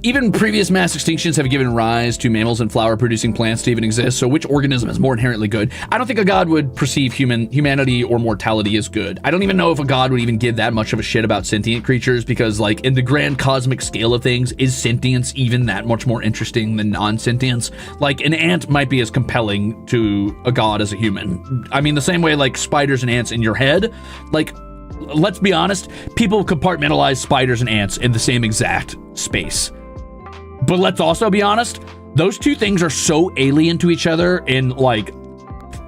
Even previous mass extinctions have given rise to mammals and flower-producing plants to even exist, so which organism is more inherently good? I don't think a god would perceive humanity or mortality as good. I don't even know if a god would even give that much of a shit about sentient creatures, because like in the grand cosmic scale of things, is sentience even that much more interesting than non-sentience? Like an ant might be as compelling to a god as a human. I mean, the same way like spiders and ants in your head, like, let's be honest, people compartmentalize spiders and ants in the same exact space. But let's also be honest, those two things are so alien to each other in like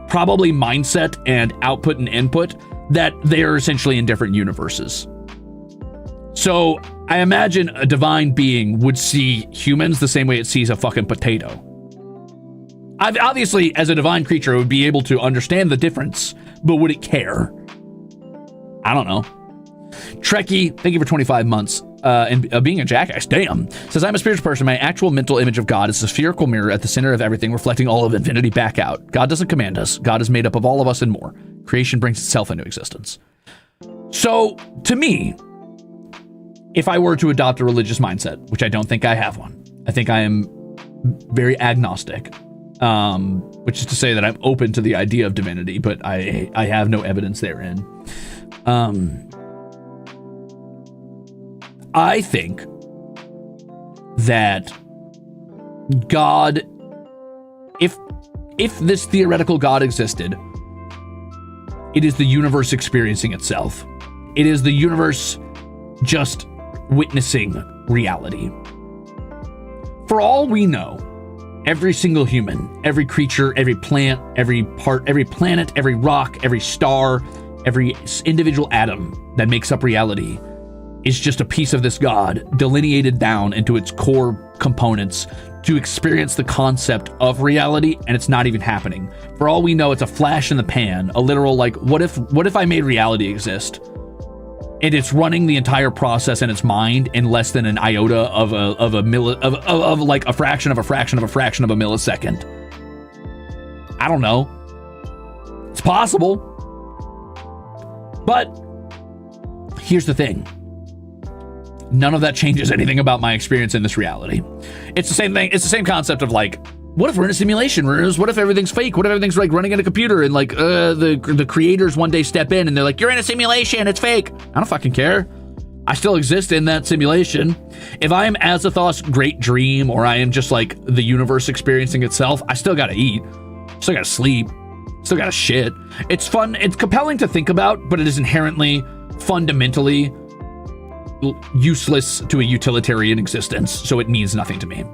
probably mindset and output and input that they are essentially in different universes. So I imagine a divine being would see humans the same way it sees a fucking potato. Obviously, as a divine creature, it would be able to understand the difference, but would it care? I don't know. Trekkie, thank you for 25 months. And being a jackass, damn. Says, I'm a spiritual person. My actual mental image of God is a spherical mirror at the center of everything, reflecting all of infinity back out. God doesn't command us. God is made up of all of us and more. Creation brings itself into existence. So, to me, if I were to adopt a religious mindset, which I don't think I have one, I think I am very agnostic, which is to say that I'm open to the idea of divinity, but I have no evidence therein. I think that God, if this theoretical God existed, it is the universe experiencing itself. It is the universe just witnessing reality. For all we know, every single human, every creature, every plant, every planet, every rock, every star, every individual atom that makes up reality is just a piece of this God delineated down into its core components to experience the concept of reality, and it's not even happening. For all we know, it's a flash in the pan, a literal like, what if I made reality exist? And it's running the entire process in its mind in less than an iota of like a fraction of a fraction of a fraction of a millisecond. I don't know. It's possible. But here's the thing. None of that changes anything about my experience in this reality. It's the same thing. It's the same concept of like, what if we're in a simulation? What if everything's fake? What if everything's like running in a computer and like the creators one day step in and they're like, you're in a simulation, it's fake. I don't fucking care. I still exist in that simulation. If I am Azathoth's great dream, or I am just like the universe experiencing itself, I still gotta eat, still gotta sleep, still gotta shit. It's fun, it's compelling to think about, but it is inherently, fundamentally useless to a utilitarian existence, so it means nothing to me.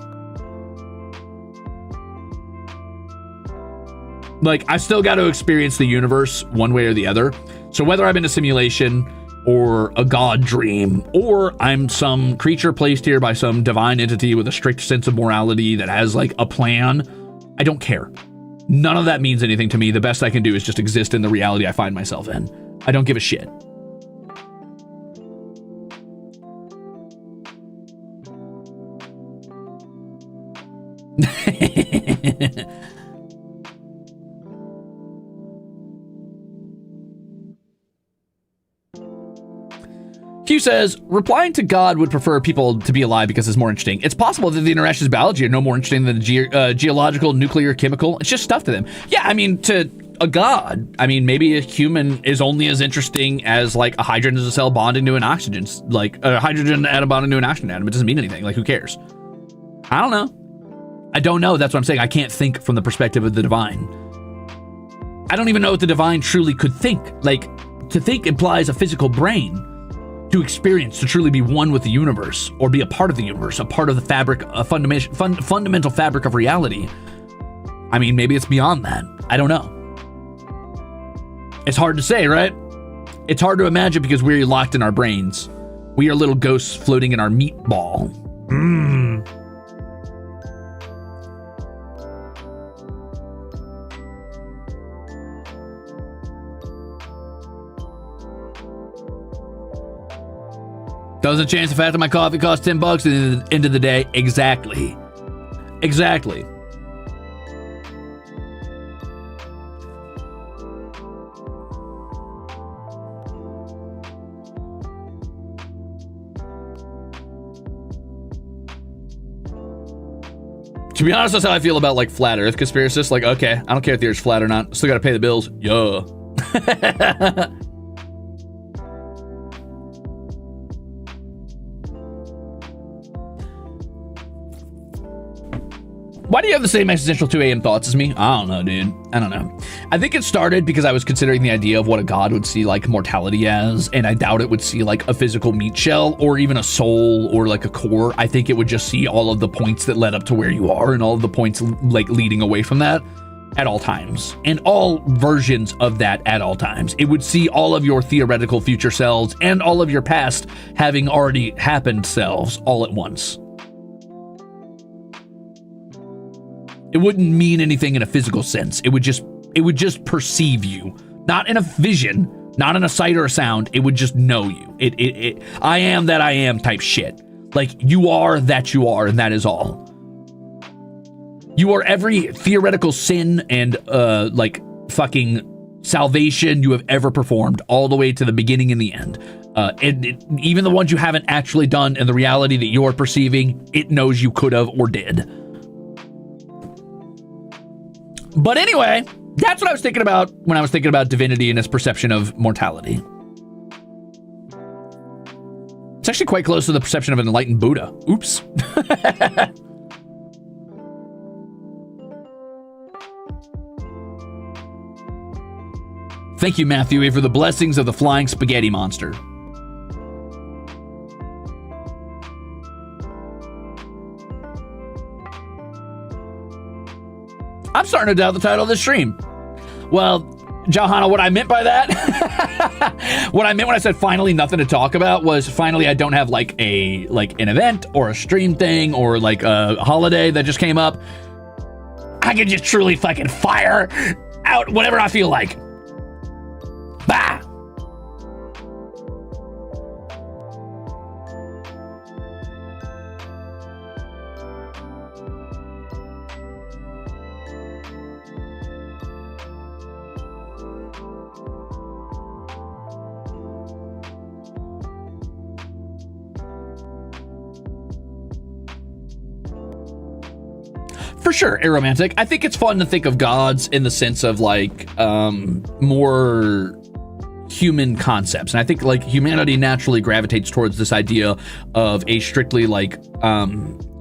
Like, I still got to experience the universe one way or the other. So whether I'm in a simulation or a god dream, or I'm some creature placed here by some divine entity with a strict sense of morality that has like a plan, I don't care. None of that means anything to me. The best I can do is just exist in the reality I find myself in. I don't give a shit. Q says, replying to God would prefer people to be alive because it's more interesting. It's possible that the interactions of biology are no more interesting than the geological, nuclear, chemical. It's just stuff to them. Yeah, I mean, to a god, I mean, maybe a human is only as interesting as like a hydrogen cell bonding to an oxygen, like a hydrogen atom bonding to an oxygen atom. It doesn't mean anything. Like, who cares? I don't know. I don't know. That's what I'm saying. I can't think from the perspective of the divine. I don't even know what the divine truly could think. Like, to think implies a physical brain. To experience, to truly be one with the universe, or be a part of the universe, a part of the fabric, a fundamental fabric of reality. I mean, maybe it's beyond that. I don't know. It's hard to say, right? It's hard to imagine because we're locked in our brains. We are little ghosts floating in our meatball. Doesn't change the fact that my coffee costs $10 at the end of the day. Exactly. Exactly. To be honest, that's how I feel about like flat earth conspiracists. Like, okay, I don't care if the earth's flat or not. Still gotta pay the bills. Yeah. Why do you have the same existential 2 a.m. thoughts as me? I don't know, dude. I don't know. I think it started because I was considering the idea of what a god would see like mortality as, and I doubt it would see like a physical meat shell or even a soul or like a core. I think it would just see all of the points that led up to where you are and all of the points like leading away from that at all times, and all versions of that at all times. It would see all of your theoretical future selves and all of your past having already happened selves all at once. It wouldn't mean anything in a physical sense. It would just perceive you, not in a vision, not in a sight or a sound. It would just know you. I am that I am type shit. Like, you are that you are, and that is all. You are every theoretical sin and like fucking salvation you have ever performed, all the way to the beginning and the end. Even the ones you haven't actually done, and the reality that you're perceiving, it knows you could have or did. But anyway, that's what I was thinking about when I was thinking about divinity and its perception of mortality. It's actually quite close to the perception of an enlightened Buddha. Oops. Thank you, Matthew, for the blessings of the flying spaghetti monster. I'm starting to doubt the title of this stream. Well, Johanna, what I meant by that, what I meant when I said finally nothing to talk about was finally I don't have like an event or a stream thing or like a holiday that just came up. I can just truly fucking fire out whatever I feel like. Bah! For sure, aromantic. I think it's fun to think of gods in the sense of like more human concepts. And I think like humanity naturally gravitates towards this idea of a strictly like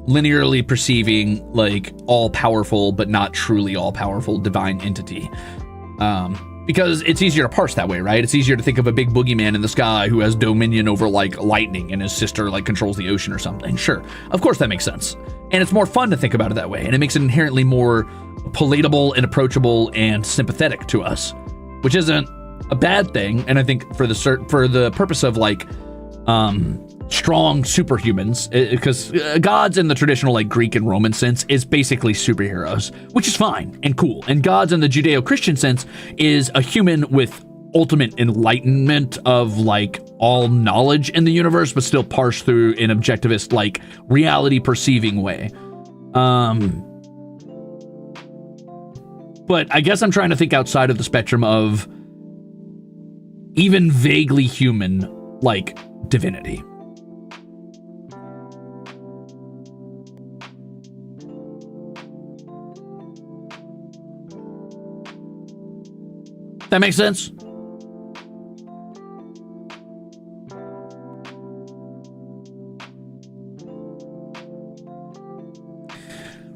linearly perceiving, like all powerful but not truly all powerful divine entity. Because it's easier to parse that way, right? It's easier to think of a big boogeyman in the sky who has dominion over like lightning and his sister like controls the ocean or something. Sure, of course that makes sense. And it's more fun to think about it that way. And it makes it inherently more palatable and approachable and sympathetic to us, which isn't a bad thing. And I think for the purpose of like strong superhumans, because gods in the traditional like Greek and Roman sense is basically superheroes, which is fine and cool. And gods in the Judeo-Christian sense is a human with ultimate enlightenment of like all knowledge in the universe, but still parsed through an objectivist like reality perceiving way. But I guess I'm trying to think outside of the spectrum of even vaguely human like divinity. That makes sense?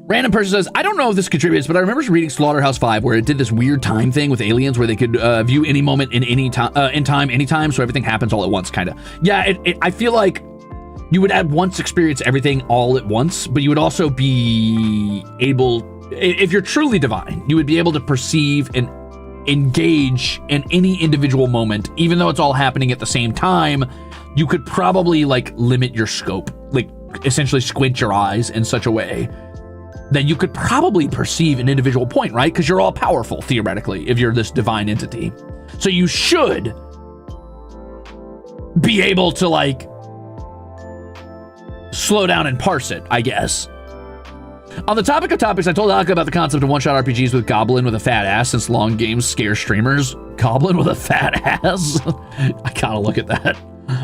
Random person says, I don't know if this contributes, but I remember reading Slaughterhouse 5 where it did this weird time thing with aliens where they could view any moment in any time, anytime, so everything happens all at once, kind of. Yeah, I feel like you would at once experience everything all at once, but you would also be able, if you're truly divine, you would be able to perceive and engage in any individual moment, even though it's all happening at the same time. You could probably like limit your scope, like essentially squint your eyes in such a way that you could probably perceive an individual point, right? Because you're all powerful theoretically if you're this divine entity. So you should be able to like slow down and parse it, I guess. On the topic of topics, I told Aka about the concept of one-shot RPGs with Goblin with a fat ass, since long games scare streamers. Goblin with a fat ass? I gotta look at that.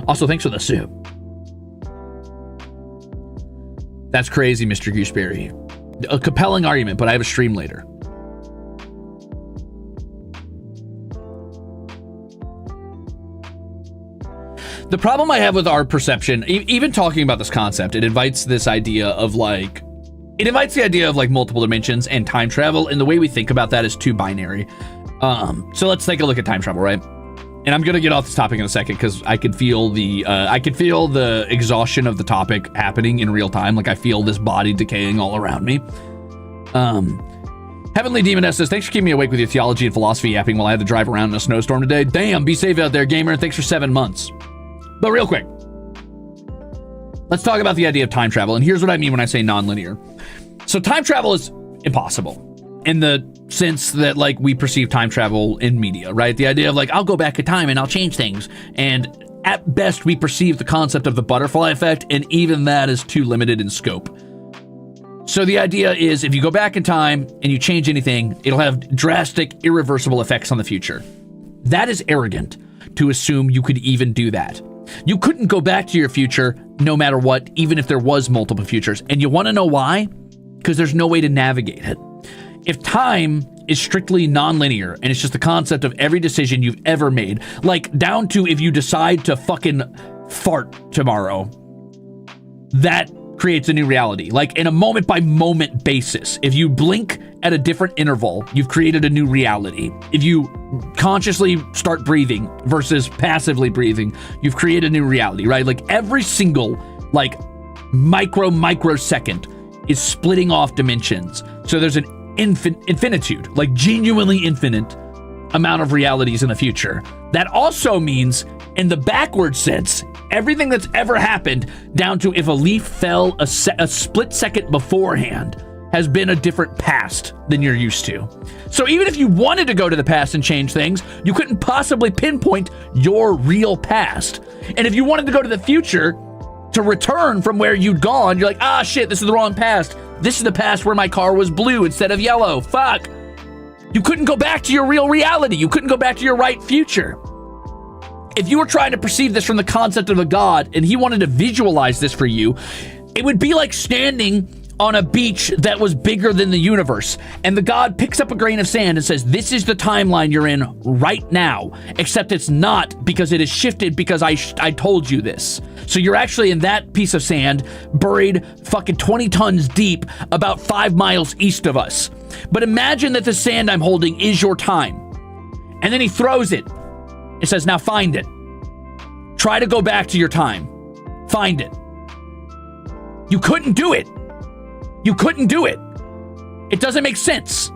Also, thanks for the soup. That's crazy, Mr. Gooseberry. A compelling argument, but I have a stream later. The problem I have with our perception, even talking about this concept, it invites this idea of like, it invites the idea of like multiple dimensions and time travel, and the way we think about that is too binary. So let's take a look at time travel, right? And I'm gonna get off this topic in a second because I could feel the exhaustion of the topic happening in real time. Like I feel this body decaying all around me. Heavenly Demoness says, thanks for keeping me awake with your theology and philosophy yapping while I had to drive around in a snowstorm today. Damn, be safe out there, gamer. Thanks for 7 months. But real quick, let's talk about the idea of time travel. And here's what I mean when I say non-linear. So time travel is impossible in the sense that like we perceive time travel in media, right? The idea of like, I'll go back in time and I'll change things. And at best, we perceive the concept of the butterfly effect, and even that is too limited in scope. So the idea is if you go back in time and you change anything, it'll have drastic, irreversible effects on the future. That is arrogant to assume you could even do that. You couldn't go back to your future no matter what, even if there was multiple futures. And you want to know why? Because there's no way to navigate it. If time is strictly non-linear and it's just the concept of every decision you've ever made, like down to if you decide to fucking fart tomorrow, that creates a new reality. Like in a moment by moment basis, if you blink at a different interval, you've created a new reality. If you consciously start breathing versus passively breathing, you've created a new reality, right? Like every single like microsecond is splitting off dimensions. So there's an infinitude, like genuinely infinite amount of realities in the future. That also means in the backward sense, everything that's ever happened down to if a leaf fell a split second beforehand has been a different past than you're used to. So even if you wanted to go to the past and change things, you couldn't possibly pinpoint your real past. And if you wanted to go to the future to return from where you'd gone, you're like, ah, shit, this is the wrong past. This is the past where my car was blue instead of yellow. Fuck. You couldn't go back to your real reality. You couldn't go back to your right future. If you were trying to perceive this from the concept of a god and he wanted to visualize this for you, it would be like standing on a beach that was bigger than the universe, and the god picks up a grain of sand and says, this is the timeline you're in right now, except it's not, because it is shifted because I told you this. So you're actually in that piece of sand, buried fucking 20 tons deep, about 5 miles east of us. But imagine that the sand I'm holding is your time. And then he throws it. It says, now find it. Try to go back to your time. Find it. You couldn't do it. You couldn't do it. It doesn't make sense.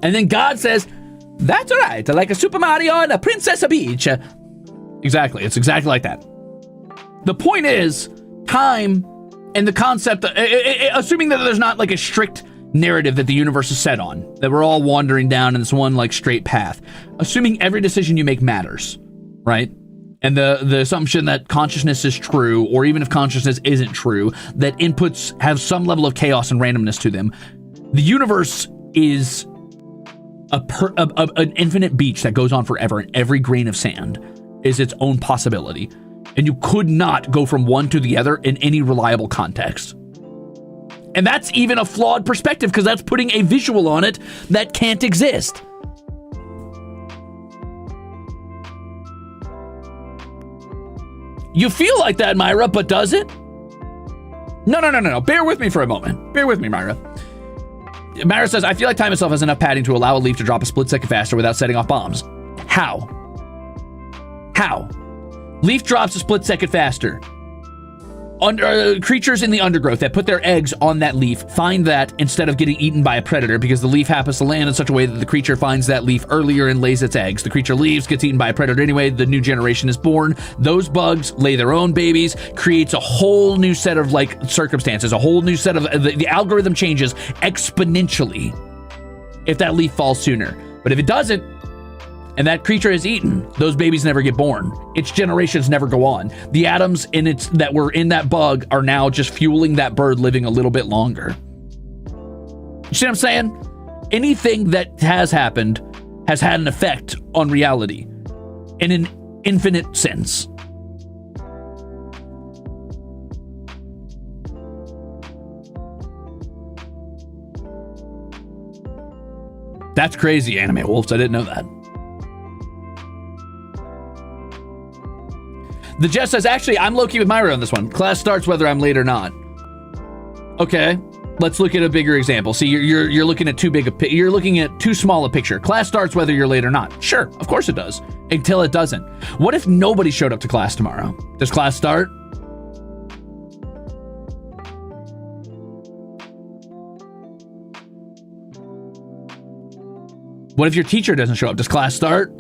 And then God says, that's all right, like a Super Mario and a Princess Peach. Exactly, it's exactly like that. The point is, time and the concept, assuming that there's not like a strict narrative that the universe is set on, that we're all wandering down in this one like straight path, assuming every decision you make matters, right? And the assumption that consciousness is true, or even if consciousness isn't true, that inputs have some level of chaos and randomness to them. The universe is an infinite beach that goes on forever, and every grain of sand is its own possibility. And you could not go from one to the other in any reliable context. And that's even a flawed perspective, because that's putting a visual on it that can't exist. You feel like that, Myra, but does it? No. Bear with me for a moment. Bear with me, Myra. Myra says, I feel like time itself has enough padding to allow a leaf to drop a split second faster without setting off bombs. How? Leaf drops a split second faster. Creatures in the undergrowth that put their eggs on that leaf find that instead of getting eaten by a predator, because the leaf happens to land in such a way that the creature finds that leaf earlier and lays its eggs. The creature leaves, gets eaten by a predator anyway, the new generation is born. Those bugs lay their own babies, creates a whole new set of like circumstances, a whole new set of, the algorithm changes exponentially if that leaf falls sooner. But if it doesn't, and that creature is eaten, those babies never get born. Its generations never go on. The atoms in its that were in that bug are now just fueling that bird living a little bit longer. You see what I'm saying? Anything that has happened has had an effect on reality in an infinite sense. That's crazy, Anime Wolves. I didn't know that. The Jess says, actually, I'm low-key with Myra on this one. Class starts whether I'm late or not. Okay, let's look at a bigger example. See, you're looking at you're looking at too small a picture. Class starts whether you're late or not. Sure, of course it does. Until it doesn't. What if nobody showed up to class tomorrow? Does class start? What if your teacher doesn't show up? Does class start?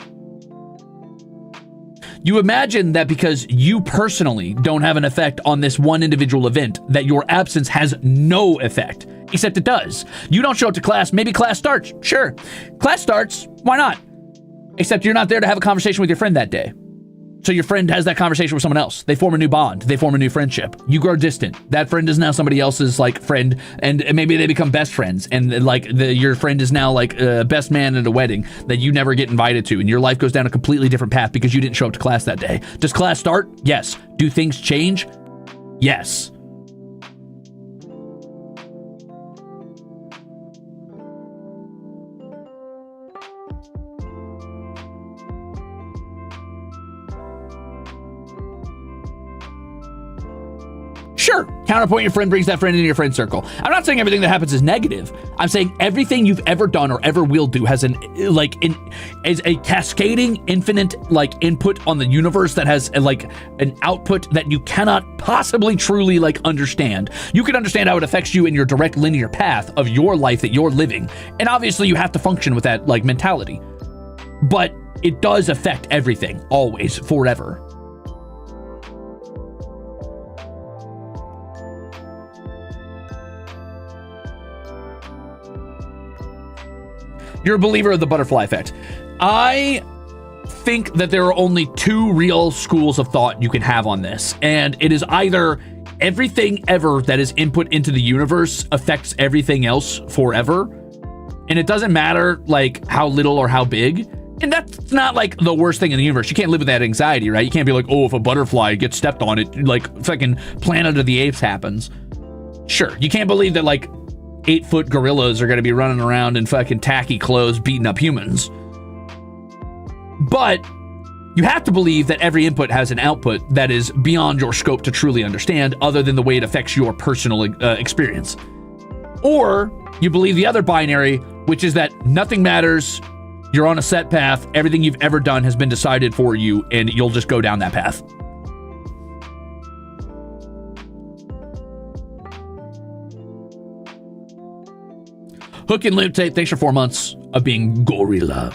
You imagine that because you personally don't have an effect on this one individual event, that your absence has no effect, except it does. You don't show up to class, maybe class starts. Sure, class starts, why not? Except you're not there to have a conversation with your friend that day. So your friend has that conversation with someone else. They form a new bond. They form a new friendship. You grow distant. That friend is now somebody else's like friend, and maybe they become best friends. And like your friend is now like best man at a wedding that you never get invited to, and your life goes down a completely different path because you didn't show up to class that day. Does class start? Yes. Do things change? Yes. Sure, counterpoint, your friend brings that friend into your friend circle. I'm not saying everything that happens is negative. I'm saying everything you've ever done or ever will do has is a cascading infinite like input on the universe that has like an output that you cannot possibly truly like understand. You can understand how it affects you in your direct linear path of your life that you're living. And obviously you have to function with that like mentality. But it does affect everything, always, forever. You're a believer of the butterfly effect. I think that there are only two real schools of thought you can have on this, and it is either everything ever that is input into the universe affects everything else forever. And it doesn't matter like how little or how big. And that's not like the worst thing in the universe. You can't live with that anxiety, right? You can't be like, oh, if a butterfly gets stepped on, it like fucking Planet of the Apes happens. Sure, you can't believe that like 8-foot gorillas are going to be running around in fucking tacky clothes beating up humans. But you have to believe that every input has an output that is beyond your scope to truly understand, other than the way it affects your personal experience. Or you believe the other binary, which is that nothing matters. You're on a set path. Everything you've ever done has been decided for you, and you'll just go down that path. Hook and Loop Tape, thanks for 4 months of being gorilla.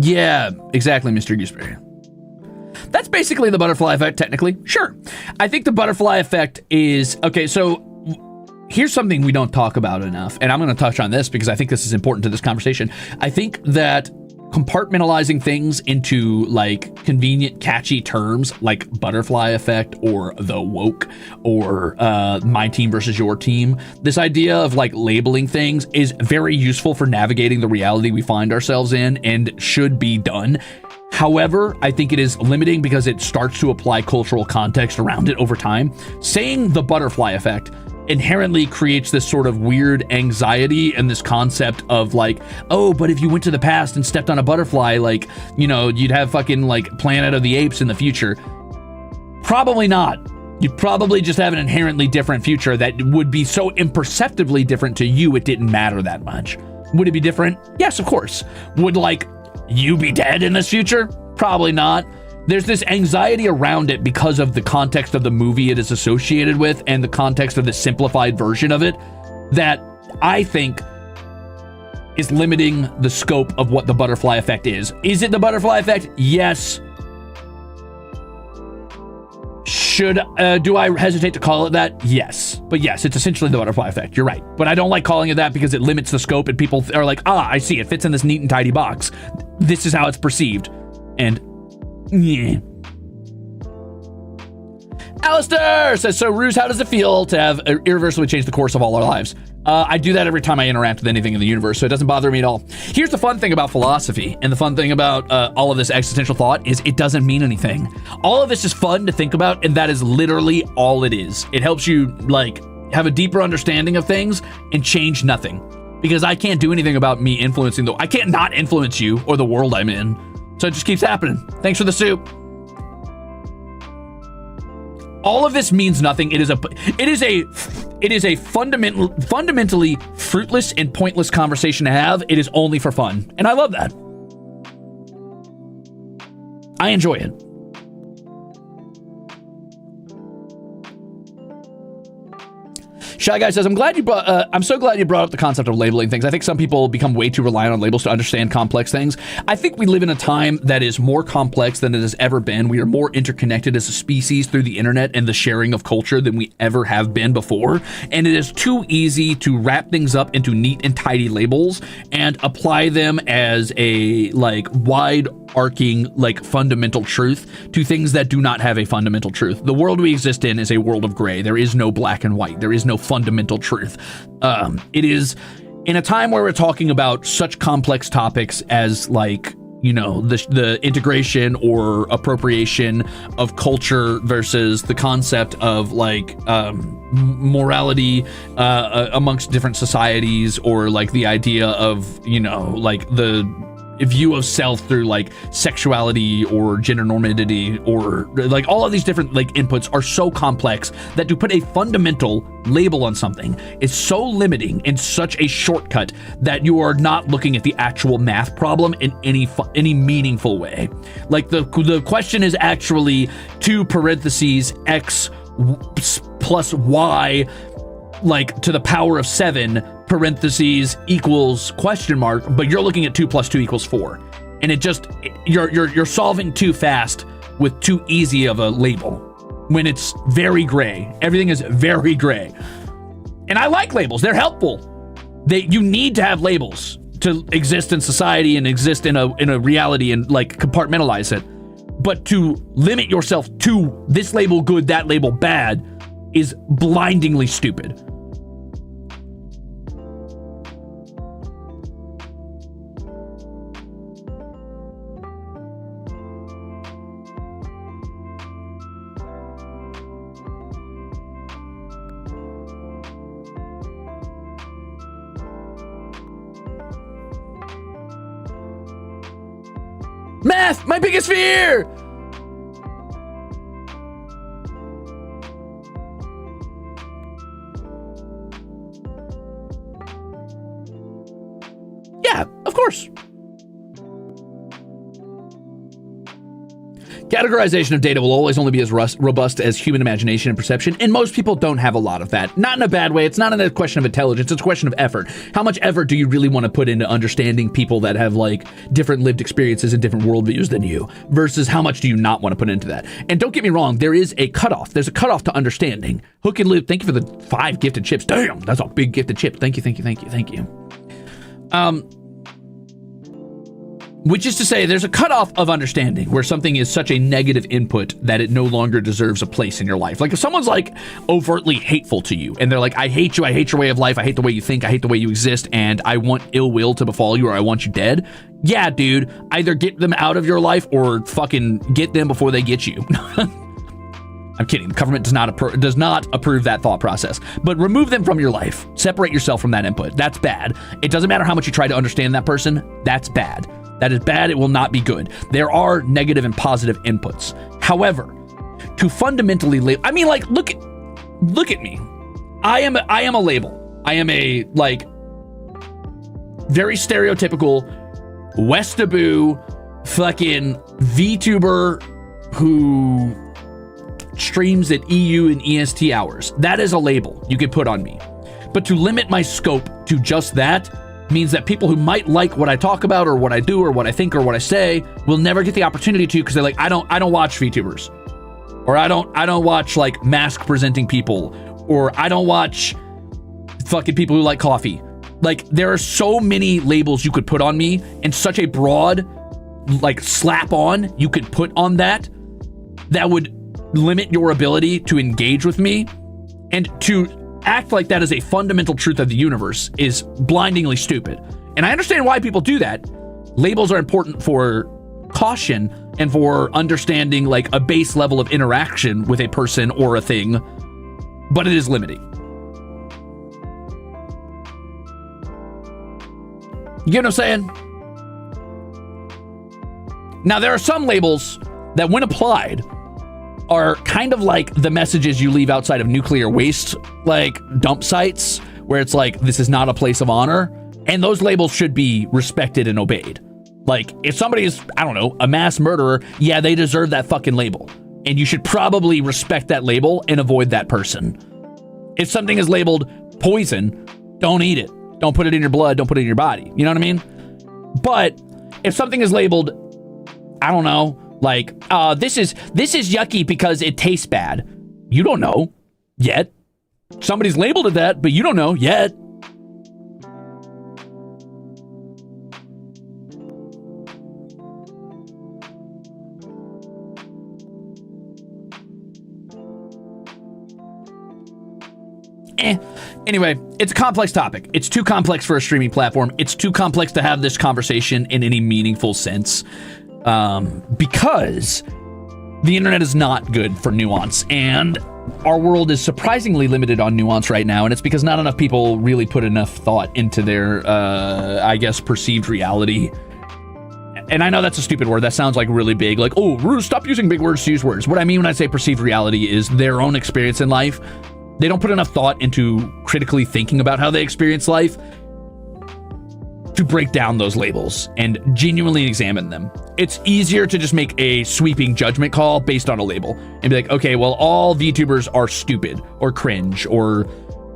Yeah, exactly, Mr. Gooseberry. That's basically the butterfly effect, technically. Sure. I think the butterfly effect is... Okay, so here's something we don't talk about enough, and I'm going to touch on this because I think this is important to this conversation. I think that compartmentalizing things into like convenient, catchy terms like butterfly effect or the woke or my team versus your team, this idea of like labeling things is very useful for navigating the reality we find ourselves in and should be done. However, I think it is limiting because it starts to apply cultural context around it over time. Saying the butterfly effect inherently creates this sort of weird anxiety and this concept of like, oh, but if you went to the past and stepped on a butterfly, like, you know, you'd have fucking like Planet of the Apes in the future. Probably not. You'd probably just have an inherently different future that would be so imperceptibly different to you it didn't matter that much. Would it be different? Yes, of course. Would like you be dead in this future? Probably not. There's this anxiety around it because of the context of the movie it is associated with and the context of the simplified version of it that I think is limiting the scope of what the butterfly effect is. Is it the butterfly effect? Yes. Do I hesitate to call it that? Yes. But yes, it's essentially the butterfly effect. You're right. But I don't like calling it that because it limits the scope and people are like, I see. It fits in this neat and tidy box. This is how it's perceived. And yeah. Alistair says, so Ruze, how does it feel to have irreversibly change the course of all our lives? I do that every time I interact with anything in the universe, so it doesn't bother me at all. Here's the fun thing about philosophy, and the fun thing about all of this existential thought is it doesn't mean anything. All of this is fun to think about, and that is literally all it is. It helps you, like, have a deeper understanding of things and change nothing. Because I can't do anything about me influencing I can't not influence you or the world I'm in. So it just keeps happening. Thanks for the soup. All of this means nothing. It is a fundamentally fruitless and pointless conversation to have. It is only for fun. And I love that. I enjoy it. Shy Guy says, I'm so glad you brought up the concept of labeling things. I think some people become way too reliant on labels to understand complex things. I think we live in a time that is more complex than it has ever been. We are more interconnected as a species through the internet and the sharing of culture than we ever have been before. And it is too easy to wrap things up into neat and tidy labels and apply them as a like wide arcing like fundamental truth to things that do not have a fundamental truth. The world we exist in is a world of gray. There is no black and white. There is no fundamental truth. It is in a time where we're talking about such complex topics as like, you know, the integration or appropriation of culture versus the concept of like morality amongst different societies, or like the idea of, you know, like the view of self through like sexuality or gender normativity, or like all of these different like inputs are so complex that to put a fundamental label on something is so limiting and such a shortcut that you are not looking at the actual math problem in any meaningful way. Like the question is actually 2 parentheses x plus y like to the power of 7 parentheses equals question mark, but you're looking at 2 plus 2 equals 4, and it just you're solving too fast with too easy of a label when it's very gray. Everything is very gray. And I like labels. They're helpful. You need to have labels to exist in society and exist in a reality and like compartmentalize it. But to limit yourself to this label good, that label bad is blindingly stupid. Math, my biggest fear! Yeah, of course. Categorization of data will always only be as robust as human imagination and perception, and most people don't have a lot of that. Not in a bad way. It's not a question of intelligence. It's a question of effort. How much effort do you really want to put into understanding people that have like different lived experiences and different worldviews than you, versus how much do you not want to put into that? And don't get me wrong, there is a cutoff. There's a cutoff to understanding. Hook and Loop, thank you for the 5 gifted chips. Damn, that's a big gifted chip. Thank you, thank you, thank you, thank you. Which is to say, there's a cutoff of understanding where something is such a negative input that it no longer deserves a place in your life. Like if someone's like overtly hateful to you and they're like, I hate you, I hate your way of life, I hate the way you think, I hate the way you exist, and I want ill will to befall you or I want you dead. Yeah, dude, either get them out of your life or fucking get them before they get you. I'm kidding. The government does not approve that thought process. But remove them from your life. Separate yourself from that input. That's bad. It doesn't matter how much you try to understand that person. That's bad. That is bad. It will not be good. There are negative and positive inputs. However, to fundamentally I mean, like, look at me. I am a label. I am a like very stereotypical Westaboo fucking VTuber who streams at EU and EST hours. That is a label you could put on me. But to limit my scope to just that means that people who might like what I talk about or what I do or what I think or what I say will never get the opportunity to, because they're like, I don't watch VTubers, or I don't watch like mask presenting people, or I don't watch fucking people who like coffee. Like there are so many labels you could put on me, and such a broad like slap on you could put on that would limit your ability to engage with me. And to act like that is a fundamental truth of the universe is blindingly stupid. And I understand why people do that. Labels are important for caution and for understanding like a base level of interaction with a person or a thing, but it is limiting. You get what I'm saying? Now, there are some labels that, when applied, are kind of like the messages you leave outside of nuclear waste, like dump sites, where it's like, this is not a place of honor. And those labels should be respected and obeyed. Like, if somebody is, I don't know, a mass murderer, yeah, they deserve that fucking label. And you should probably respect that label and avoid that person. If something is labeled poison, don't eat it. Don't put it in your blood. Don't put it in your body. You know what I mean? But if something is labeled, I don't know, like, this is yucky because it tastes bad. You don't know yet. Somebody's labeled it that, but you don't know yet. Anyway, it's a complex topic. It's too complex for a streaming platform. It's too complex to have this conversation in any meaningful sense. Because the internet is not good for nuance, and our world is surprisingly limited on nuance right now, and it's because not enough people really put enough thought into their, I guess, perceived reality. And I know that's a stupid word. That sounds like really big, like, oh, Ruze, stop using big words to use words. What I mean when I say perceived reality is their own experience in life. They don't put enough thought into critically thinking about how they experience life to break down those labels and genuinely examine them. It's easier to just make a sweeping judgment call based on a label and be like, okay, well, all VTubers are stupid or cringe or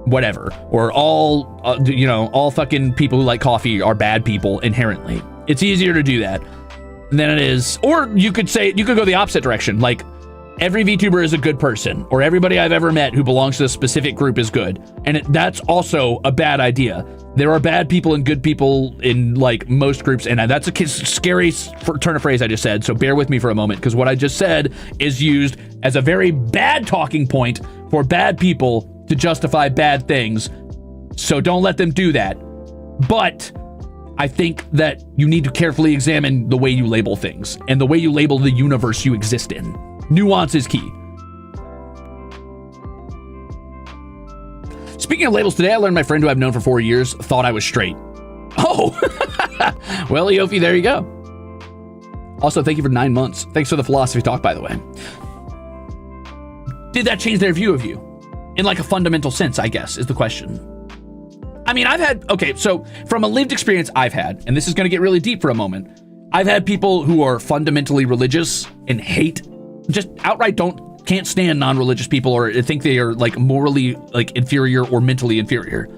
whatever, or all, all fucking people who like coffee are bad people inherently. It's easier to do that than it is, or you could go the opposite direction. Like, every VTuber is a good person, or everybody I've ever met who belongs to a specific group is good. And that's also a bad idea. There are bad people and good people in like most groups, and that's a scary turn of phrase I just said, so bear with me for a moment, because what I just said is used as a very bad talking point for bad people to justify bad things, so don't let them do that. But I think that you need to carefully examine the way you label things and the way you label the universe you exist in. Nuance is key. Speaking of labels, today I learned my friend who I've known for 4 years thought I was straight. Oh, well, Yofi, there you go. Also, thank you for 9 months. Thanks for the philosophy talk, by the way. Did that change their view of you? In like a fundamental sense, I guess, is the question. I mean, I've had, okay, so from a lived experience I've had, and this is going to get really deep for a moment, I've had people who are fundamentally religious and hate, just outright can't stand non-religious people, or think they are like morally like inferior or mentally inferior.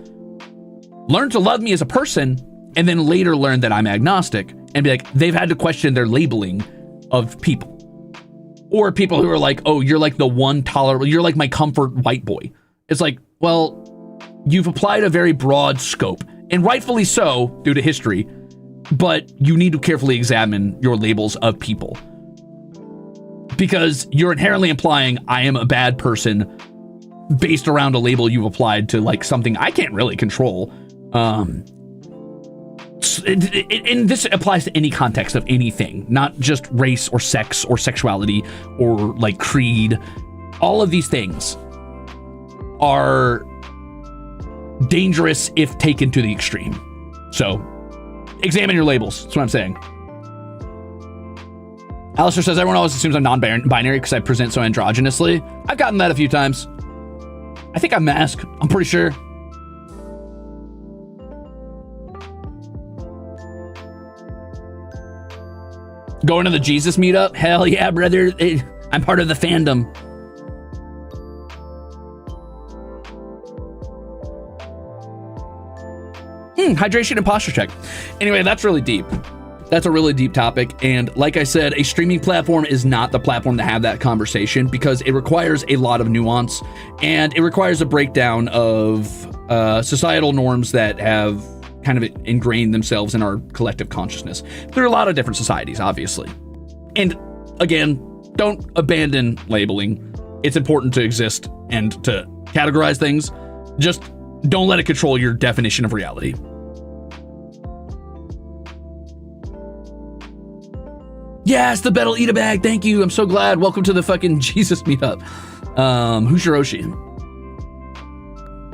Learn to love me as a person, and then later learn that I'm agnostic, and be like, they've had to question their labeling of people. Or people who are like, oh, you're like the one tolerable, you're like my comfort white boy. It's like, well, you've applied a very broad scope, and rightfully so due to history, but you need to carefully examine your labels of people, because you're inherently implying I am a bad person based around a label you've applied to like something I can't really control. And this applies to any context of anything, not just race or sex or sexuality or like creed. All of these things are dangerous if taken to the extreme. So examine your labels. That's what I'm saying. Alistair says, everyone always assumes I'm non-binary because I present so androgynously. I've gotten that a few times. I think I'm masked. I'm pretty sure. Going to the Jesus meetup? Hell yeah, brother. I'm part of the fandom. Hydration and posture check. Anyway, that's really deep. That's a really deep topic. And like I said, a streaming platform is not the platform to have that conversation, because it requires a lot of nuance, and it requires a breakdown of societal norms that have kind of ingrained themselves in our collective consciousness. There are a lot of different societies, obviously. And again, don't abandon labeling. It's important to exist and to categorize things. Just don't let it control your definition of reality. Yes, the Bet'll eat a bag. Thank you. I'm so glad. Welcome to the fucking Jesus meetup. Who's Shiroshi?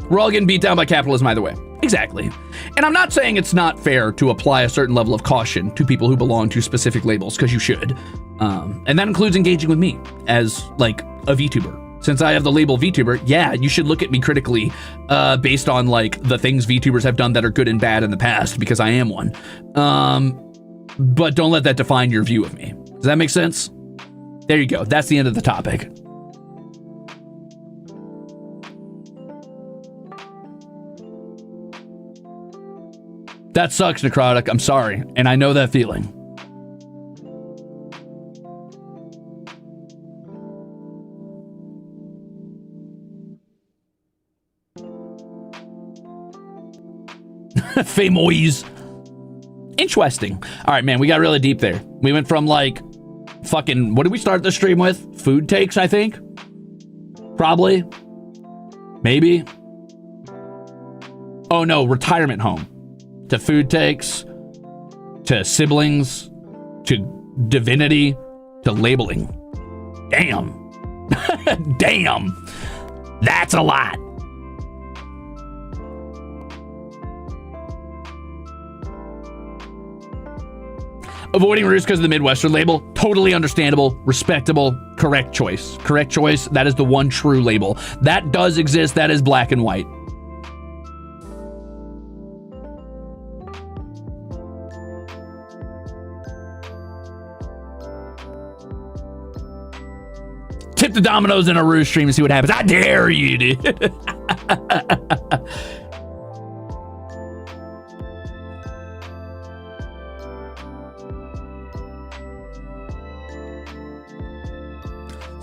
We're all getting beat down by capitalism either way. Exactly. And I'm not saying it's not fair to apply a certain level of caution to people who belong to specific labels, because you should. And that includes engaging with me as like a VTuber. Since I have the label VTuber, yeah, you should look at me critically based on like the things VTubers have done that are good and bad in the past, because I am one. But don't let that define your view of me. Does that make sense? There you go. That's the end of the topic. That sucks, Necrotic. I'm sorry. And I know that feeling. Famoise. Interesting. All right, man, we got really deep there. We went from like fucking, what did we start the stream with? Food takes, I think. Probably. Maybe. Oh no, retirement home. To food takes, to siblings, to divinity, to labeling. Damn. Damn. That's a lot. Avoiding Ruze because of the Midwestern label, totally understandable, respectable, correct choice. Correct choice, that is the one true label. That does exist, that is black and white. Tip the dominoes in a Ruze stream and see what happens. I dare you, dude.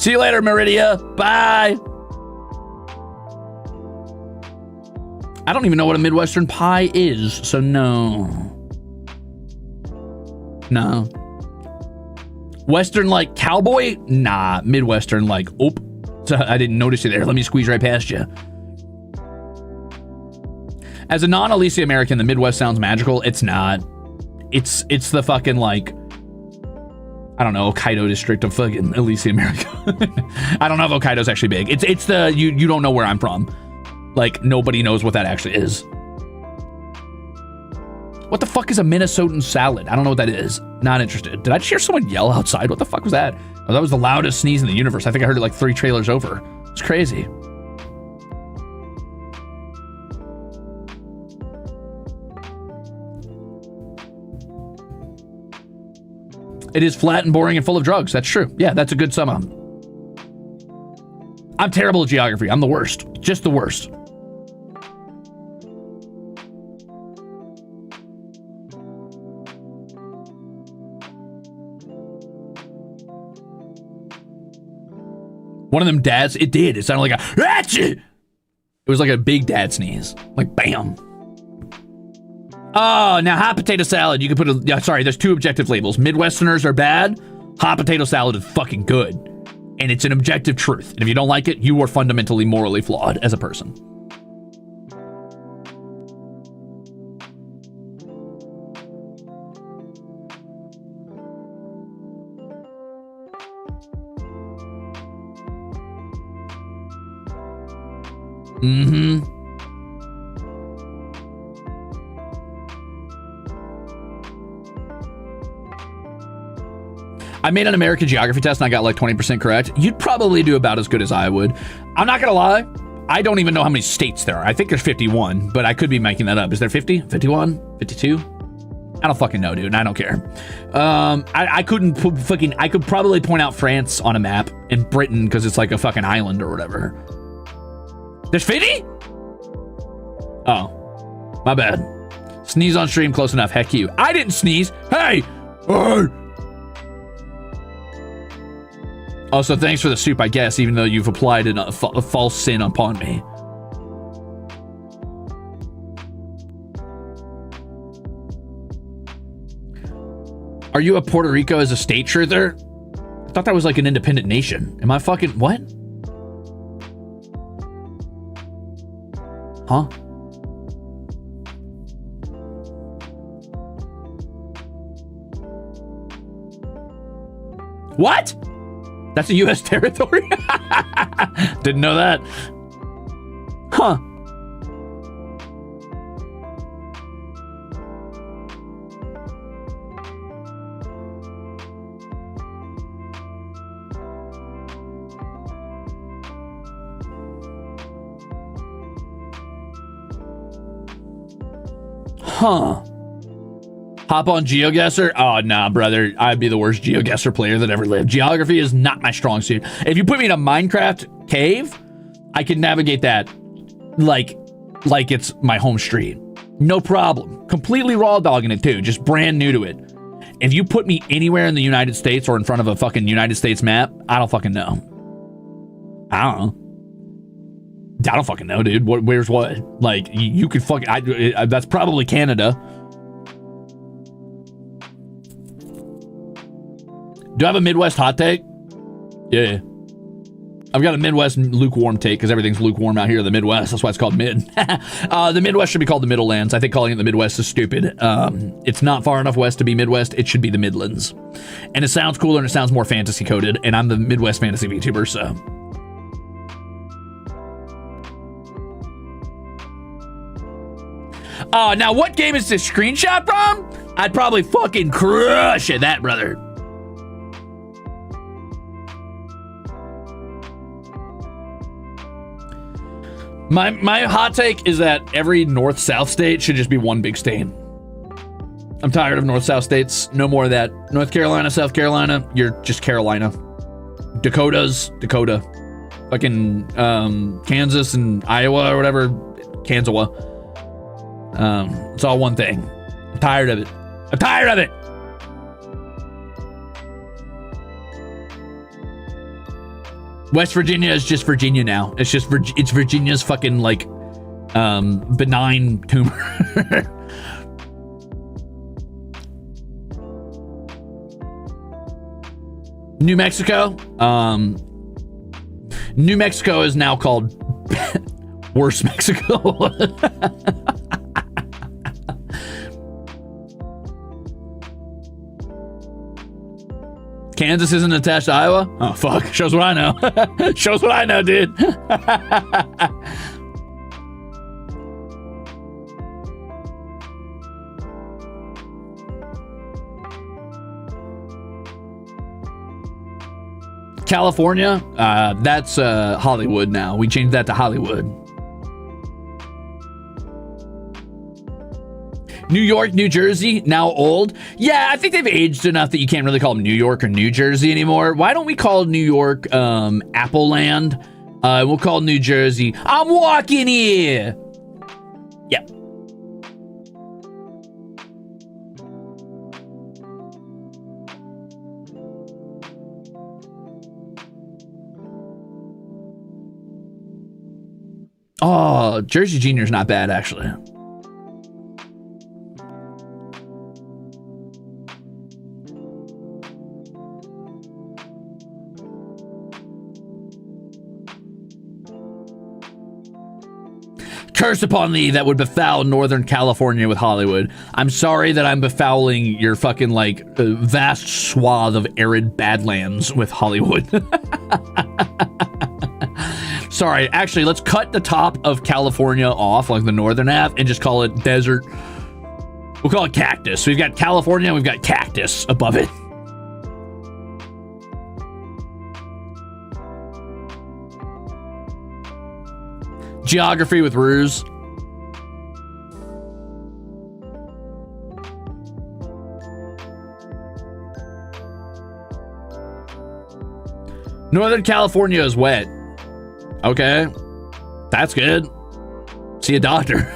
See you later, Meridia. Bye. I don't even know what a Midwestern pie is, so no. No. Western like cowboy? Nah. Midwestern like, oop. I didn't notice you there. Let me squeeze right past you. As a non-Alicia American, the Midwest sounds magical. It's not. It's the fucking like, I don't know, Hokkaido district of fucking Alicia America. I don't know if Hokkaido's actually big. It's the, you don't know where I'm from. Like, nobody knows what that actually is. What the fuck is a Minnesotan salad? I don't know what that is. Not interested. Did I just hear someone yell outside? What the fuck was that? Oh, that was the loudest sneeze in the universe. I think I heard it like 3 trailers over. It's crazy. It is flat and boring and full of drugs. That's true. Yeah, that's a good sum up. I'm terrible at geography. I'm the worst. Just the worst. One of them dads, it did. It sounded like a, achoo! It was like a big dad sneeze. Like, bam. Oh, now hot potato salad. You can put a, yeah, sorry, there's 2 objective labels. Midwesterners are bad. Hot potato salad is fucking good. And it's an objective truth. And if you don't like it, you are fundamentally morally flawed as a person. Mm-hmm. I made an American geography test and I got like 20% correct. You'd probably do about as good as I would. I'm not gonna lie. I don't even know how many states there are. I think there's 51, but I could be making that up. Is there 50? 51? 52? I don't fucking know, dude. I don't care. I couldn't fucking, I could probably point out France on a map and Britain because it's like a fucking island or whatever. There's 50? Oh, my bad. Sneeze on stream, close enough. Heck you. I didn't sneeze. Hey! Hey! Also, thanks for the soup, I guess, even though you've applied a false sin upon me. Are you a Puerto Rico as a state truther? I thought that was like an independent nation. Am I fucking, what? Huh? What? That's a U.S. territory? Didn't know that. Huh. Huh. Hop on GeoGuessr? Oh, nah, brother. I'd be the worst GeoGuessr player that ever lived. Geography is not my strong suit. If you put me in a Minecraft cave, I can navigate that like it's my home street. No problem. Completely raw dogging it, too. Just brand new to it. If you put me anywhere in the United States or in front of a fucking United States map, I don't fucking know. I don't know. I don't fucking know, dude. Where's what? Like, you could fucking... that's probably Canada. Do I have a Midwest hot take? Yeah. I've got a Midwest lukewarm take because everything's lukewarm out here in the Midwest. That's why it's called mid. The Midwest should be called the Middlelands. I think calling it the Midwest is stupid. It's not far enough west to be Midwest. It should be the Midlands. And it sounds cooler and it sounds more fantasy coded. And I'm the Midwest fantasy VTuber, so... now what game is this screenshot from? I'd probably fucking crush at that, brother. My hot take is that every north-south state should just be one big state. I'm tired of north-south states. No more of that. North Carolina, South Carolina, you're just Carolina. Dakota. Fucking Kansas and Iowa or whatever. Kansawa. It's all one thing. I'm tired of it. I'm tired of it! West Virginia is just Virginia now. It's just it's Virginia's fucking like benign tumor. New Mexico. New Mexico is now called Worse Mexico. Kansas isn't attached to Iowa? Oh, fuck. Shows what I know. Shows what I know, dude. California, that's Hollywood now. We changed that to Hollywood. New York, New Jersey, now old. Yeah, I think they've aged enough that you can't really call them New York or New Jersey anymore. Why don't we call New York Apple Land? We'll call New Jersey, I'm walking here. Yep. Oh, Jersey Junior's not bad, actually. Curse upon thee that would befoul Northern California with Hollywood. I'm sorry that I'm befouling your fucking, like, vast swath of arid badlands with Hollywood. Sorry, actually, let's cut the top of California off, like the northern half, and just call it desert. We'll call it cactus. We've got California, we've got cactus above it. Geography with Ruze. Northern California is wet. Okay. That's good. See a doctor.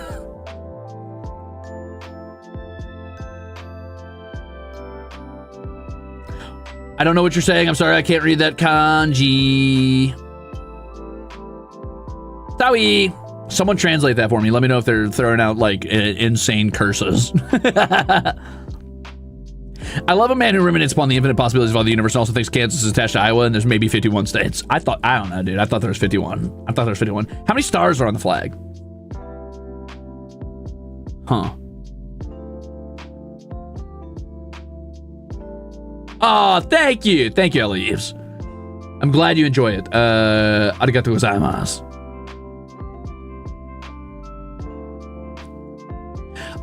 I don't know what you're saying. I'm sorry, I can't read that kanji. Sorry. Someone translate that for me. Let me know if they're throwing out like insane curses. I love a man who ruminates upon the infinite possibilities of all the universe and also thinks Kansas is attached to Iowa and there's maybe 51 states. I don't know, dude. I thought there was 51. I thought there was 51. How many stars are on the flag? Huh. Oh, thank you. Thank you, Elieves. I'm glad you enjoy it. Arigatou gozaimasu.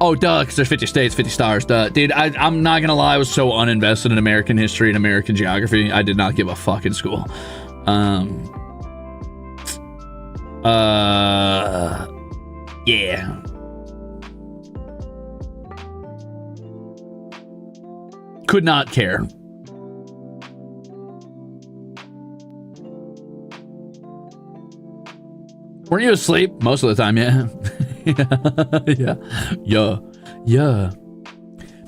Oh, duh, because there's 50 states, 50 stars, duh. Dude, I'm not gonna lie, I was so uninvested in American history and American geography, I did not give a fuck in school. Yeah. Could not care. Weren't you asleep? Most of the time, yeah. Yeah.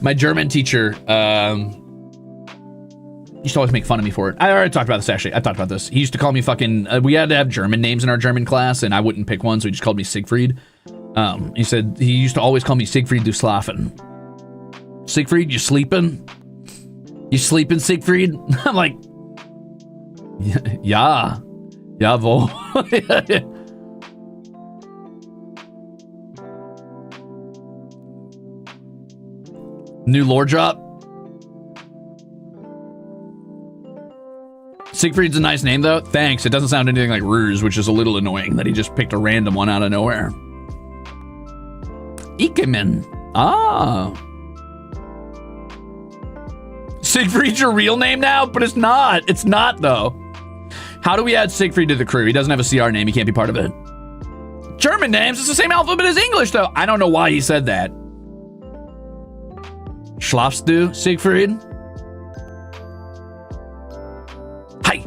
My German teacher used to always make fun of me for it. I already talked about this, actually. I talked about this. He used to call me fucking... we had to have German names in our German class, and I wouldn't pick one, so he just called me Siegfried. He said he used to always call me Siegfried, du schlafen. Siegfried, you sleeping? You sleeping, Siegfried? I'm like... Yeah. Jawohl. New lore drop. Siegfried's a nice name, though. Thanks. It doesn't sound anything like Ruze, which is a little annoying that he just picked a random one out of nowhere. Ikemen. Ah. Siegfried's your real name now? But it's not. It's not, though. How do we add Siegfried to the crew? He doesn't have a CR name. He can't be part of it. German names. It's the same alphabet as English, though. I don't know why he said that. Schlafst du, Siegfried? Hi.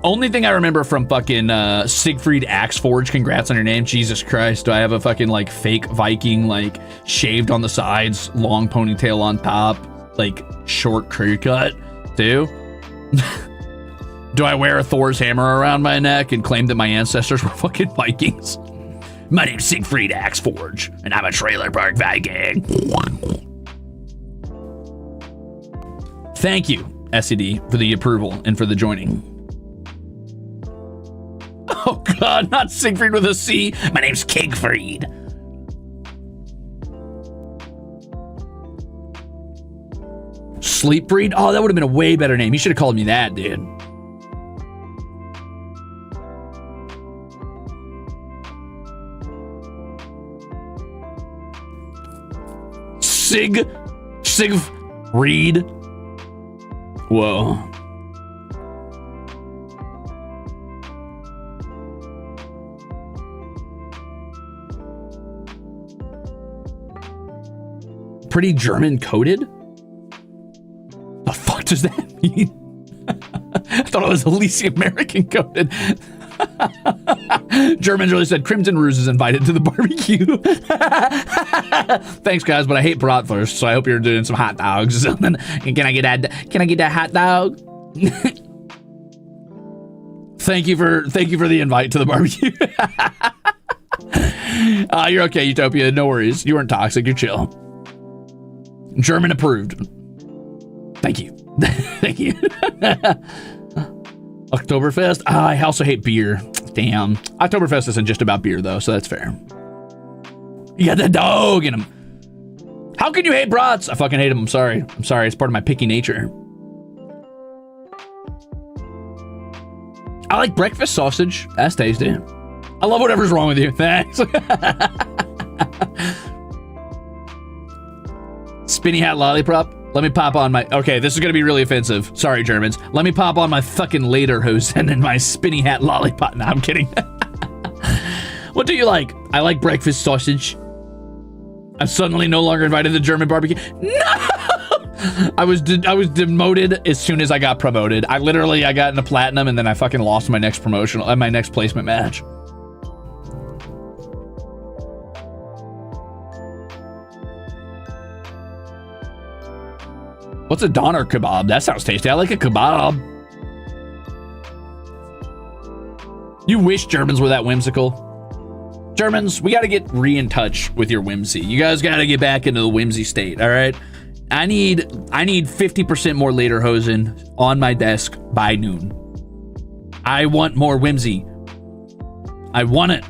Only thing I remember from fucking Siegfried Axeforge, congrats on your name. Jesus Christ, do I have a fucking like fake Viking, like shaved on the sides, long ponytail on top, like short crew cut, too? Do I wear a Thor's hammer around my neck and claim that my ancestors were fucking Vikings? My name's Siegfried Axeforge, and I'm a trailer park Viking. Thank you, SED, for the approval and for the joining. Oh God, not Siegfried with a C. My name's Kigfried. Sleepfried? Oh, that would have been a way better name. You should have called me that, dude. Sigfried. Whoa. Pretty German coded? The fuck does that mean? I thought it was Elysium American coded. Germans really said Crimzon Rulez is invited to the barbecue. Thanks, guys, but I hate bratwurst, so I hope you're doing some hot dogs or something. Can I get that hot dog? Thank you for the invite to the barbecue. You're okay, Utopia. No worries. You weren't toxic. You're chill. German approved. Thank you. Thank you. Oktoberfest? I also hate beer. Damn. Oktoberfest isn't just about beer, though, so that's fair. You got that dog in him. How can you hate brats? I fucking hate them. I'm sorry. I'm sorry. It's part of my picky nature. I like breakfast sausage. That's tasty. I love whatever's wrong with you. Thanks. Spinny hat lollipop. Let me pop on my... Okay, this is going to be really offensive. Sorry, Germans. Let me pop on my fucking lederhosen and my spinny hat lollipop. No, I'm kidding. What do you like? I like breakfast sausage. I'm suddenly no longer invited to the German barbecue. No! I was demoted as soon as I got promoted. I got into platinum and then I fucking lost my next promotional, my next placement match. What's a doner kebab? That sounds tasty. I like a kebab. You wish Germans were that whimsical. Germans, we got to get in touch with your whimsy. You guys got to get back into the whimsy state, all right? I need 50% more lederhosen on my desk by noon. I want more whimsy. I want it.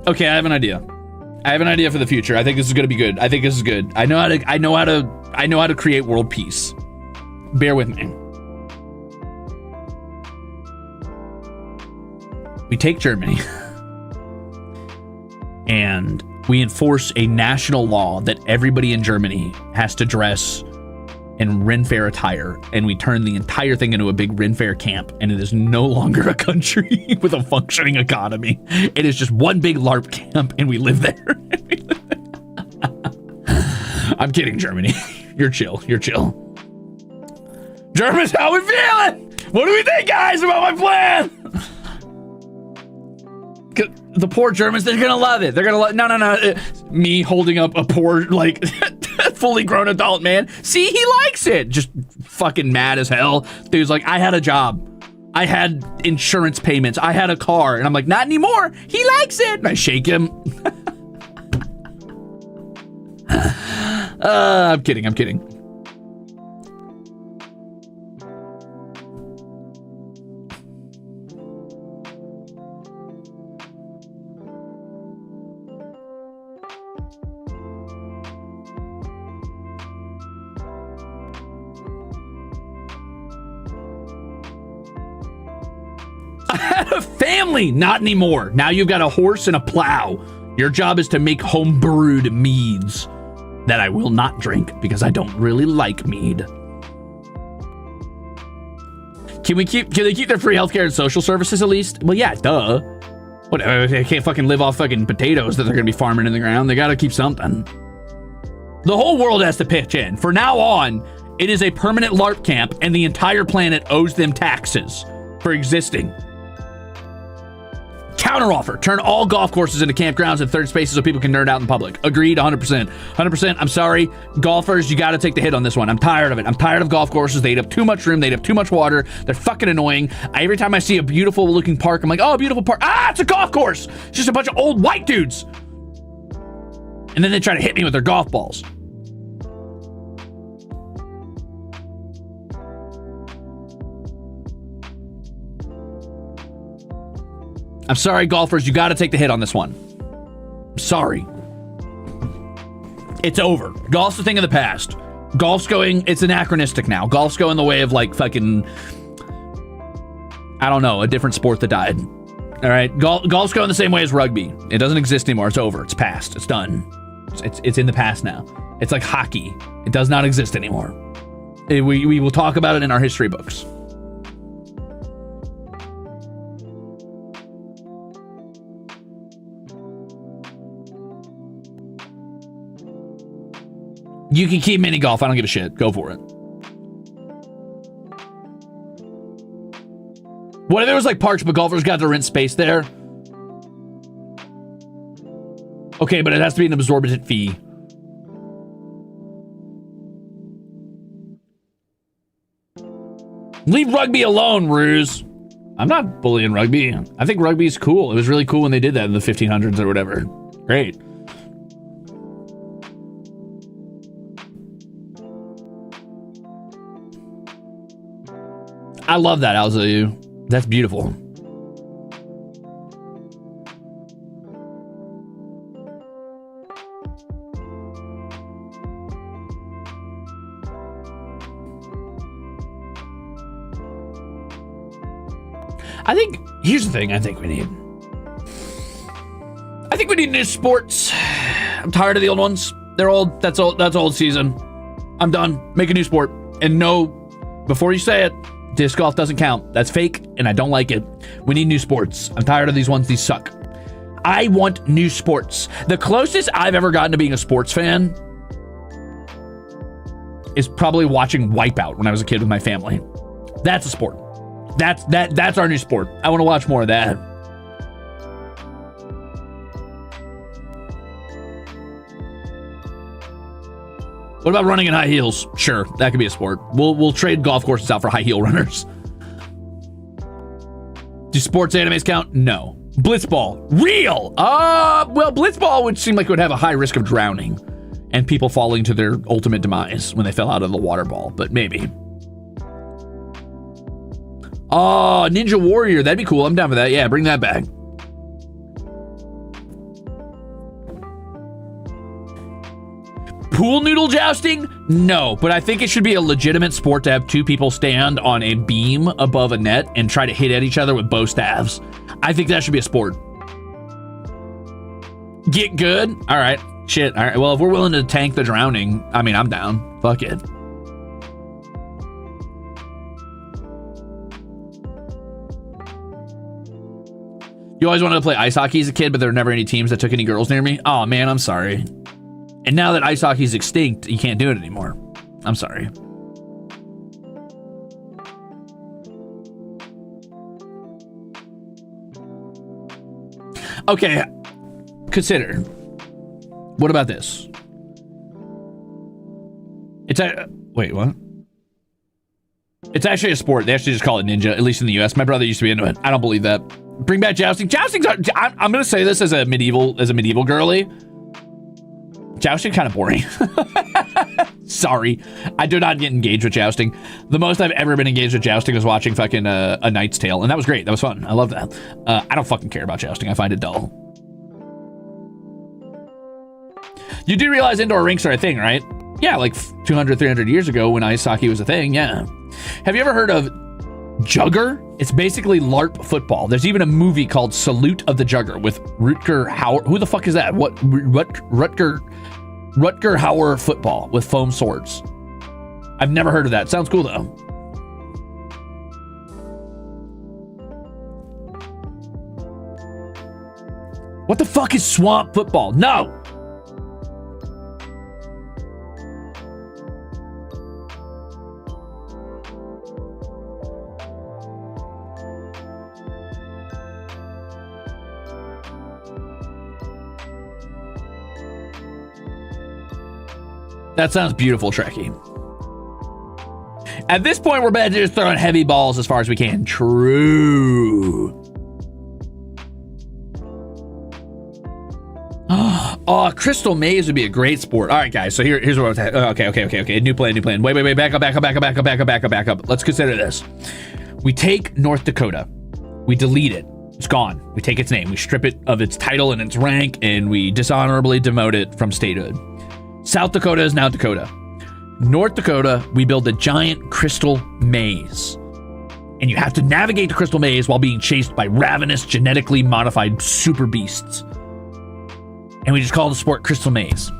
Okay, I have an idea. I have an idea for the future. I think this is going to be good. I think this is good. I know how to create world peace. Bear with me. We take Germany and we enforce a national law that everybody in Germany has to dress in Ren Fair attire, and we turn the entire thing into a big Ren Fair camp, and it is no longer a country with a functioning economy. It is just one big LARP camp, and we live there. I'm kidding, Germany. You're chill. You're chill. Germans, how we feeling? What do we think, guys, about my plan? The poor Germans, they're gonna love it. They're gonna love. No. Me holding up a poor, like, fully grown adult man. See, he likes it. Just fucking mad as hell. Dude's like, I had a job. I had insurance payments. I had a car. And I'm like, not anymore. He likes it. And I shake him. I'm kidding. I'm kidding. I had a family. Not anymore. Now you've got a horse and a plow. Your job is to make home-brewed meads that I will not drink because I don't really like mead. Can they keep their free healthcare and social services at least? Well, yeah, duh. What? They can't fucking live off fucking potatoes that they're gonna be farming in the ground. They gotta keep something. The whole world has to pitch in. For now on, it is a permanent LARP camp, and the entire planet owes them taxes for existing. Counteroffer. Turn all golf courses into campgrounds and third spaces so people can nerd out in public. Agreed, 100%. 100%. I'm sorry. Golfers, you got to take the hit on this one. I'm tired of it. I'm tired of golf courses. They eat up too much room. They eat up too much water. They're fucking annoying. Every time I see a beautiful looking park, I'm like, oh, beautiful park. Ah, it's a golf course. It's just a bunch of old white dudes. And then they try to hit me with their golf balls. I'm sorry, golfers. You got to take the hit on this one. I'm sorry. It's over. Golf's a thing of the past. Golf's going, it's anachronistic now. Golf's going the way of like fucking, I don't know, a different sport that died. All right. Golf's going the same way as rugby. It doesn't exist anymore. It's over. It's past. It's done. It's in the past now. It's like hockey. It does not exist anymore. We will talk about it in our history books. You can keep mini golf. I don't give a shit. Go for it. What if there was like parks, but golfers got to rent space there? Okay, but it has to be an absorbent fee. Leave rugby alone, Ruze. I'm not bullying rugby. I think rugby is cool. It was really cool when they did that in the 1500s or whatever. Great. I love that, Alzayu. That's beautiful. I think, here's the thing I think we need. I think we need new sports. I'm tired of the old ones. They're old. That's old season. I'm done. Make a new sport. And no, before you say it, disc golf doesn't count. That's fake, and I don't like it. We need new sports. I'm tired of these ones. These suck. I want new sports. The closest I've ever gotten to being a sports fan is probably watching Wipeout when I was a kid with my family. That's a sport. That's our new sport. I want to watch more of that. What about running in high heels? Sure, that could be a sport. We'll trade golf courses out for high heel runners. Do sports animes count? No. Blitzball, real. Well, Blitzball would seem like it would have a high risk of drowning and people falling to their ultimate demise when they fell out of the water ball, but maybe. Oh, Ninja Warrior, that'd be cool. I'm down for that. Yeah, bring that back. Pool noodle jousting? No, but I think it should be a legitimate sport to have two people stand on a beam above a net and try to hit at each other with bow staves. I think that should be a sport. Get good? All right. Shit. All right. Well, if we're willing to tank the drowning, I mean, I'm down. Fuck it. You always wanted to play ice hockey as a kid, but there were never any teams that took any girls near me? Oh, man, I'm sorry. And now that ice hockey is extinct, you can't do it anymore. I'm sorry. Okay, consider. What about this? Wait, what? It's actually a sport. They actually just call it ninja, at least in the US. My brother used to be into it. I don't believe that. Bring back jousting. Jousting's, I'm going to say this as a medieval girly. Jousting kind of boring. Sorry. I do not get engaged with jousting. The most I've ever been engaged with jousting was watching fucking A Knight's Tale, and that was great. That was fun. I love that. I don't fucking care about jousting. I find it dull. You do realize indoor rinks are a thing, right? Yeah, like 200, 300 years ago when ice hockey was a thing, yeah. Have you ever heard of Jugger? It's basically LARP football. There's even a movie called Salute of the Jugger with Rutger Hauer. Who the fuck is that? What? Rutger Hauer football with foam swords. I've never heard of that. Sounds cool though. What the fuck is swamp football? No! That sounds beautiful, Trekkie. At this point, we're better just throwing heavy balls as far as we can. True. Oh, Crystal Maze would be a great sport. All right, guys. So here's what I was. Okay. New plan. Wait. Back up. Let's consider this. We take North Dakota. We delete it. It's gone. We take its name. We strip it of its title and its rank, and we dishonorably demote it from statehood. South Dakota is now Dakota. North Dakota, we build a giant crystal maze. And you have to navigate the crystal maze while being chased by ravenous, genetically modified super beasts. And we just call the sport Crystal Maze.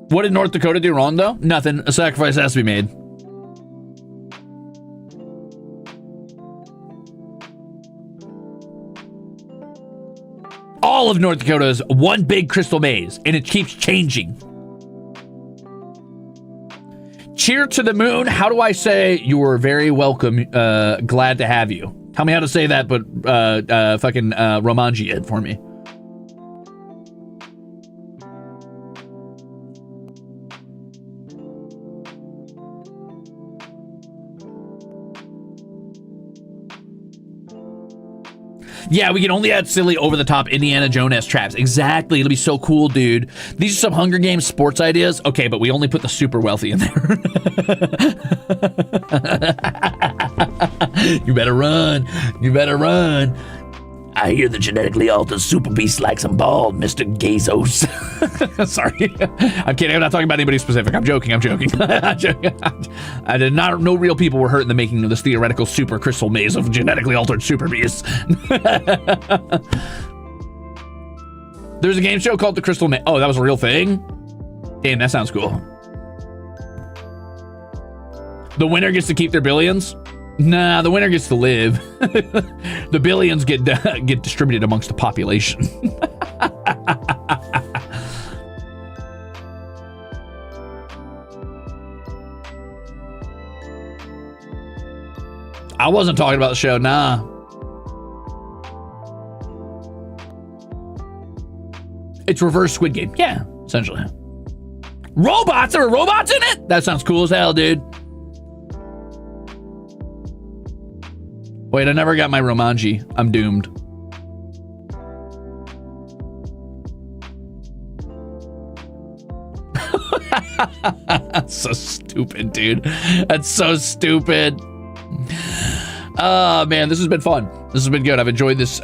What did North Dakota do wrong, though? Nothing. A sacrifice has to be made. All of North Dakota is one big crystal maze, and it keeps changing. Cheer to the moon. How do I say you are very welcome? Glad to have you. Tell me how to say that, but fucking Romanji it for me. Yeah, we can only add silly over-the-top Indiana Jones traps. Exactly. It'll be so cool, dude. These are some Hunger Games sports ideas. Okay, but we only put the super wealthy in there. You better run. You better run. I hear the genetically altered super beast likes them bald, Mr. Gazos. Sorry. I'm kidding. I'm not talking about anybody specific. I'm joking. I'm joking. I did not know real people were hurt in the making of this theoretical super crystal maze of genetically altered super beasts. There's a game show called The Crystal Maze. Oh, that was a real thing? Damn, that sounds cool. The winner gets to keep their billions? Nah, the winner gets to live. The billions get distributed amongst the population. I wasn't talking about the show, nah. It's reverse Squid Game. Yeah, essentially. Robots? There are robots in it? That sounds cool as hell, dude. Wait, I never got my Romanji. I'm doomed. That's so stupid, dude. That's so stupid. Oh man, this has been fun. This has been good. I've enjoyed this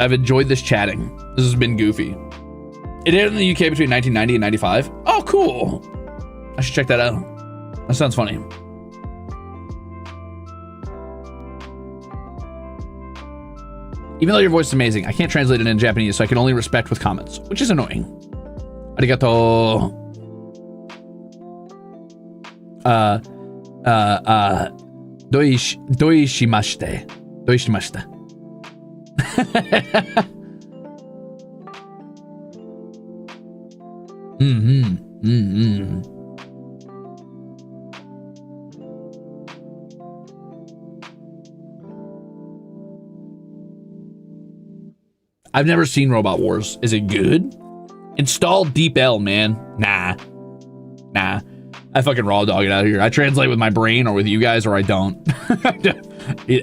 chatting. This has been goofy. It aired in the UK between 1990 and 95. Oh, cool. I should check that out. That sounds funny. Even though your voice is amazing, I can't translate it in Japanese, so I can only respect with comments, which is annoying. Arigato. Doishimashite. Doishimashita. I've never seen Robot Wars. Is it good? Install DeepL, man. Nah. I fucking raw dog it out here. I translate with my brain or with you guys, or I don't.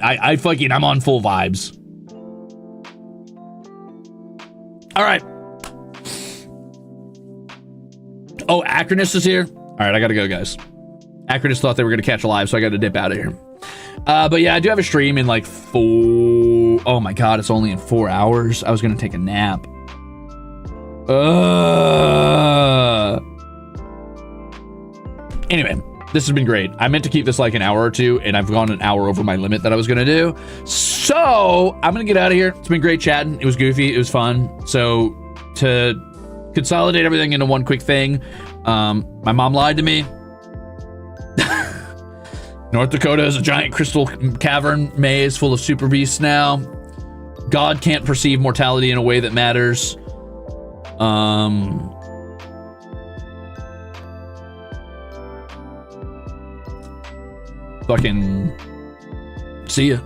I'm on full vibes. All right. Oh, Acronist is here. All right, I gotta go, guys. Acronist thought they were gonna catch a live, so I gotta dip out of here. But yeah, I do have a stream in like 4. Oh my god, it's only in 4 hours. I was gonna take a nap. Anyway, this has been great. I meant to keep this like an hour or two, and I've gone an hour over my limit that I was gonna do. So I'm gonna get out of here. It's been great chatting. It was goofy. It was fun. So to consolidate everything into one quick thing, my mom lied to me. North Dakota is a giant crystal cavern maze full of super beasts now. God can't perceive mortality in a way that matters. Fucking See ya.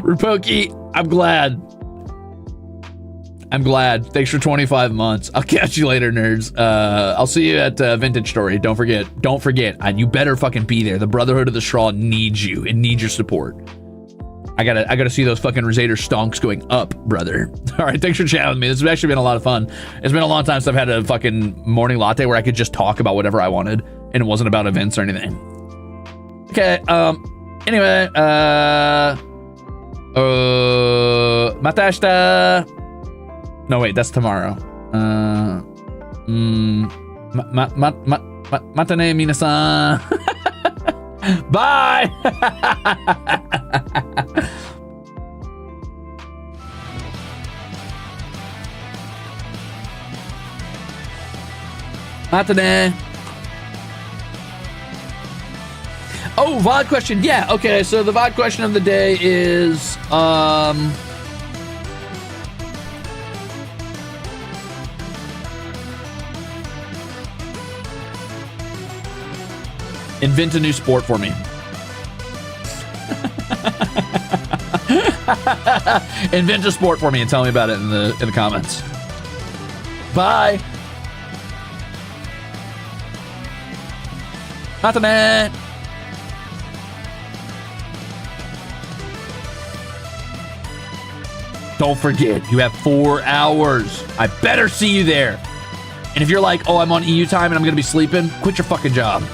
Rupoki, I'm glad. Thanks for 25 months. I'll catch you later, nerds. I'll see you at Vintage Story. Don't forget. You better fucking be there. The Brotherhood of the Straw needs you. It needs your support. I gotta see those fucking Rosator stonks going up, brother. All right, thanks for chatting with me. This has actually been a lot of fun. It's been a long time since I've had a fucking morning latte where I could just talk about whatever I wanted and it wasn't about events or anything. Okay, anyway, Matashta. No, wait, that's tomorrow. Matane minasan. Bye. Matane. Oh, VOD question. Yeah, okay, so the VOD question of the day is, invent a new sport for me. Invent a sport for me and tell me about it in the comments. Bye. Matane. Don't forget, you have 4 hours. I better see you there. And if you're like, oh, I'm on EU time and I'm gonna be sleeping, quit your fucking job.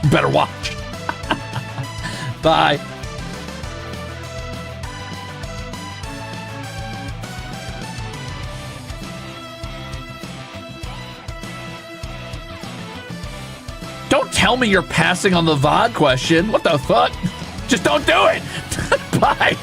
You better watch. Bye. Don't tell me you're passing on the VOD question. What the fuck? Just don't do it. Bye.